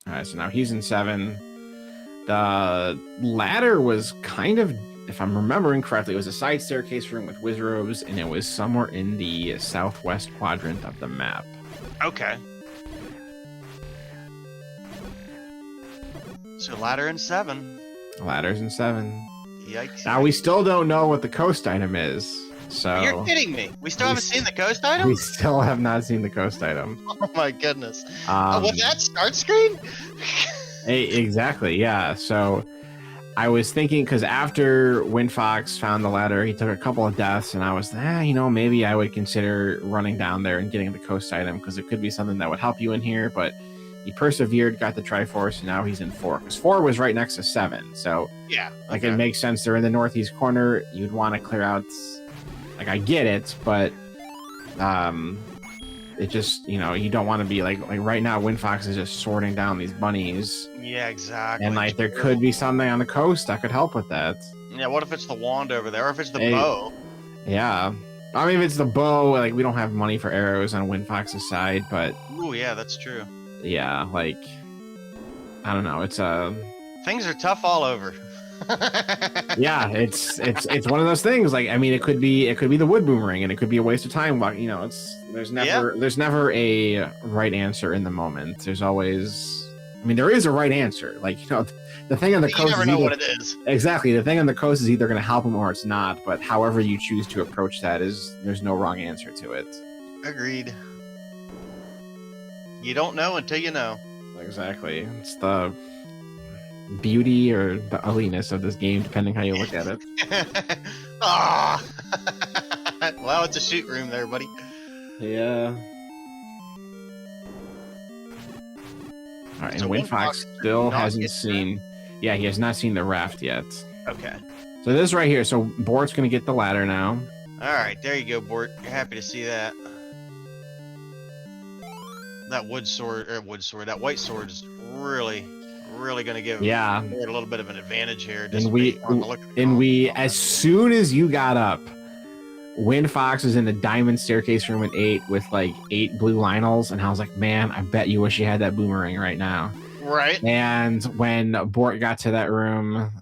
All right, so now he's in 7. The ladder was kind of, if I'm remembering correctly, it was a side staircase room with wizards, and it was somewhere in the southwest quadrant of the map. Okay. So ladder in 7. Ladder's in 7. Yikes. Now we still don't know what the coast item is. So you're kidding me. We still haven't seen the coast item? We still have not seen the coast item. Oh my goodness. Was that start screen? Exactly, yeah. So I was thinking, because after Windfox found the ladder, he took a couple of deaths, and I was, maybe I would consider running down there and getting the coast item, because it could be something that would help you in here, but he persevered, got the Triforce, and now he's in 4. Because 4 was right next to 7, so yeah, it makes sense. They're in the northeast corner. You'd want to clear out. I get it, but it just, you don't want to be like right now. Windfox is just sorting down these bunnies. Yeah, exactly. And there could be something on the coast that could help with that. Yeah, what if it's the wand over there, or if it's the bow? Yeah, I mean, if it's the bow, we don't have money for arrows on Windfox's side, but oh yeah, that's true. Yeah, I don't know. It's things are tough all over. Yeah, it's one of those things. It could be the wood boomerang, and it could be a waste of time. But there's never a right answer in the moment. There's always, there is a right answer. The thing on the coast. You never know what it is. Exactly, the thing on the coast is either going to help them or it's not. But however you choose to approach that there's no wrong answer to it. Agreed. You don't know until you know. Exactly. It's the beauty or the ugliness of this game, depending how you look at it. Ah, well, it's a shoot room there, buddy. Yeah. All right, and Windfox still hasn't seen. Yeah, he has not seen the raft yet. Okay. So this right here. So Bort's gonna get the ladder now. All right, there you go, Bort. You're happy to see that. That that white sword is really going to give Bort a little bit of an advantage here. As soon as you got up, Windfox is in the diamond staircase room at 8 with 8 blue Lionels, and I was like, man, I bet you wish you had that boomerang right now. Right. And when Bort got to that room,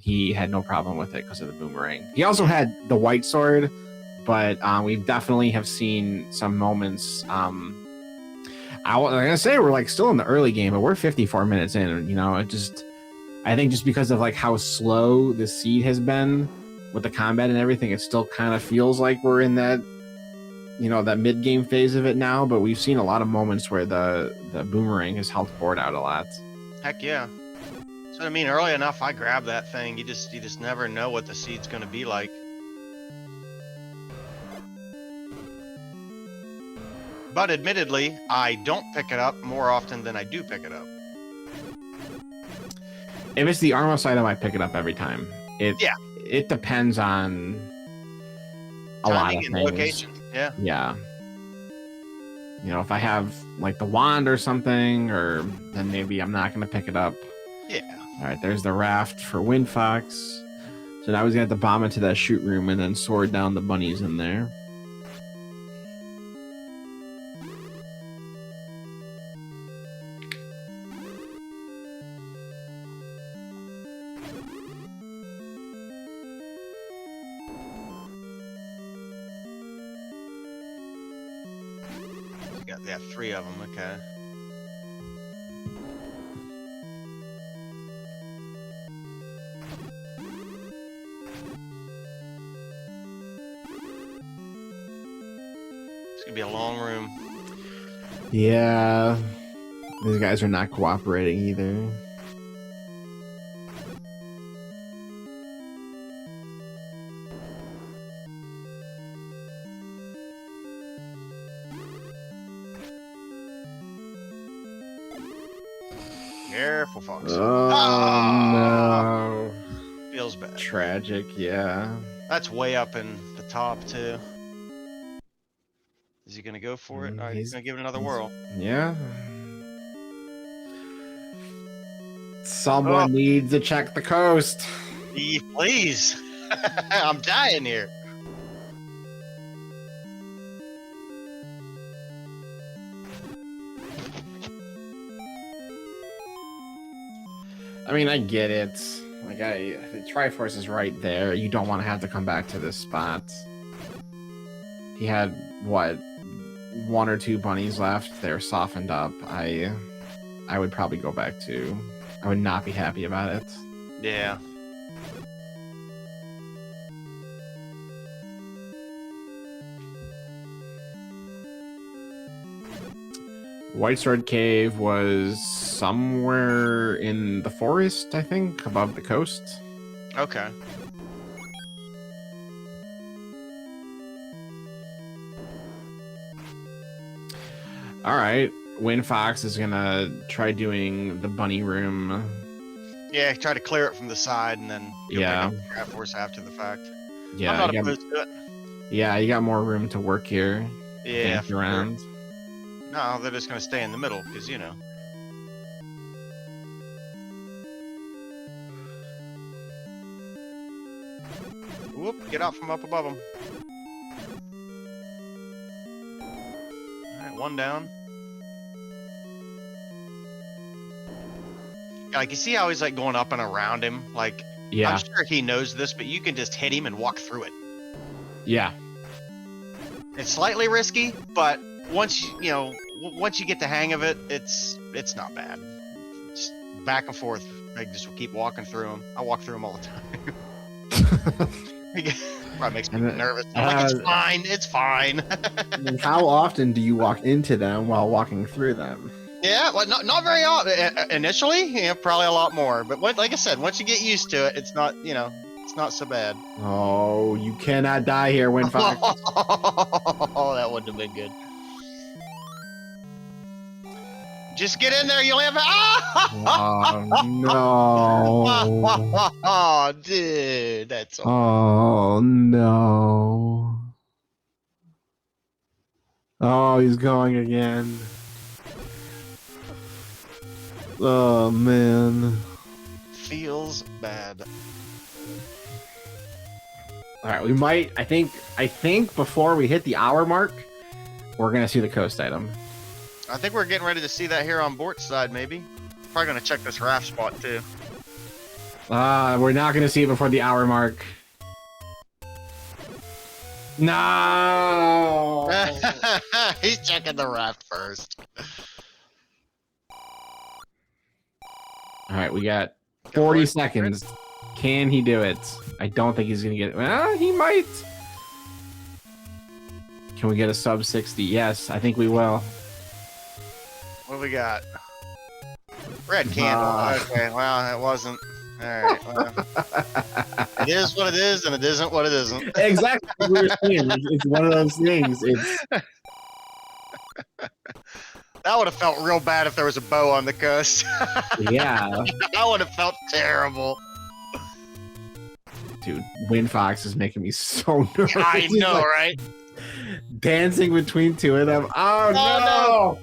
he had no problem with it because of the boomerang. He also had the white sword, but we definitely have seen some moments. I'm gonna say we're still in the early game, but we're 54 minutes in. I think just because of how slow the seed has been with the combat and everything, it still kind of feels like we're in that that mid game phase of it now. But we've seen a lot of moments where the boomerang has helped Bort out a lot. Heck yeah! So early enough, I grabbed that thing. You just never know what the seed's gonna be like. But admittedly, I don't pick it up more often than I do pick it up. If it's the Armos item, I pick it up every time. It depends on a lot of Timing and things. location. Yeah. Yeah. You know, if I have like the wand or something, or then maybe I'm not going to pick it up. Yeah. All right, there's the raft for Windfox. So now he's going to have to bomb into that shoot room and then sword down the bunnies in there. Yeah, 3 of them. Okay. It's gonna be a long room. Yeah. These guys are not cooperating either. Careful, Fox. Oh, no. Feels bad. Tragic, yeah. That's way up in the top, too. Is he going to go for it? All right, he's going to give it another whirl. Yeah. Someone needs to check the coast. Please. I'm dying here. I mean, I get it. Like, the Triforce is right there. You don't want to have to come back to this spot. He had, what, 1 or 2 bunnies left. They're softened up. I would probably go back to. I would not be happy about it. Yeah. White Sword Cave was somewhere in the forest, I think, above the coast. Okay. All right. Windfox is going to try doing the bunny room. Yeah, try to clear it from the side and then Yeah. Triforce after the fact. Yeah, I'm not opposed to it. Yeah, you got more room to work here. Yeah. Dance around. Sure. No, they're just going to stay in the middle because, you know. Whoop, get out from up above them. Alright, 1 down. Like, you see how he's, like, going up and around him? Like, Yeah. I'm sure he knows this, but you can just hit him and walk through it. Yeah. It's slightly risky, but once you get the hang of it, it's not bad. Just back and forth. I just keep walking through them. I walk through them all the time. Probably makes me nervous. I'm like, it's fine. It's fine. And how often do you walk into them while walking through them? Yeah, well, not very often. Initially, probably a lot more. But like I said, once you get used to it, it's not, it's not so bad. Oh, you cannot die here, Windfox. Oh, that wouldn't have been good. Just get in there, you'll have. Oh, no. Oh, dude, that's. Oh, no. Oh, he's going again. Oh, man. Feels bad. All right, we might. I think before we hit the hour mark, we're gonna see the coast item. I think we're getting ready to see that here on Bort's side, maybe. Probably gonna check this raft spot too. We're not gonna see it before the hour mark. No. He's checking the raft first. All right, we got 40 seconds. Can he do it? I don't think he's gonna get it. Well, he might. Can we get a sub 60? Yes, I think we will. What do we got? Red candle. Okay, well, it wasn't. All right. Well, it is what it is, and it isn't what it isn't. Exactly. We were saying, it's one of those things. It's That would have felt real bad if there was a bow on the coast. Yeah. That would have felt terrible. Dude, Windfox is making me so nervous. I He's know, like right? dancing between two of them. Oh, Oh, no!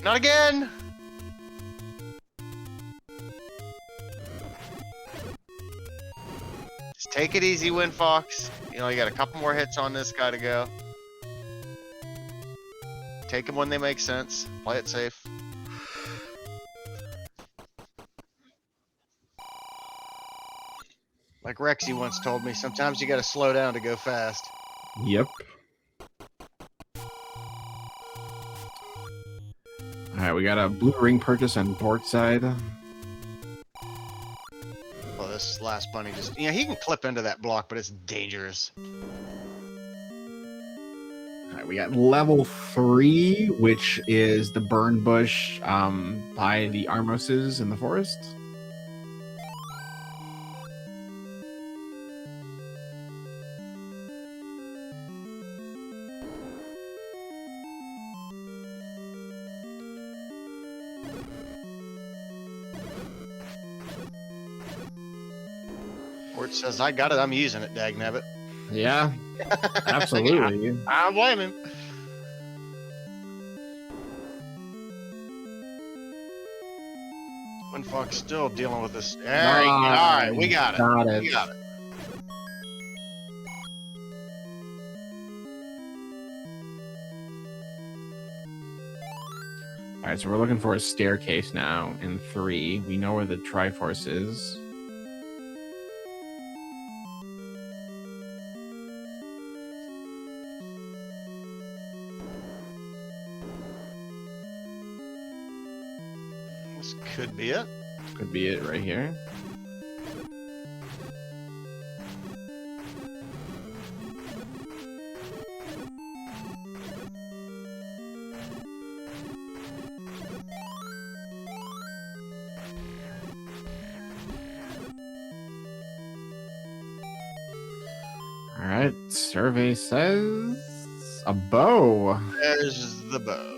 Not again. Just take it easy, Windfox. You know, you got a couple more hits on this guy to go. Take them when they make sense. Play it safe. Like Rexy once told me, sometimes you gotta slow down to go fast. Yep. Alright, we got a blue ring purchase on Bort side. Well, this last bunny just, he can clip into that block, but it's dangerous. Alright, we got level 3, which is the burn bush by the Armoses in the forest. Bort says, I got it, I'm using it, dagnabbit. Yeah, absolutely. I don't blame him. Windfox still dealing with this. Alright, we got it. Got it. We got it. Alright, so we're looking for a staircase now in 3. We know where the Triforce is. This could be it. Could be it right here. Alright, survey says a bow. There's the bow.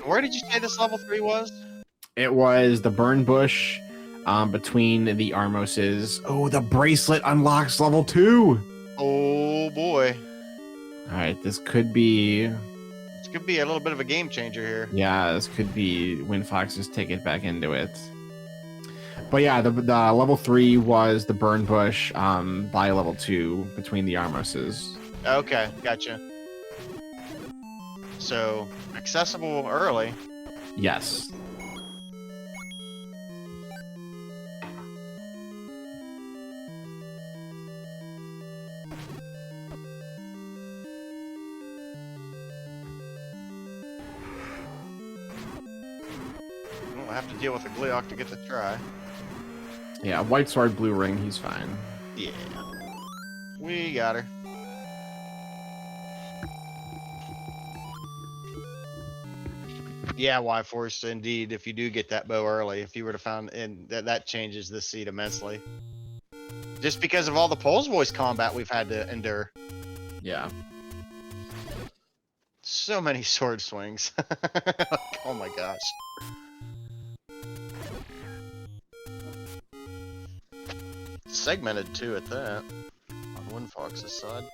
Where did you say this level 3 was? It was the burn bush between the Armoses. Oh, the bracelet unlocks level 2. Oh boy. Alright, this could be... This could be a little bit of a game changer here. Yeah, this could be Windfox's ticket back into it. But yeah, the level 3 was the burn bush by level 2 between the Armoses. Okay, gotcha. So, accessible early. Yes. We'll have to deal with a Gleok to get the try. Yeah, white sword, blue ring, he's fine. Yeah. We got her. Yeah, Y-Force, indeed, if you do get that bow early, if you were to find, and that changes the seed immensely. Just because of all the Pole's Voice combat we've had to endure. Yeah. So many sword swings. Oh my gosh. Segmented too at that, on Windfox's side.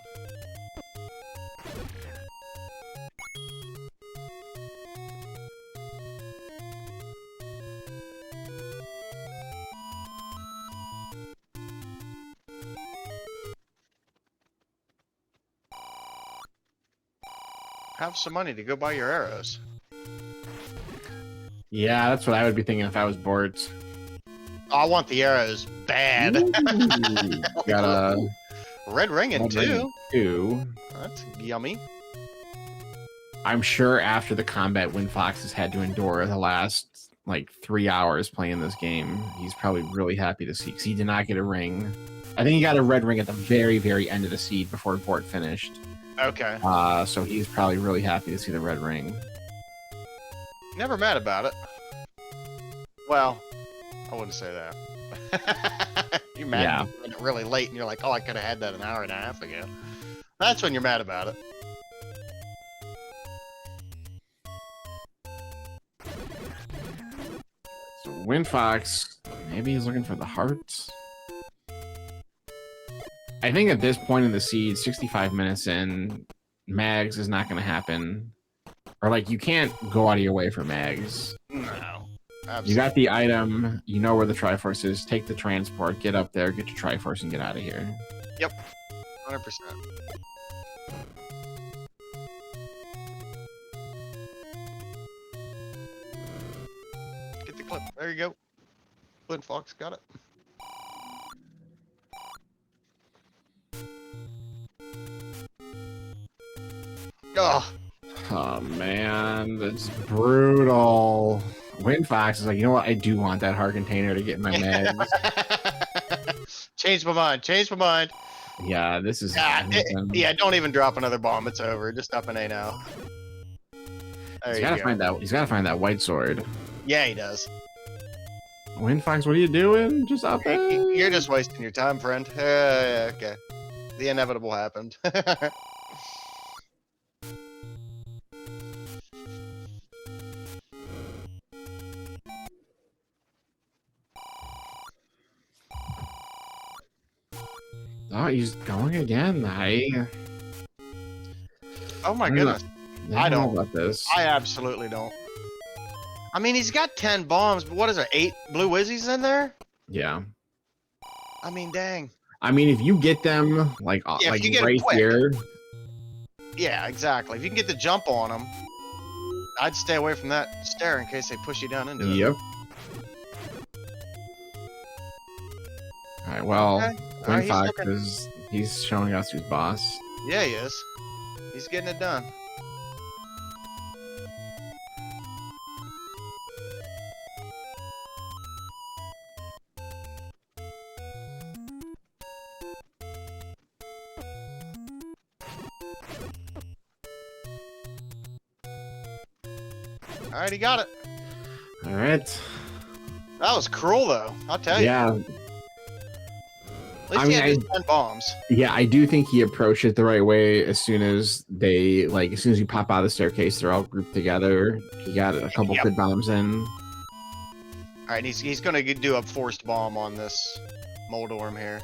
Have some money to go buy your arrows. Yeah, that's what I would be thinking if I was Bort. I want the arrows bad. Ooh, got a Red ring in red ring two. two. That's yummy. I'm sure after the combat Windfox has had to endure the last like 3 hours playing this game, he's probably really happy to see because he did not get a ring. I think he got a red ring at the very, very end of the seed before Bort finished. Okay. So he's probably really happy to see the red ring. Never mad about it. Well, I wouldn't say that. You're mad Yeah. when it's really late and you're like, oh, I could have had that an hour and a half ago. That's when you're mad about it. Windfox, maybe he's looking for the hearts. I think at this point in the seed, 65 minutes in, mags is not going to happen. Or, like, you can't go out of your way for mags. No. Absolutely. You got the item, you know where the Triforce is, take the transport, get up there, get your Triforce, and get out of here. Yep. 100%. Get the clip. There you go. Windfox got it. Oh. Oh, man, that's brutal. Windfox is like, you know what? I do want that heart container to get my mags. Change my mind. Change my mind. Yeah, this is... yeah, don't even drop another bomb. It's over. Just up an A now. There He's you gotta go. find that. He's gotta find that white sword. Yeah, he does. Windfox, what are you doing? Just up there? You're just wasting your time, friend. Yeah, okay. The inevitable happened. Oh, he's going again. Oh my goodness. I don't. know about this. I absolutely don't. I mean, he's got 10 bombs, but what is there, 8 blue Wizzies in there? Yeah. I mean, dang. I mean, if you get them, like, Yeah, like if you get right quick. here. Yeah, exactly. If you can get the jump on them, I'd stay away from that stair in case they push you down into it. Yep. All right, well, Okay. All right, Windfox he's showing us who's boss. Yeah, he is. He's getting it done. All right, he got it. All right. That was cruel, though. I'll tell you. Yeah. At least I he mean, had his 10 bombs. Yeah, I do think he approached it the right way. As soon as you pop out of the staircase, they're all grouped together. He got a couple good bombs in. All right, he's going to do a forced bomb on this Moldorm here.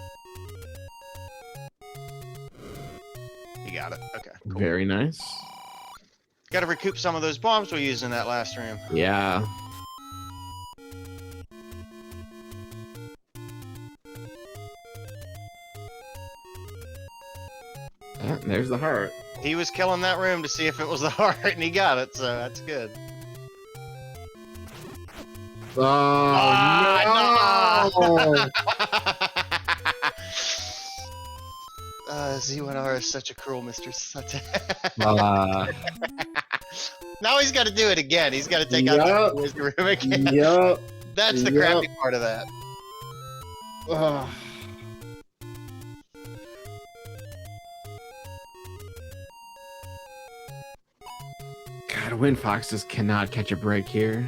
He got it. Okay, cool. Very nice. Got to recoup some of those bombs we used in that last room. Yeah. There's the heart. He was killing that room to see if it was the heart, and he got it, so that's good. Oh, no! Z1R is such a cruel mistress. Now he's got to do it again. He's got to take out the wizard room again. Yep. That's the crappy part of that. God, Windfox just cannot catch a break here.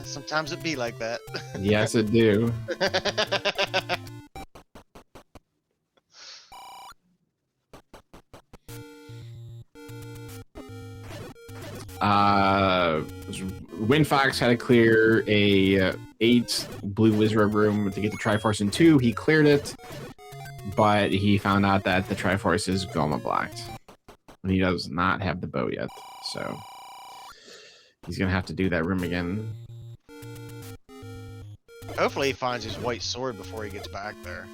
Sometimes it be like that. Yes, it do. Windfox had to clear a 8 blue wizard room to get the Triforce in 2. He cleared it, but he found out that the Triforce is Goma blocked. And he does not have the bow yet, so he's gonna have to do that room again. Hopefully he finds his white sword before he gets back there.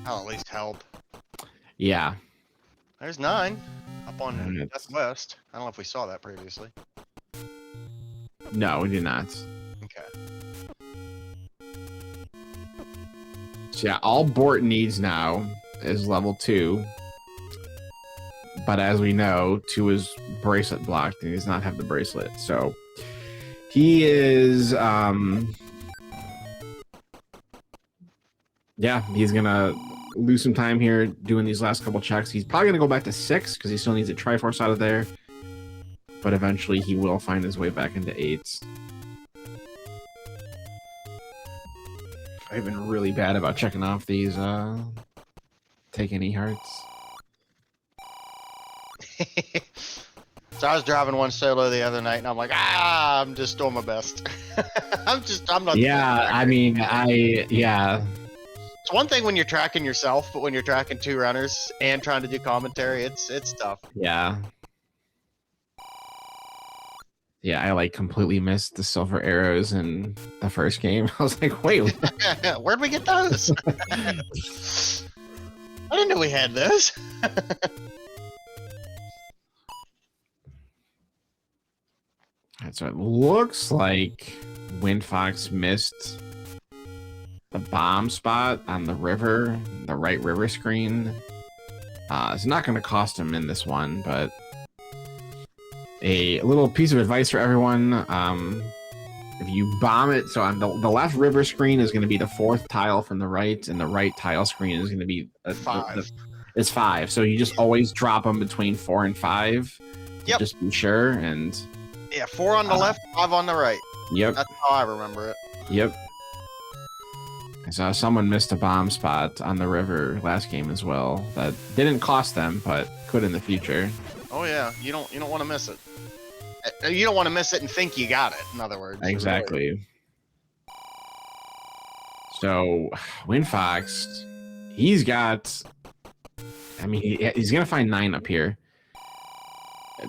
That'll at least help. Yeah. There's 9 up on It's... west. I don't know if we saw that previously. No, we did not. Okay. So yeah, all Bort needs now is level 2. But as we know, 2 is bracelet blocked and he does not have the bracelet. So he is yeah, he's gonna lose some time here doing these last couple checks. He's probably gonna go back to 6 because he still needs a Triforce out of there. But eventually he will find his way back into 8s. I've been really bad about checking off these take any hearts. So I was driving one solo the other night, and I'm like, I'm just doing my best. I'm not. Yeah, I mean, yeah. It's one thing when you're tracking yourself, but when you're tracking 2 runners and trying to do commentary, it's tough. Yeah. Yeah, I like completely missed the silver arrows in the first game. I was like, wait. Where'd we get those? I didn't know we had those. So it looks like Windfox missed the bomb spot on the river, the right river screen. It's not going to cost him in this one, but a little piece of advice for everyone. If you bomb it, so on the left river screen is going to be the 4th tile from the right, and the right tile screen is going to be 5. It's 5. So you just always drop them between 4 and 5. Yep. Just be sure. And yeah, 4 on the left, 5 on the right. Yep. That's how I remember it. Yep. So someone missed a bomb spot on the river last game as well. That didn't cost them, but could in the future. Oh yeah, you don't want to miss it. You don't want to miss it and think you got it. In other words. Exactly. Really. So Windfox, he's got. I mean, he's gonna find 9 up here,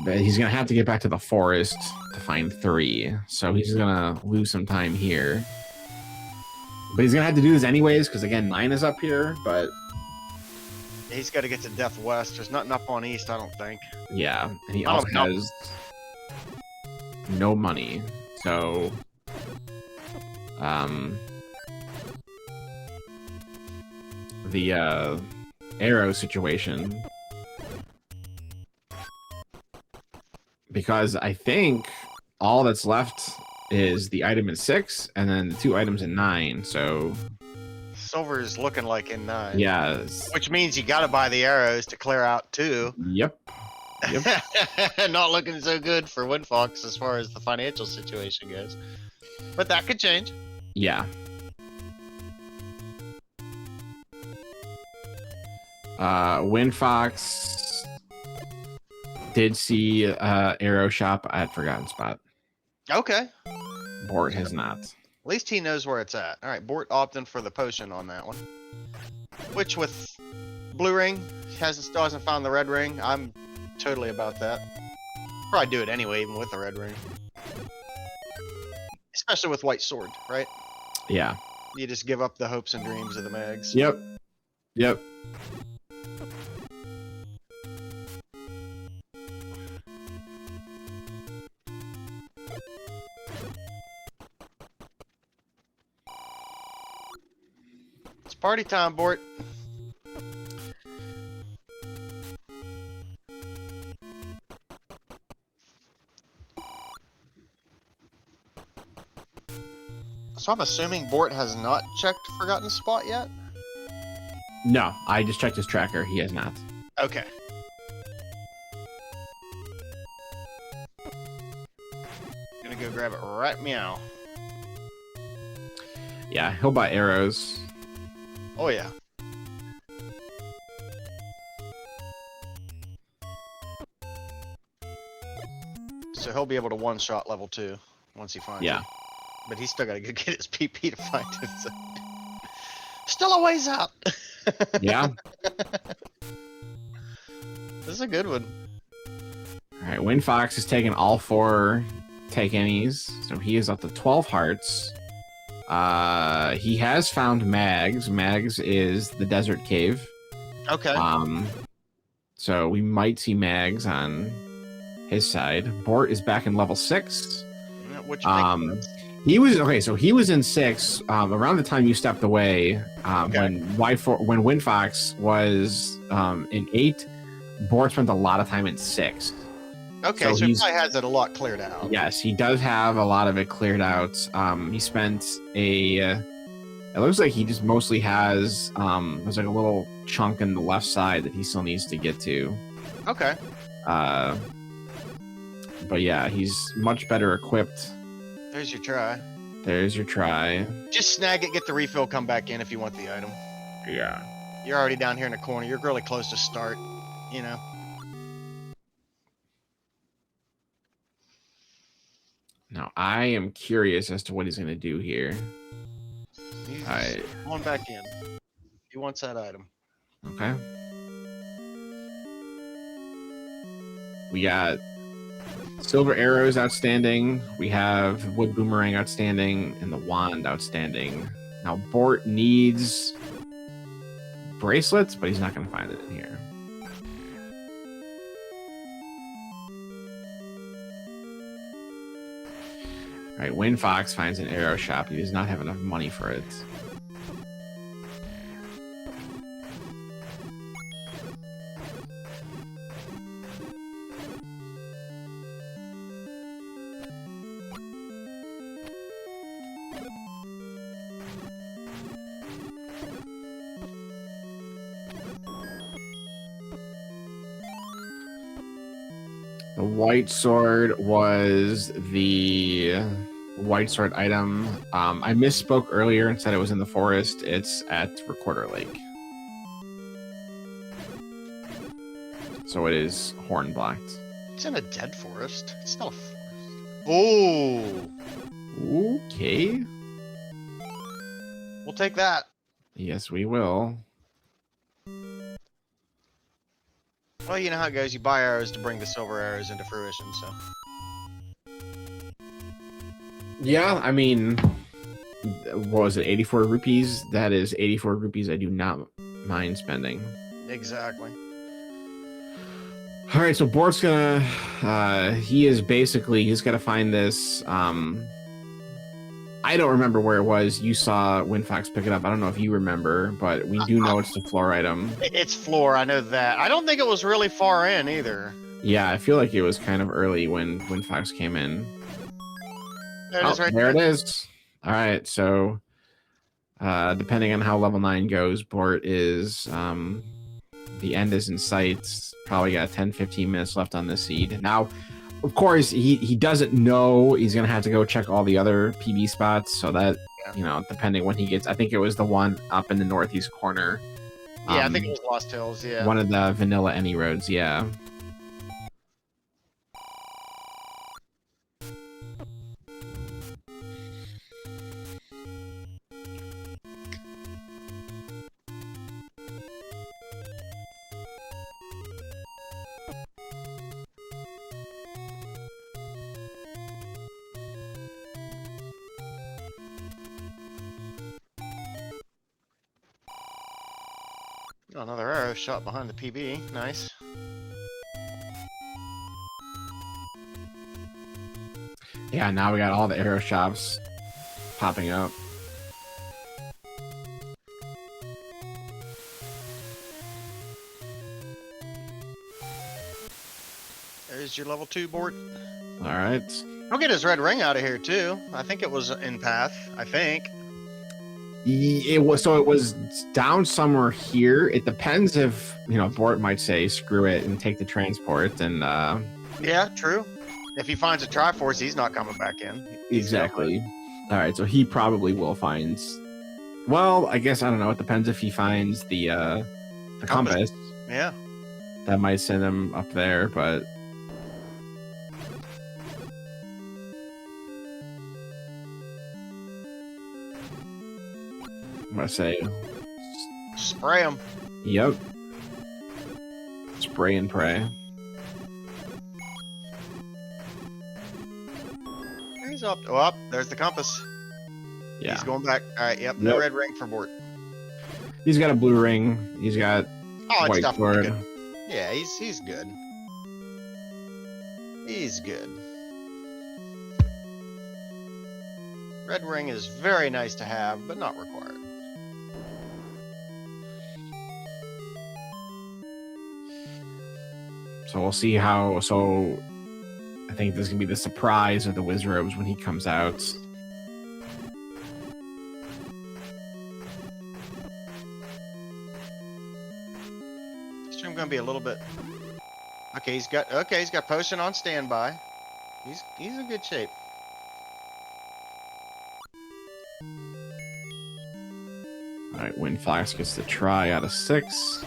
but he's gonna have to get back to the forest to find 3. So he's gonna lose some time here. But he's gonna have to do this anyways, because again, 9 is up here. But he's got to get to Death West. There's nothing up on East, I don't think. Yeah, and he also has no money. So, the arrow situation, because I think all that's left is the item in 6 and then the 2 items in 9. So silver is looking like in 9. Yeah. Which means you got to buy the arrows to clear out 2. Yep. Not looking so good for Windfox as far as the financial situation goes. But that could change. Yeah. Windfox did see arrow shop at Forgotten Spot. Okay. Bort has not. At least he knows where it's at. All right, Bort opting for the potion on that one. Which with blue ring still hasn't found the red ring. I'm totally about that. Probably do it anyway, even with the red ring. Especially with white sword, right? Yeah. You just give up the hopes and dreams of the mags. Yep. Yep. It's party time, Bort. So I'm assuming Bort has not checked Forgotten Spot yet? No, I just checked his tracker. He has not. Okay. Gonna go grab it right meow. Yeah, he'll buy arrows. Oh yeah. So he'll be able to one-shot level 2 once he finds it. But he's still gotta go get his PP to find it. So. Still a ways out. Yeah. This is a good one. Alright, Windfox is taking all 4 take any's, so he is up to 12 hearts. He has found Mags. Mags is the desert cave. Okay. So we might see Mags on his side. Bort is back in level 6. Which makes sense. He was okay. So he was in 6 around the time you stepped away. When Windfox was in 8, Bort spent a lot of time in 6. Okay, so he probably has it a lot cleared out. Yes, he does have a lot of it cleared out. He spent it looks like he just mostly has there's like a little chunk in the left side that he still needs to get to. Okay. But yeah, he's much better equipped. There's your try. There's your try. Just snag it, get the refill, come back in if you want the item. Yeah. You're already down here in the corner. You're really close to start, you know. Now, I am curious as to what he's going to do here. He's Alright. going back in. He wants that item. Okay. We got silver arrows outstanding. We have wood boomerang outstanding and the wand outstanding. Now, Bort needs bracelets, but he's not going to find it in here. All right, Windfox finds an arrow shop. He does not have enough money for it. The white sword was the white sword item. I misspoke earlier and said it was in the forest. It's at Recorder Lake. So it is horn blocked. It's in a dead forest. It's not a forest. Oh! Okay. We'll take that. Yes, we will. Well, you know how it goes. You buy arrows to bring the silver arrows into fruition, so. Yeah, I mean, what was it, 84 rupees? That is 84 rupees I do not mind spending. Exactly. All right, so Bort's gonna, he's got to find this, I don't remember where it was. You saw Windfox pick it up. I don't know if you remember, but we do know it's the floor item. It's floor, I know that. I don't think it was really far in either. Yeah, I feel like it was kind of early when Windfox came in. There it is right there. It is. All right, so depending on how level 9 goes, Bort is, the end is in sight. Probably got 10-15 minutes left on this seed. Now, of course, he doesn't know he's going to have to go check all the other PB spots, so that, you know, depending when he gets, I think it was the one up in the northeast corner. Yeah, I think it was Lost Hills, yeah. One of the vanilla any roads, yeah. Oh, another arrow shot behind the PB. Nice. Yeah, now we got all the arrow shops popping up. There's your level 2 board. All right. I'll get his red ring out of here too. I think it was in path. I think. It was down somewhere here. It depends if, you know, Bort might say screw it and take the transport and yeah, true. If he finds a Triforce, he's not coming back in. Exactly. All right, so he probably will find, well, I guess, I don't know, it depends if he finds the compass. Yeah. That might send him up there, but I'm gonna say spray him. Yep. Spray and pray. He's up. Oh, up. There's the compass. Yeah. He's going back. All right. Yep. No red ring for Bort. He's got a blue ring. He's got it's white sword. good. Yeah, he's good. He's good. Red ring is very nice to have, but not required. So we'll see how. So I think this is gonna be the surprise of the Wizrobes when he comes out. Stream gonna be a little bit. Okay, he's got potion on standby. He's in good shape. All right, Windfox gets the try out of 6.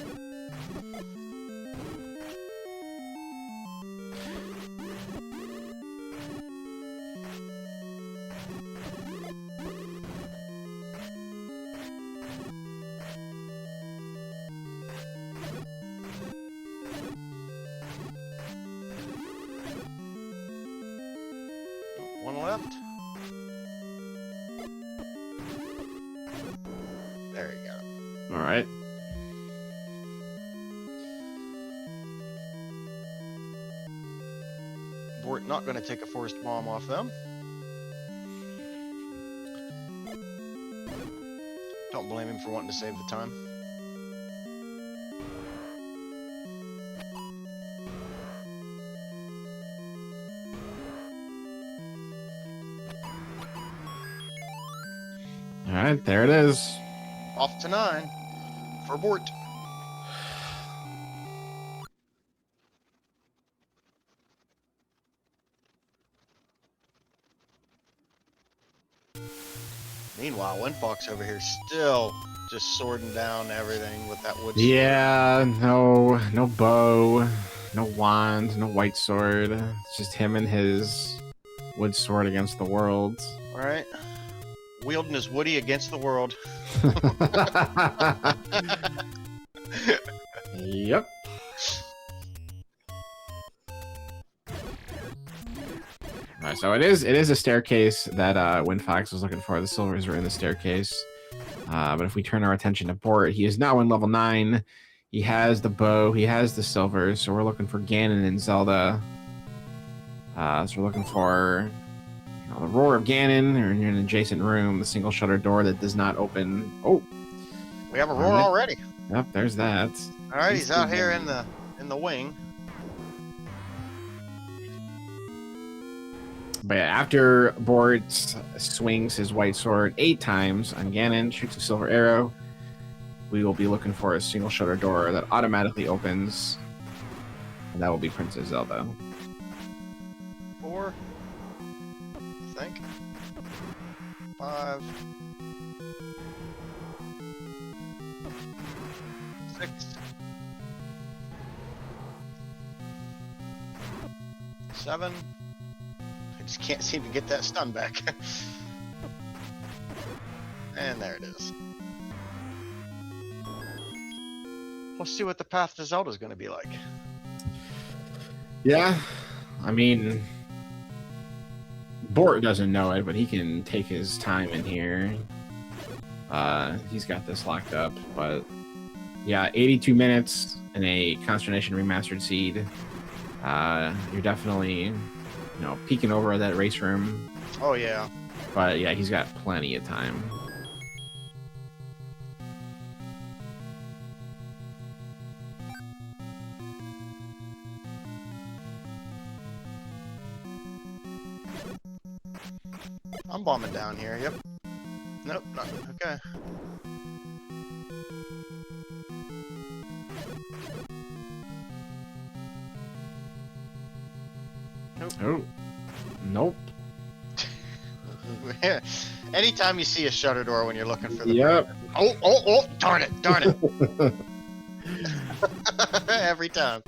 Bort not going to take a forced bomb off them. Don't blame him for wanting to save the time. All right, there it is. Off to 9 for Bort. Meanwhile, Windfox over here still just sorting down everything with that wood sword. Yeah, no bow, no wand, no white sword. It's just him and his wood sword against the world. All right. Wielding his Woody against the world. Yep. All right, so it is a staircase that Windfox was looking for. The silvers were in the staircase. But if we turn our attention to Bort, he is now in level 9. He has the bow, he has the silvers, so we're looking for Ganon and Zelda. So we're looking for the Roar of Ganon, or in an adjacent room, the single shutter door that does not open. Oh, we have a roar already. Yep, there's that. All right, he's out here in the wing. But yeah, after Bort swings his white sword 8 times on Ganon, shoots a silver arrow, we will be looking for a single shutter door that automatically opens, and that will be Princess Zelda. 4, I think. 5, 6, 7. I just can't seem to get that stun back. And there it is. Let's see what the path to Zelda is going to be like. Yeah, I mean, Bort doesn't know it, but he can take his time in here. He's got this locked up, but yeah, 82 minutes and a Consternation Remastered Seed. You're definitely, peeking over that race room. Oh, yeah. But yeah, he's got plenty of time. I'm bombing down here, yep. Nope, not okay. Nope. Oh, nope. Anytime you see a shutter door when you're looking for the Yep. Oh, darn it. Every time.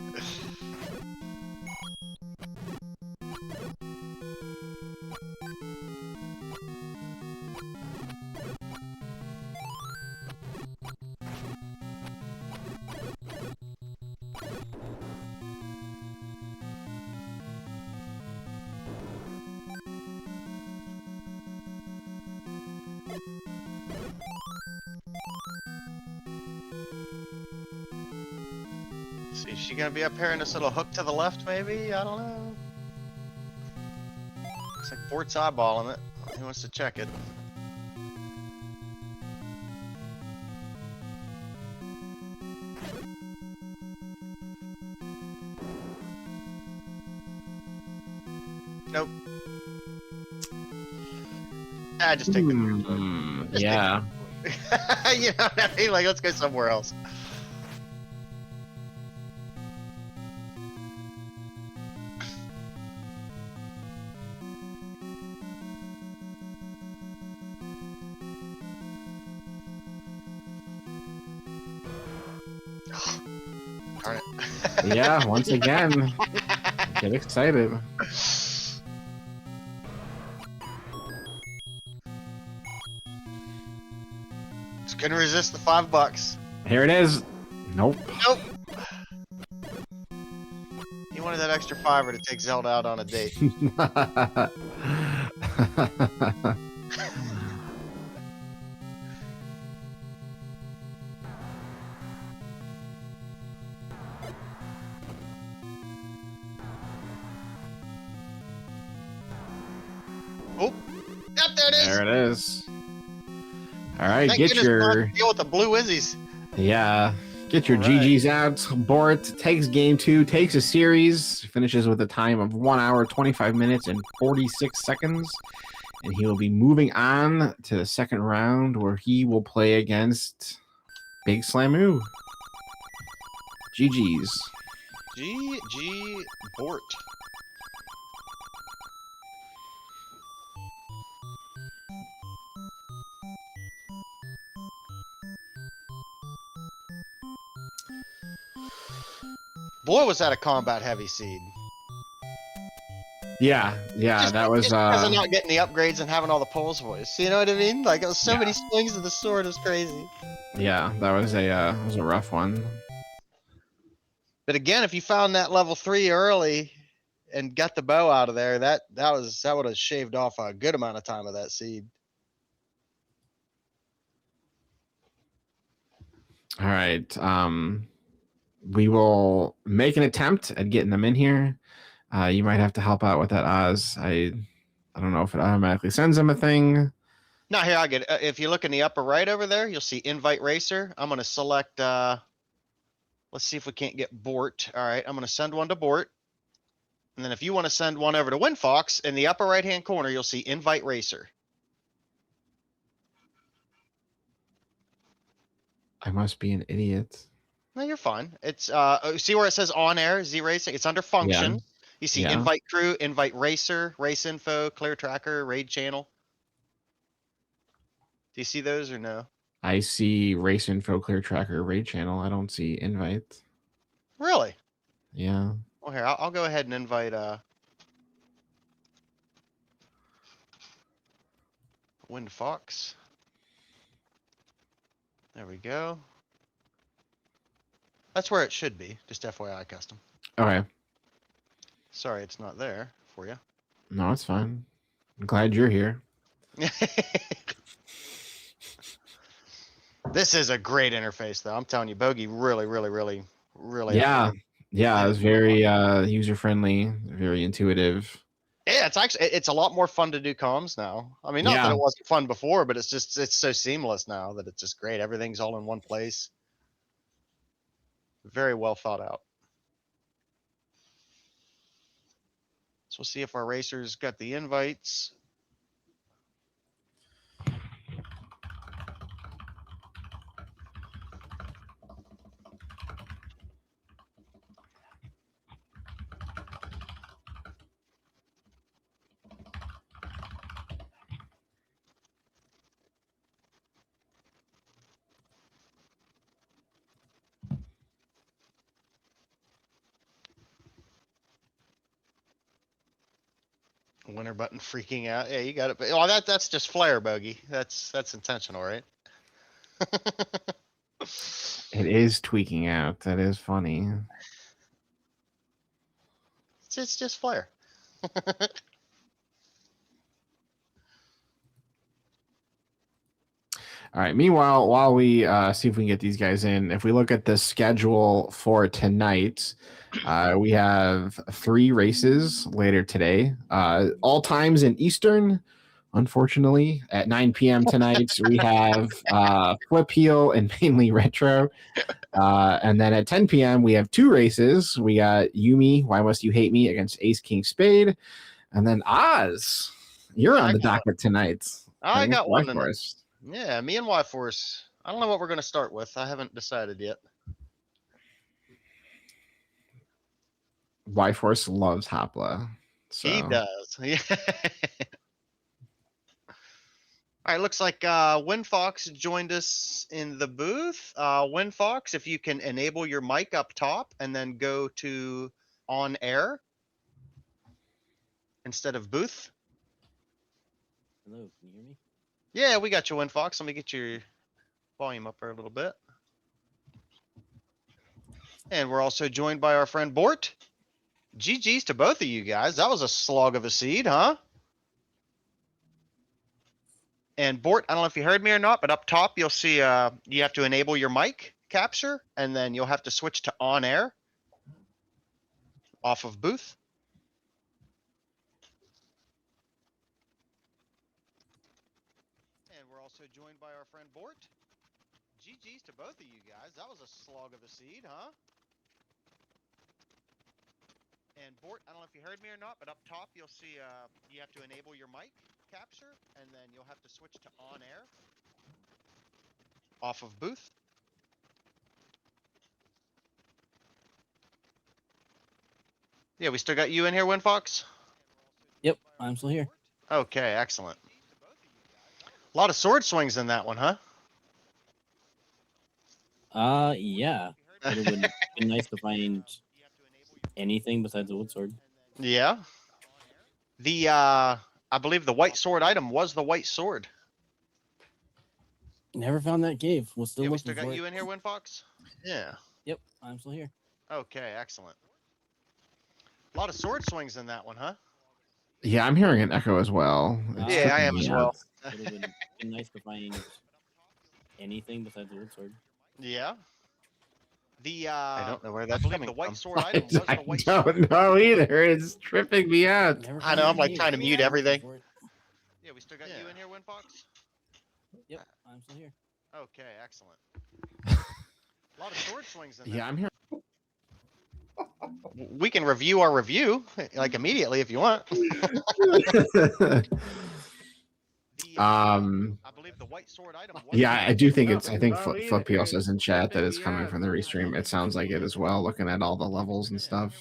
See, is she gonna be up here in this little hook to the left, maybe? I don't know. Looks like Bort's eyeballing it. He wants to check it. Nope. Just take the yeah. you know what I mean? Like, let's go somewhere else. Darn it. Yeah, once again. Get excited. Just couldn't resist the $5. Here it is. Nope. Nope. He wanted that extra $5 to take Zelda out on a date. Yep, there it is. There it is. All right, Thank get goodness we don't have your to deal with the blue Wizzies. get your All right. GGs out. Bort takes game 2, takes a series, finishes with a time of 1 hour, 25 minutes, and 46 seconds. And he will be moving on to the second round where he will play against Big Slamoo. GGs. GG Bort. Boy, was that a combat heavy seed. Yeah, that was Just because of not getting the upgrades and having all the pulls voice. You know what I mean? Like it was so many swings of the sword, it was crazy. yeah, that was a rough one. But again, if you found that level 3 early and got the bow out of there, that would have shaved off a good amount of time of that seed. All right. We will make an attempt at getting them in here. You might have to help out with that, Oz. I don't know if it automatically sends them a thing. Now here I get it. If you look in the upper right over there, you'll see invite racer. I'm gonna select let's see if we can't get Bort. All right, I'm gonna send one to Bort. And then if you want to send one over to Windfox, in the upper right hand corner, you'll see invite racer. I must be an idiot. No, you're fine. It's see where it says on air Z racing? It's under function. You see Yeah. invite crew, invite racer, race info, clear tracker, raid channel. Do you see those or no? I see race info, clear tracker, raid channel. I don't see invite. Really? Yeah. Well, here, I'll go ahead and invite Windfox. There we go. That's where it should be, just FYI custom. Okay. Sorry it's not there for you. No, it's fine. I'm glad you're here. This is a great interface though. I'm telling you, Bogey really. Yeah. Yeah, it's very user friendly, very intuitive. Yeah, it's a lot more fun to do comms now. I mean, not that it wasn't fun before, but it's so seamless now that it's just great. Everything's all in one place. Very well thought out. So we'll see if our racers got the invites. Winner button freaking out. Yeah, you got it. Oh, that's just flare, Bogey. That's intentional, right? It is tweaking out. That is funny. It's just flare. All right. Meanwhile, while we see if we can get these guys in, if we look at the schedule for tonight, we have 3 races later today. All times in Eastern. Unfortunately, at 9 p.m. tonight, we have Flip Heel and Mainly Retro. And then at 10 p.m., we have 2 races. We got Yumi, Why Must You Hate Me, against Ace King Spade. And then Oz, you're on the docket tonight. I got one for us. Yeah, me and Y-Force. I don't know what we're going to start with. I haven't decided yet. Y-Force loves Hopla. So. He does. Yeah. All right, looks like Windfox joined us in the booth. Windfox, if you can enable your mic up top and then go to on air instead of booth. Hello, can you hear me? Yeah, we got you, Windfox. Let me get your volume up there a little bit. And we're also joined by our friend Bort. GG's to both of you guys. That was a slog of a seed, huh? And Bort, I don't know if you heard me or not, but up top you'll see you have to enable your mic capture, and then you'll have to switch to on air off of booth. by our friend Bort. GG's to both of you guys. That was a slog of a seed, huh? And Bort, I don't know if you heard me or not, but up top you'll see you have to enable your mic capture, and then you'll have to switch to on air. Off of booth. Yeah, we still got you in here, Windfox? Yep, I'm still here. Okay, excellent. A lot of sword swings in that one, huh? Yeah. It would have been nice to find anything besides the wood sword. Yeah. The I believe the white sword item was the white sword. Never found that cave. Was still Yeah, we looking still got for you it. in here, Windfox? Yeah. Yep, I'm still here. Okay, excellent. A lot of sword swings in that one, huh? Yeah, I'm hearing an echo as well. It's Yeah, I tripping am me as out. well. It would have been nice to find anything besides the wood sword. Yeah. The I don't know where that's I believe coming the white from. sword item was I the white don't sword. know either. It's tripping me out. Never I found know, that I'm like cave. trying to Was mute still looking everything. for it. Yeah, we still got you in here, Windfox? Yep, I'm still here. Okay, excellent. A lot of sword swings in that. Yeah, I'm hearing. We can review our review like immediately if you want. I believe the white sword item was Yeah, I do think it's. I think Oh, Flipio says in chat that it's coming from the restream. It sounds like it as well. Looking at all the levels and stuff.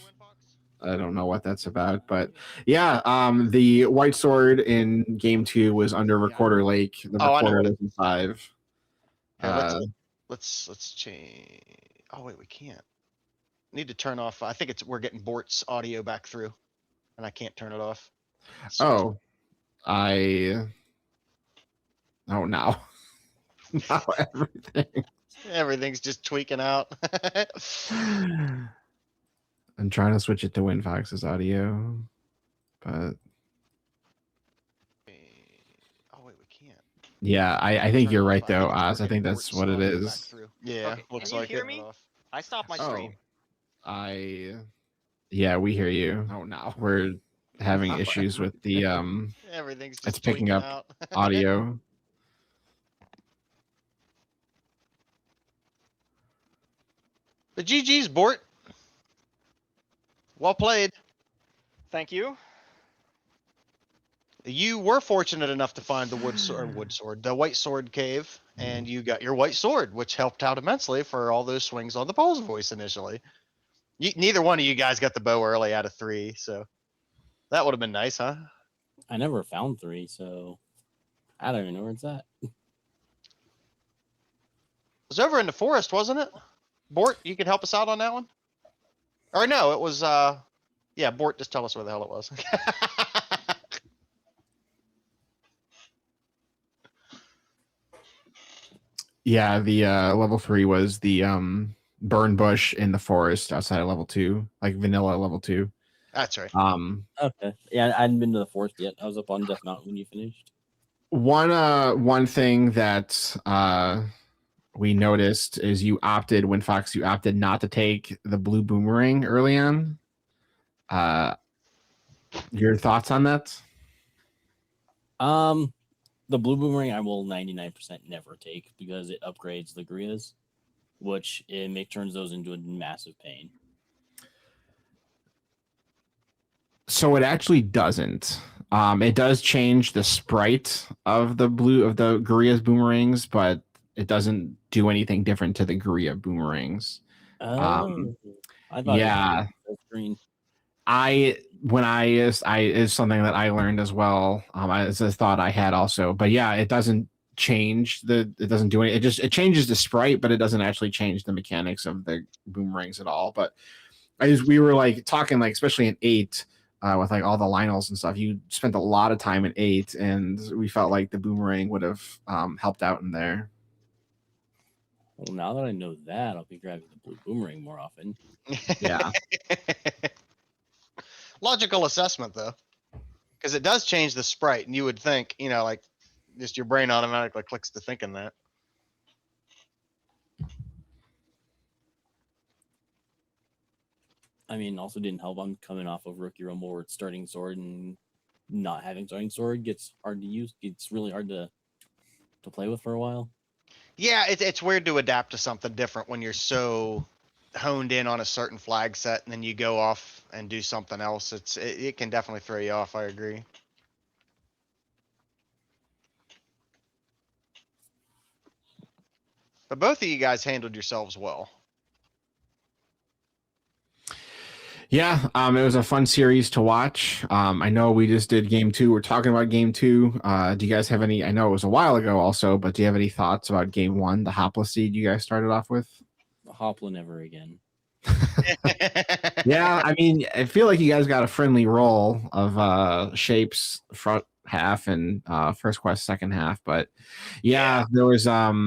I don't know what that's about, but yeah, the white sword in game 2 was under Recorder Lake. The Oh, I know recorder what it was in 5. Here, let's change. Oh wait, we can't. Need to turn off. I think we're getting Bort's audio back through, and I can't turn it off. Oh, now now everything. Everything's just tweaking out. I'm trying to switch it to Windfox's audio, but Oh wait, we can't. yeah, I think you're right though, Oz. I think that's what it is. Yeah, Okay, looks can you like hear it. me? I stopped my Oh, stream. yeah, we hear you. Oh, now we're having issues with the Everything's just it's picking tweaking up out. audio. But GG's, Bort. Well played. Thank you. You were fortunate enough to find the the white sword cave, and you got your white sword, which helped out immensely for all those swings on the pulse voice initially. Neither one of you guys got the bow early out of 3, so that would have been nice, huh? I never found 3, so I don't even know where it's at. It was over in the forest, wasn't it? Bort, you could help us out on that one? Or no, it was yeah, Bort, just tell us where the hell it was. Yeah, the level 3 was the burn bush in the forest outside of level 2, like vanilla level 2. That's right. Okay. Yeah, I hadn't been to the forest yet. I was up on Death Mountain when you finished. One thing that we noticed is Windfox, you opted not to take the blue boomerang early on. Your thoughts on that? The blue boomerang I will 99% never take because it upgrades the Grias, which turns those into a massive pain. So it actually doesn't. It does change the sprite of the Guria's boomerangs, but it doesn't do anything different to the Guria boomerangs. Oh, I thought yeah. it was green. Is something that I learned as well. It's a thought I had also, but yeah, it doesn't change it doesn't do anything. It changes the sprite, but it doesn't actually change the mechanics of the boomerangs at all. But we were like talking, like especially in 8. With like all the Lionels and stuff, you spent a lot of time in 8, and we felt like the boomerang would have helped out in there. Well, now that I know that, I'll be grabbing the blue boomerang more often. Yeah. Logical assessment, though, because it does change the sprite, and you would think, like, just your brain automatically clicks to thinking that. I mean, also didn't help. I'm coming off of Rookie Rumble where it's starting sword and not having starting sword gets hard to use. It's really hard to to play with for a while. Yeah, it's weird to adapt to something different when you're so honed in on a certain flag set and then you go off and do something else. It can definitely throw you off. I agree. But both of you guys handled yourselves well. Yeah, it was a fun series to watch. I know we just did game 2. We're talking about game 2. Do you guys have any? I know it was a while ago, also, but do you have any thoughts about game 1, the Hopla seed you guys started off with? Hopla never again. Yeah, I mean, I feel like you guys got a friendly roll of shapes front half and first quest second half, but yeah, there was Hopla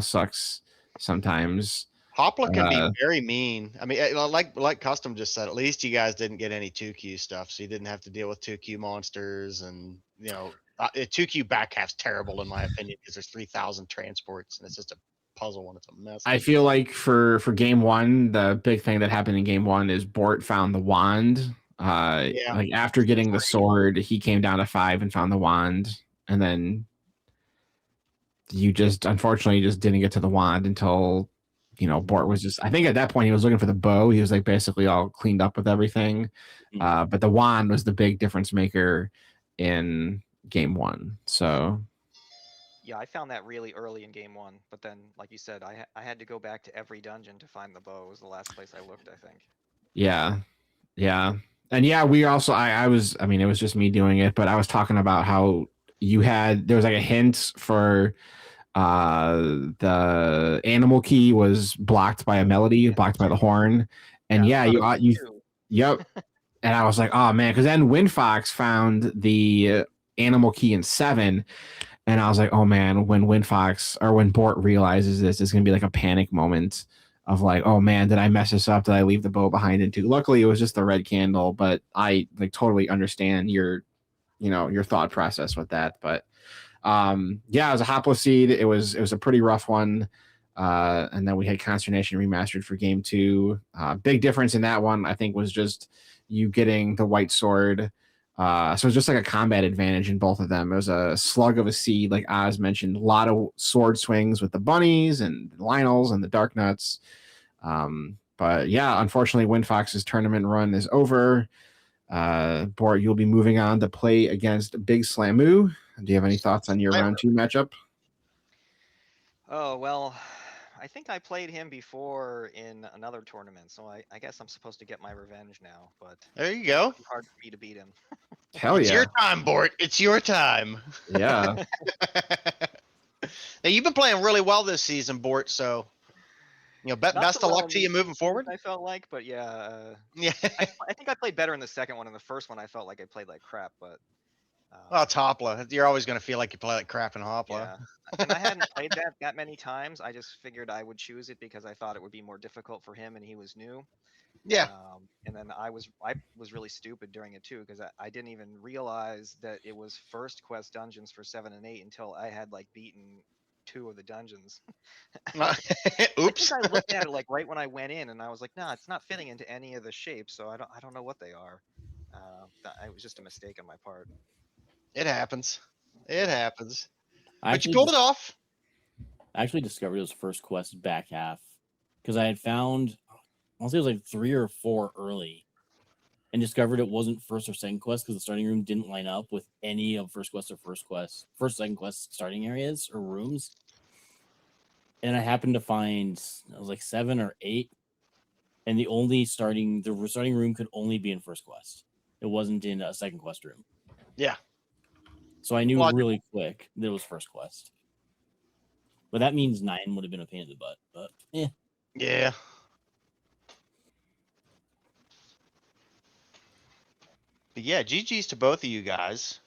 sucks sometimes. Hopla can be very mean. I mean, like Custom just said, at least you guys didn't get any 2Q stuff, so you didn't have to deal with 2Q monsters, and 2Q back half's terrible in my opinion because there's 3,000 transports and it's just a puzzle and it's a mess. I feel like for game 1, the big thing that happened in game 1 is Bort found the wand. Like after getting the sword, he came down to 5 and found the wand, and then you just unfortunately just didn't get to the wand until Bort was just, I think at that point he was looking for the bow. He was like basically all cleaned up with everything. But the wand was the big difference maker in game 1. So Yeah, I found that really early in game 1, but then, like you said, I had to go back to every dungeon to find the bow. It was the last place I looked, I think. Yeah. And yeah, we also, I mean, it was just me doing it, but I was talking about how there was like a hint for the animal key was blocked by a melody, blocked by the horn. And yep. And I was like, oh man, because then Windfox found the animal key in 7. And I was like, oh man, when Bort realizes this, it's gonna be like a panic moment of like, oh man, did I mess this up? Did I leave the bow behind in 2? Luckily, it was just the red candle, but I like totally understand your thought process with that. But yeah, it was a Hopla seed. It was a pretty rough one. And then we had Consternation Remastered for game 2. Big difference in that one, I think, was just you getting the white sword. So it was just like a combat advantage in both of them. It was a slug of a seed, like Oz mentioned, a lot of sword swings with the bunnies and the Lionels and the Dark Nuts. But yeah, unfortunately, Windfox's tournament run is over. Bort, you'll be moving on to play against Big Slamu. Do you have any thoughts on your round 2 matchup? Oh, well, I think I played him before in another tournament, so I guess I'm supposed to get my revenge now, but there you go. It's hard for me to beat him. Hell yeah. It's your time, Bort. It's your time. Yeah. Now, you've been playing really well this season, Bort, so best of luck to you moving forward. I felt like, but yeah. Yeah. I think I played better in the second one. In the first one, I felt like I played like crap, but well, it's Hopla. You're always going to feel like you play like crap in Hopla. Yeah. And I hadn't played that many times. I just figured I would choose it because I thought it would be more difficult for him and he was new. Yeah. And then I was really stupid during it too because I didn't even realize that it was first quest dungeons for 7 and 8 until I had like beaten 2 of the dungeons. Oops. I looked at it like right when I went in and I was like, nah, it's not fitting into any of the shapes, so I don't know what they are. It was just a mistake on my part. It happens. It happens. But you pulled it off. I actually discovered those first quests back half because I had found, I want to say it was like 3 or 4 early, and discovered it wasn't first or second quest because the starting room didn't line up with any of first second quest starting areas or rooms. And I happened to find it was like 7 or 8, and the starting room could only be in first quest. It wasn't in a second quest room. Yeah. So I knew really quick that it was first quest. But that means 9 would have been a pain in the butt. But yeah. Yeah. But yeah, GG's to both of you guys.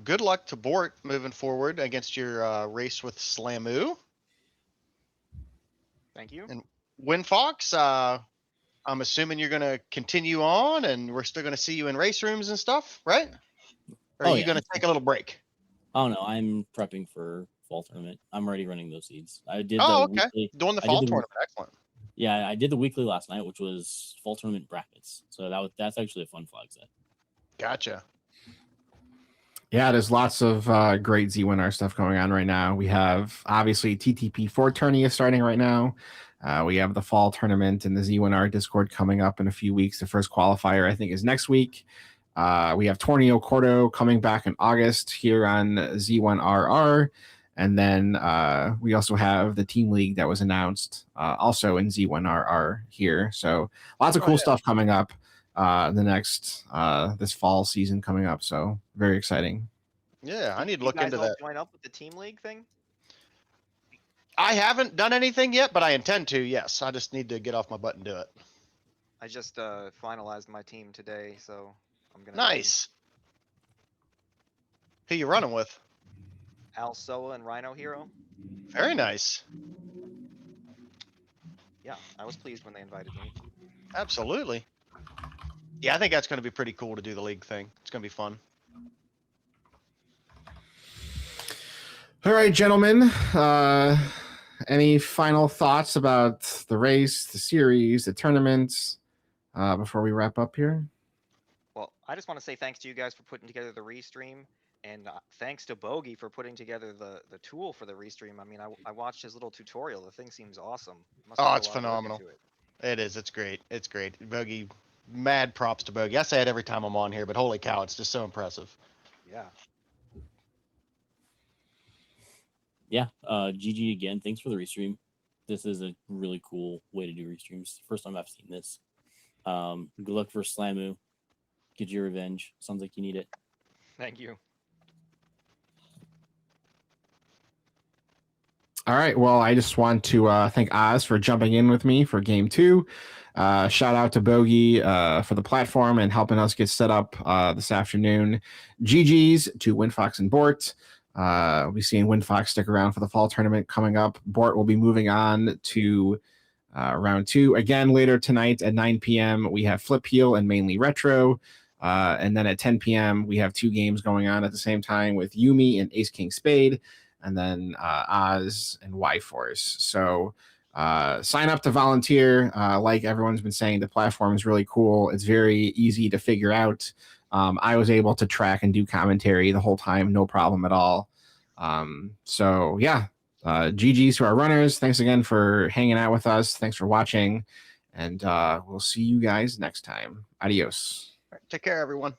Good luck to Bort moving forward against your race with Slamu. Thank you. And Windfox, I'm assuming you're going to continue on and we're still going to see you in race rooms and stuff, right? Or are you going to take a little break? Oh, no, I'm prepping for fall tournament. I'm already running those seeds. I did weekly, doing the fall tournament. Excellent. Yeah, I did the weekly last night, which was fall tournament brackets. So that's actually a fun flag set. Gotcha. Yeah, there's lots of great Z1R stuff going on right now. We have obviously TTP 4 tourney is starting right now. We have the fall tournament in the Z1R Discord coming up in a few weeks. The first qualifier, I think, is next week. We have Torneo Cordo coming back in August here on Z1RR. And then we also have the Team League that was announced also in Z1RR here. So lots of cool stuff coming up. The next this fall season coming up, so very exciting. Yeah, I Did need to you look guys into all that. join up with the team league thing? I haven't done anything yet, but I intend to. Yes, I just need to get off my butt and do it. I just finalized my team today, so I'm gonna Nice. Who you running with? be Al Soa and Rhino Hero. Very nice. Yeah, I was pleased when they invited me. Absolutely. Yeah, I think that's going to be pretty cool to do the league thing. It's going to be fun. All right, gentlemen. Any final thoughts about the race, the series, the tournaments before we wrap up here? Well, I just want to say thanks to you guys for putting together the restream, and thanks to Bogey for putting together the tool for the restream. I mean, I watched his little tutorial. The thing seems awesome. Must Oh, put it's a lot of work phenomenal. into it. It is. It's great. It's great. Bogey, mad props to Bogey. I say it every time I'm on here, but holy cow, it's just so impressive. Yeah. Yeah, GG again. Thanks for the restream. This is a really cool way to do restreams. First time I've seen this. Good luck for Slamu. Get your revenge. Sounds like you need it. Thank you. All right. Well, I just want to thank Oz for jumping in with me for game 2. Shout out to Bogey for the platform and helping us get set up this afternoon. GG's to Windfox and Bort. We'll be seeing Windfox stick around for the fall tournament coming up. Bort will be moving on to round 2 again later tonight at 9 p.m. We have Flip Heel and Mainly Retro. And then at 10 p.m. we have 2 games going on at the same time with Yumi and Ace King Spade, and then Oz and Y Force. So sign up to volunteer. Like everyone's been saying, the platform is really cool. It's very easy to figure out. I was able to track and do commentary the whole time, no problem at all. So yeah, GG's to our runners. Thanks again for hanging out with us. Thanks for watching, and we'll see you guys next time. Adios. All right, take care, everyone.